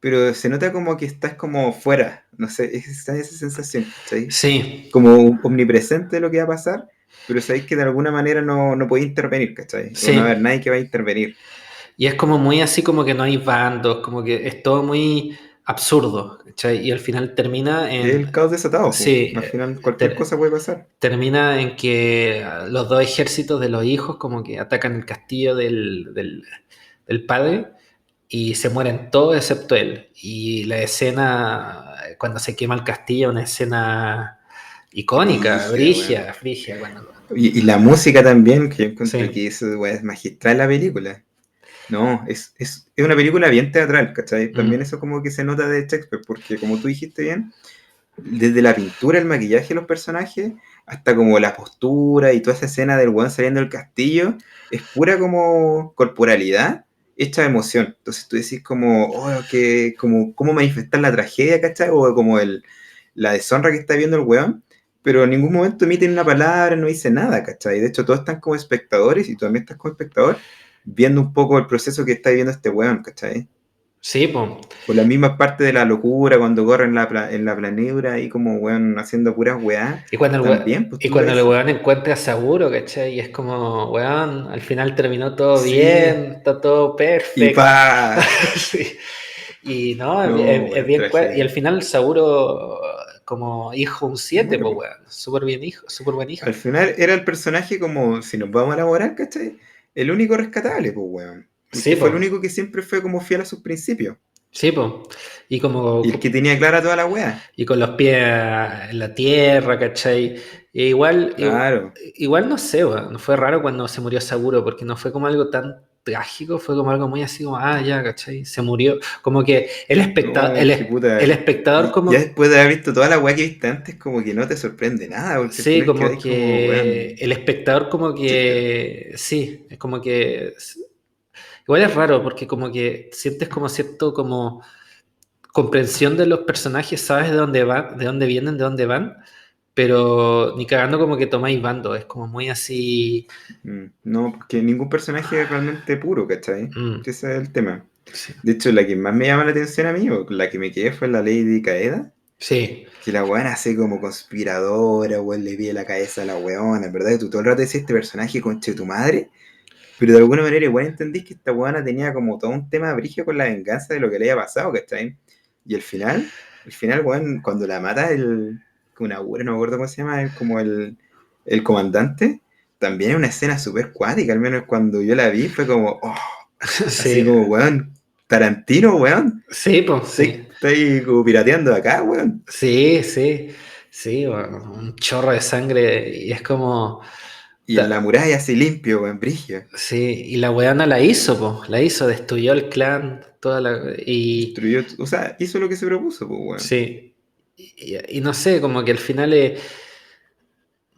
pero se nota como que estás como fuera. No sé, esa sensación, ¿cachai? sí, Como omnipresente de lo que va a pasar, pero sabéis que de alguna manera no podéis intervenir, ¿cachai? O no va a sí. haber nadie que va a intervenir. Y es como muy así como que no hay bandos, como que es todo muy absurdo, ¿cachai? Y al final termina Es el caos desatado, pues. sí, Al final cualquier ter- cosa puede pasar. termina en que los dos ejércitos de los hijos como que atacan el castillo del padre y se mueren todos excepto él. Y la escena, cuando se quema el castillo, una escena icónica, Brígida, weón. frigia, frigia, cuando... Y la música también, que yo encuentro Sí. que eso, weón, es magistral la película. No, es una película bien teatral, ¿cachai? También Mm. eso como que se nota de Shakespeare, porque como tú dijiste bien, desde la pintura, el maquillaje de los personajes, hasta como la postura y toda esa escena del weón saliendo del castillo, es pura como corporalidad hecha de emoción. Entonces tú decís como, oh, que, como, cómo manifestar la tragedia, ¿cachai? O como la deshonra que está viendo el weón, pero en ningún momento emiten una palabra, no dice nada, ¿cachai? De hecho, todos están como espectadores y tú también estás como espectador viendo un poco el proceso que está viviendo este weón, ¿cachai? Sí, pues. Por las mismas partes de la locura, cuando corre en la planura, ahí como weón haciendo puras weá, también, pues Y tú lo cuando el dices. weón encuentra a Saburo, ¿cachai? Y es como, weón, al final terminó todo Sí, bien, está todo y perfecto. pa, Sí. Y no, no, es weón, bien. Y al tragedia. final Saburo, como hijo un Y 7 muere, pues pues. weón. Súper bien hijo, súper buen hijo. Al final era el personaje como, si nos vamos a elaborar, ¿cachai? El único rescatable, pues weón. Sí, Porque fue pues. el único que siempre fue como fiel a sus principios. Sí, pues. Y como Y el que tenía clara toda la weá. y con los pies en la tierra, ¿cachai? E igual, Claro. igual no sé, no fue raro cuando se murió Saburo, porque no fue como algo tan trágico, fue como algo muy así como, ya, ¿cachai? Se murió. Como que No, qué el puta. espectador Ya como, después de haber visto toda la weá que viste antes, como que no te sorprende nada, porque al sí, final como quedáis como, que weón, el espectador como ¿qué? que, sí, es como que, igual es raro, porque como que sientes como cierto como comprensión de los personajes, sabes de dónde van, de dónde vienen, de dónde van, pero ni cagando como que tomáis bando, es como muy así. No, porque ningún personaje es realmente puro, ¿cachai? mm, Ese es el tema. sí, De hecho, la que más me llama la atención a mí, o la que me quedé, fue la Lady Kaeda. sí, Que la weona así como conspiradora, weón, le pide la cabeza a la weona, ¿verdad? Que tú todo el rato decías este personaje conche tu madre, pero de alguna manera igual entendís que esta weona tenía como todo un tema brígido con la venganza de lo que le había pasado, ¿cachai? Y el final, weón, cuando la mata el Kunagura, no me acuerdo cómo se llama, como el comandante, también es una escena súper cuática, al menos cuando yo la vi fue como, oh, así sí, como, weón, Tarantino, weón, sí, pues, sí, está ahí como pirateando acá, weón. sí, sí, sí, bueno, un chorro de sangre y es como, Y en la ta- muralla así limpio, weón, brigio. sí, y la weona la hizo, pues, la hizo, destruyó el clan, y Destruyó, o sea, hizo lo que se propuso, pues, weón. sí, y no sé, como que al final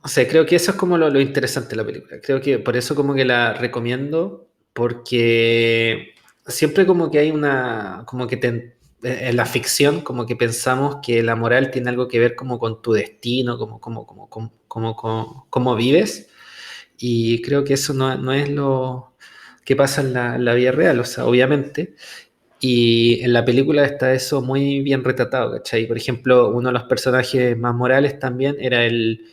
o sea, creo que eso es como lo interesante de la película. Creo que por eso como que la recomiendo, porque siempre como que hay como que en la ficción como que pensamos que la moral tiene algo que ver como con tu destino, como vives, y creo que eso no es lo que pasa en la vida real, o sea, obviamente. Y en la película está eso muy bien retratado, ¿cachai? Por ejemplo, uno de los personajes más morales también era el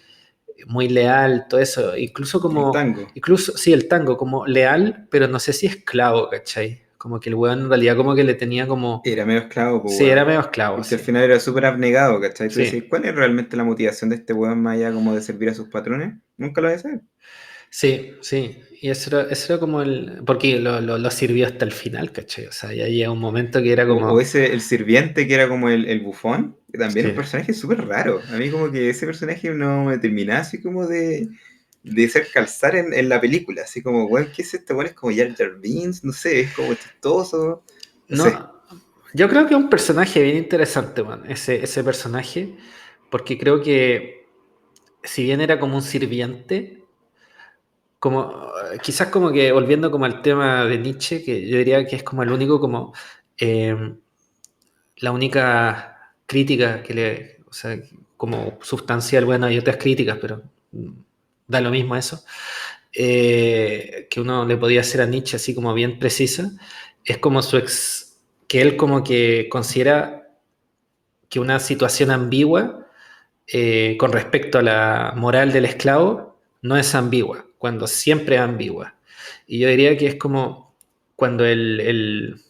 muy leal, todo eso, El tango. incluso, sí, el tango, como leal, pero no sé si esclavo, ¿cachai? Como que el weón en realidad como que le tenía como, Era medio esclavo, pues, sí, era weón. medio esclavo, Porque al sí, final era súper abnegado, ¿cachai? Tú decís, sí, ¿cuál es realmente la motivación de este weón más allá como de servir a sus patrones? Nunca lo vas a saber. sí, sí, y eso era como porque lo sirvió hasta el final, ¿cachai? O sea, ya llega un momento que era O como, ese, el sirviente que era como el bufón, que también es un sí, personaje súper raro. A mí como que ese personaje no me terminaba así como de hacer calzar en la película. Así como, weón, ¿qué es este weón? Es como Jar Jar Binks, no sé, es como chistoso, no sé. no, yo creo que es un personaje bien interesante, man, ese personaje, porque creo que si bien era como un sirviente, como quizás como que volviendo como al tema de Nietzsche, que yo diría que es como el único como eh, la única crítica o sea, como sustancial, bueno, hay otras críticas, pero da lo mismo eso, que uno le podía hacer a Nietzsche así como bien precisa, es como que él como que considera que una situación ambigua con respecto a la moral del esclavo no es ambigua, cuando siempre es ambigua. Y yo diría que es como cuando el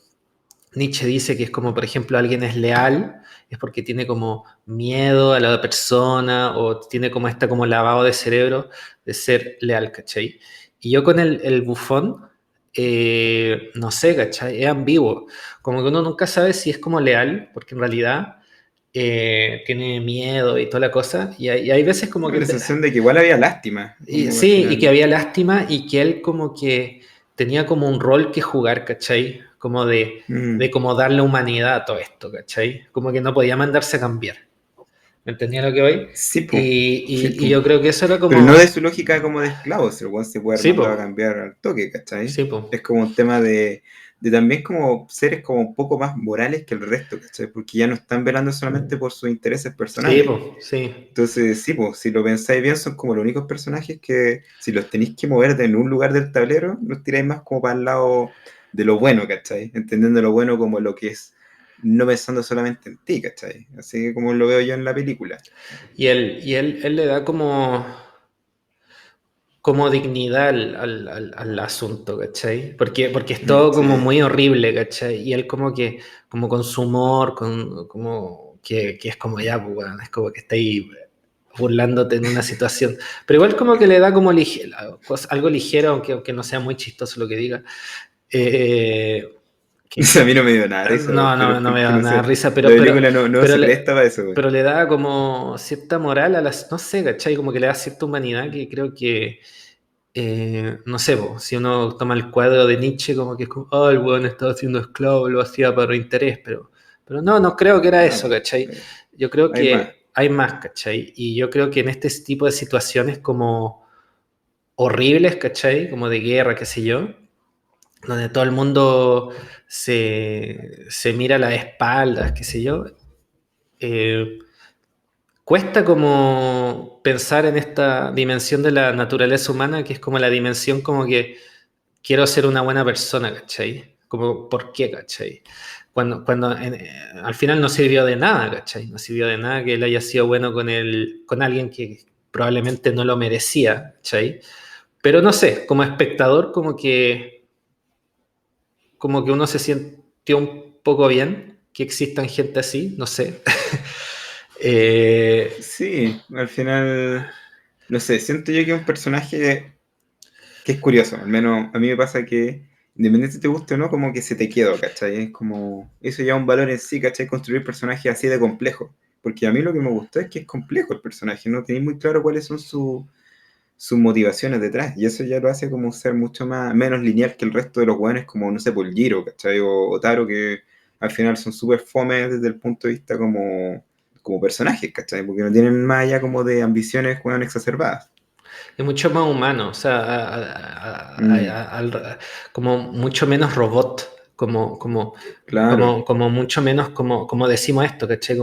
Nietzsche dice que es como, por ejemplo, alguien es leal, es porque tiene como miedo a la persona o tiene como esta como lavado de cerebro de ser leal, ¿cachai? Y yo con el bufón, no sé, ¿cachai? Es ambiguo. Como que uno nunca sabe si es como leal, porque en realidad tiene miedo y toda la cosa. Y hay veces como Tengo que la sensación de que igual había lástima, como al sí, y que final. había lástima y que él como que tenía como un rol que jugar, ¿cachai? Como de Mm, como darle humanidad a todo esto, ¿cachai? Como que no podía mandarse a cambiar. ¿Me entendía lo que voy? sí, po, Y, sí, y po. yo creo que eso era Pero no de como, su lógica como de esclavo, si el weón se puede haber sí, mandado a po, cambiar al toque, ¿cachai? sí, po, Es como un tema de también como seres como un poco más morales que el resto, ¿cachai? Porque ya no están velando solamente por sus intereses sí, personales. po, sí. Entonces, sí, pues, si lo pensáis bien, son como los únicos personajes que si los tenéis que mover de en un lugar del tablero, los tiráis más como para el lado de lo bueno, ¿cachai? Entendiendo lo bueno como lo que es, no pensando solamente en ti, ¿cachai? Así como lo veo yo en la película. Él le da como dignidad al asunto, ¿cachai? Porque es todo como Sí. muy horrible, ¿cachai? Y él como que, como con su humor, como que es como ya, pues, weón, es como que está ahí burlándote en una situación. Pero igual como que le da como algo ligero, aunque no sea muy chistoso lo que diga. Eh, A mí no me dio nada de eso, No, pero no me porque da no nada de sé, risa, la película no se presta para eso, güey. pero le da como cierta moral a las, no sé, ¿cachai? Como que le da cierta humanidad que creo que, no sé, po, si uno toma el cuadro de Nietzsche, como que es como, oh, el weón estaba haciendo esclavo, lo hacía por interés, pero no creo que era No, eso, ¿cachai? pues, Yo creo hay más. que hay más, ¿cachai? Y yo creo que en este tipo de situaciones como horribles, ¿cachai? Como de guerra, qué sé yo, donde todo el mundo se mira a las espaldas, qué sé yo, eh, cuesta como pensar en esta dimensión de la naturaleza humana, que es como la dimensión como que quiero ser una buena persona, ¿cachai? Como, ¿por qué, cachai? Al final no sirvió de nada, ¿cachai? No sirvió de nada que él haya sido bueno con alguien que probablemente no lo merecía, ¿cachai? Pero no sé, como espectador, como que uno se sintió un poco bien que existan gente así, no sé. Eh, Sí, al final, no sé, siento yo que es un personaje que es curioso, al menos a mí me pasa que independientemente si te guste o no, como que se te quedó, ¿cachai? Es como, eso ya es un valor en sí, ¿cachai? Construir personajes así de complejos, porque a mí lo que me gustó es que es complejo el personaje, no tenéis muy claro cuáles son sus motivaciones detrás, y eso ya lo hace como ser mucho más, menos lineal que el resto de los weones, como, no sé, por Giro, ¿cachai? O Taro, que al final son súper fome desde el punto de vista como personajes, ¿cachai? Porque no tienen más allá como de ambiciones, weón, exacerbadas. es mucho más humano, o sea, Mm, como mucho menos robot, claro, como mucho menos como decimos esto, ¿cachai?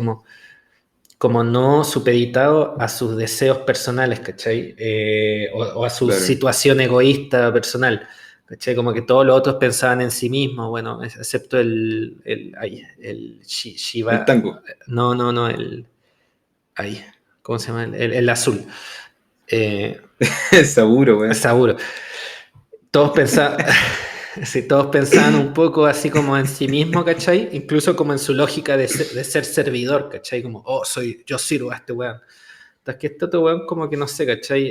Como no supeditado a sus deseos personales, ¿cachai? O a su claro. situación egoísta personal, ¿cachai? Como que todos los otros pensaban en sí mismos, bueno, excepto el El Shiva, tango. no, ay, ¿cómo se llama? El azul. Eh, Seguro, weón. Saburo. Todos pensaban, sí, todos pensaban un poco así como en sí mismo, ¿cachai? Incluso como en su lógica de ser servidor, ¿cachai? Como, oh, yo sirvo a este weón. Entonces que este otro weón como que no sé, ¿cachai?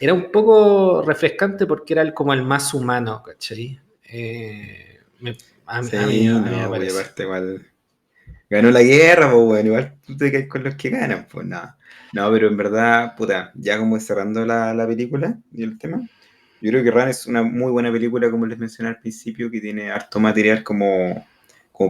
Era un poco refrescante porque era como el más humano, ¿cachai? Sí, A mí me no, pues parece. aparte igual. Ganó la guerra, pues bueno, igual tú te caes con los que ganan, pues nada. No, pero en verdad, puta, ya como cerrando la película y el tema, yo creo que Ran es una muy buena película, como les mencioné al principio, que tiene harto material como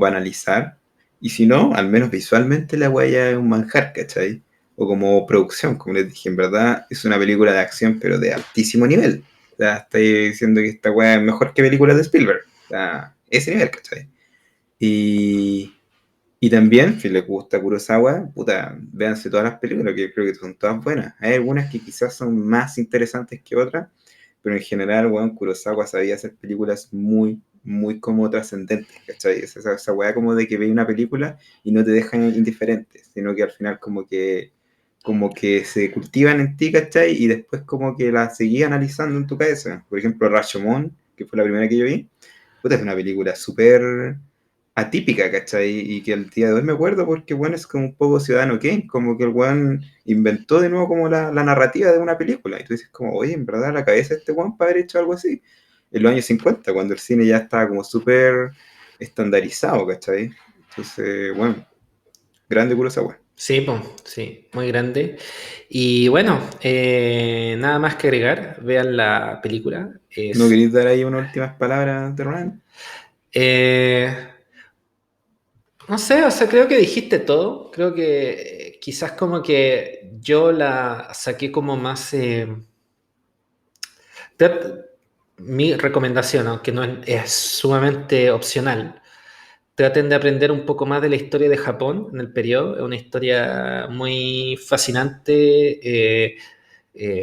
para analizar. Y si no, al menos visualmente la weá es un manjar, ¿cachai? O como producción, como les dije, en verdad es una película de acción, pero de altísimo nivel. O sea, estoy diciendo que esta weá es mejor que películas de Spielberg. O sea, ese nivel, ¿cachai? Y, y también, si les gusta Kurosawa, puta, véanse todas las películas, que creo que son todas buenas. Hay algunas que quizás son más interesantes que otras, pero en general, weón, Kurosawa sabía hacer películas muy, muy como trascendentes, ¿cachai? Esa weá como de que veis una película y no te dejan indiferente, sino que al final como que se cultivan en ti, ¿cachai? Y después como que la seguí analizando en tu cabeza. Por ejemplo, Rashomon, que fue la primera que yo vi, puta, es una película súper atípica, ¿cachai? Y que el día de hoy me acuerdo porque, bueno, es como un poco Ciudadano Kane, como que el weón inventó de nuevo como la narrativa de una película. Y tú dices como, oye, en verdad la cabeza de este weón para haber hecho algo así. En los años 50 cuando el cine ya estaba como súper estandarizado, ¿cachai? Entonces, bueno, grande Kurosawa. Sí, pues, sí, muy grande. Y bueno, nada más que agregar, vean la película. ¿No queréis dar ahí unas últimas palabras de Roland? Eh, no sé, o sea, creo que dijiste todo. Creo que quizás como que yo la saqué como más... Te- mi recomendación, aunque no es sumamente opcional, traten de aprender un poco más de la historia de Japón en el periodo. Es una historia muy fascinante.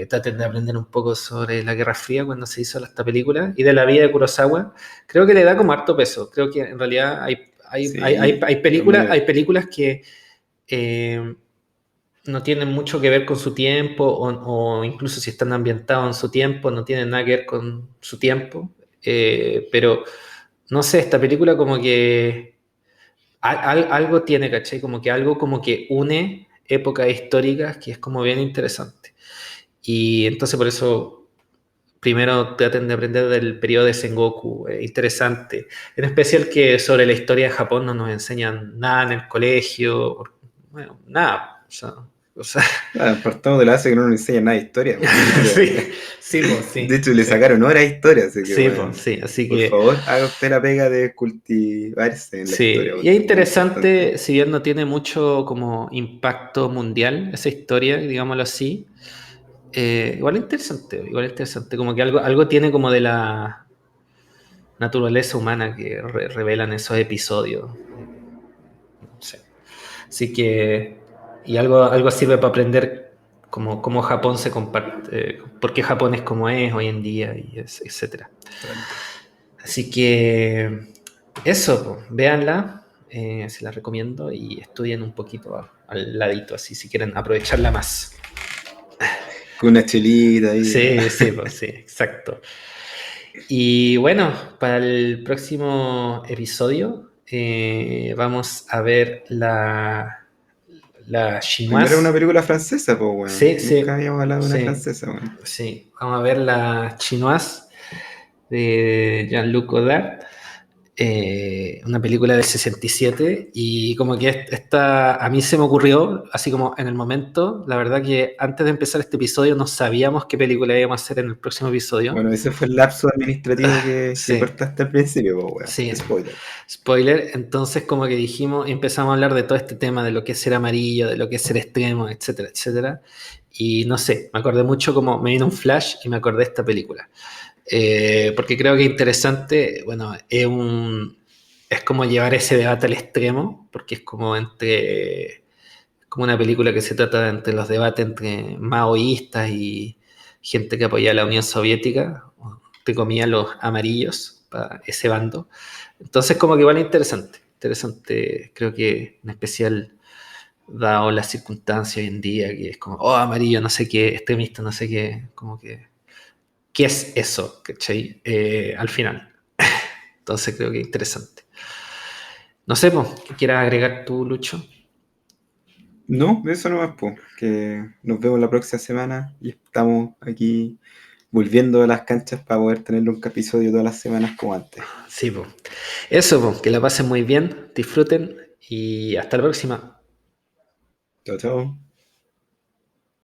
Traten de aprender un poco sobre la Guerra Fría cuando se hizo esta película y de la vida de Kurosawa. Creo que le da como harto peso. Creo que en realidad Sí, hay totalmente. películas que eh, no tienen mucho que ver con su tiempo o incluso si están ambientados en su tiempo, no tienen nada que ver con su tiempo. Pero no sé, esta película como que algo tiene, ¿cachai? Como que algo como que une épocas históricas que es como bien interesante. Y entonces por eso primero traten de aprender del periodo de Sengoku, interesante. En especial que sobre la historia de Japón no nos enseñan nada en el colegio, bueno, nada. O sea, Partamos de la base que no nos enseña nada de historia, pues, de hecho, sí, sí, pues, de sí, hecho le sí. sacaron horas de historia, así que Sí, pues, bueno, sí, así por que favor, haga usted la pega de cultivarse en la sí. historia, Y es porque es muy importante. interesante, si bien no tiene mucho como impacto mundial esa historia, digámoslo así, igual es interesante, como que algo tiene como de la naturaleza humana que revelan esos episodios. No sé. Así que, y algo sirve para aprender cómo Japón se comparte, por qué Japón es como es hoy en día, y etcétera. Así que eso, po, véanla, se la recomiendo y estudien un poquito al ladito, así si quieren aprovecharla más. Con una chelita ahí. Sí, sí, pues sí, exacto. Y bueno, para el próximo episodio vamos a ver la Primero una chinoise. película francesa, pues weón. Sí, Nunca sí, habíamos hablado de una sí, francesa, weón. sí. Vamos a ver la chinoise de Jean-Luc Godard, una película del 67 y como que esta a mí se me ocurrió así como en el momento, la verdad que antes de empezar este episodio no sabíamos qué película íbamos a hacer en el próximo episodio. Bueno, ese fue el lapso administrativo que Sí, cortaste al principio, pues weón. sí, Spoiler. spoiler, entonces como que dijimos y empezamos a hablar de todo este tema de lo que es ser amarillo, de lo que es ser extremo, etcétera, etcétera. Y no sé, me acordé mucho como me vino un flash y me acordé de esta película. Porque creo que es interesante, bueno, es como llevar ese debate al extremo, porque es como una película que se trata entre los debates entre maoístas y gente que apoya a la Unión Soviética, o, entre comillas los amarillos, para ese bando. Entonces como que igual es interesante, creo que en especial dado las circunstancias hoy en día, que es como, oh, amarillo, no sé qué, extremista, no sé qué, como que qué es eso, ¿cachai? Al final. Entonces creo que es interesante. No sé, po, ¿qué quieras agregar tú, Lucho? No, eso no más, pues. Que nos vemos la próxima semana y estamos aquí volviendo a las canchas para poder tener un episodio todas las semanas como antes. Sí, po. Eso, po, que la pasen muy bien, disfruten y hasta la próxima. Chao, chao.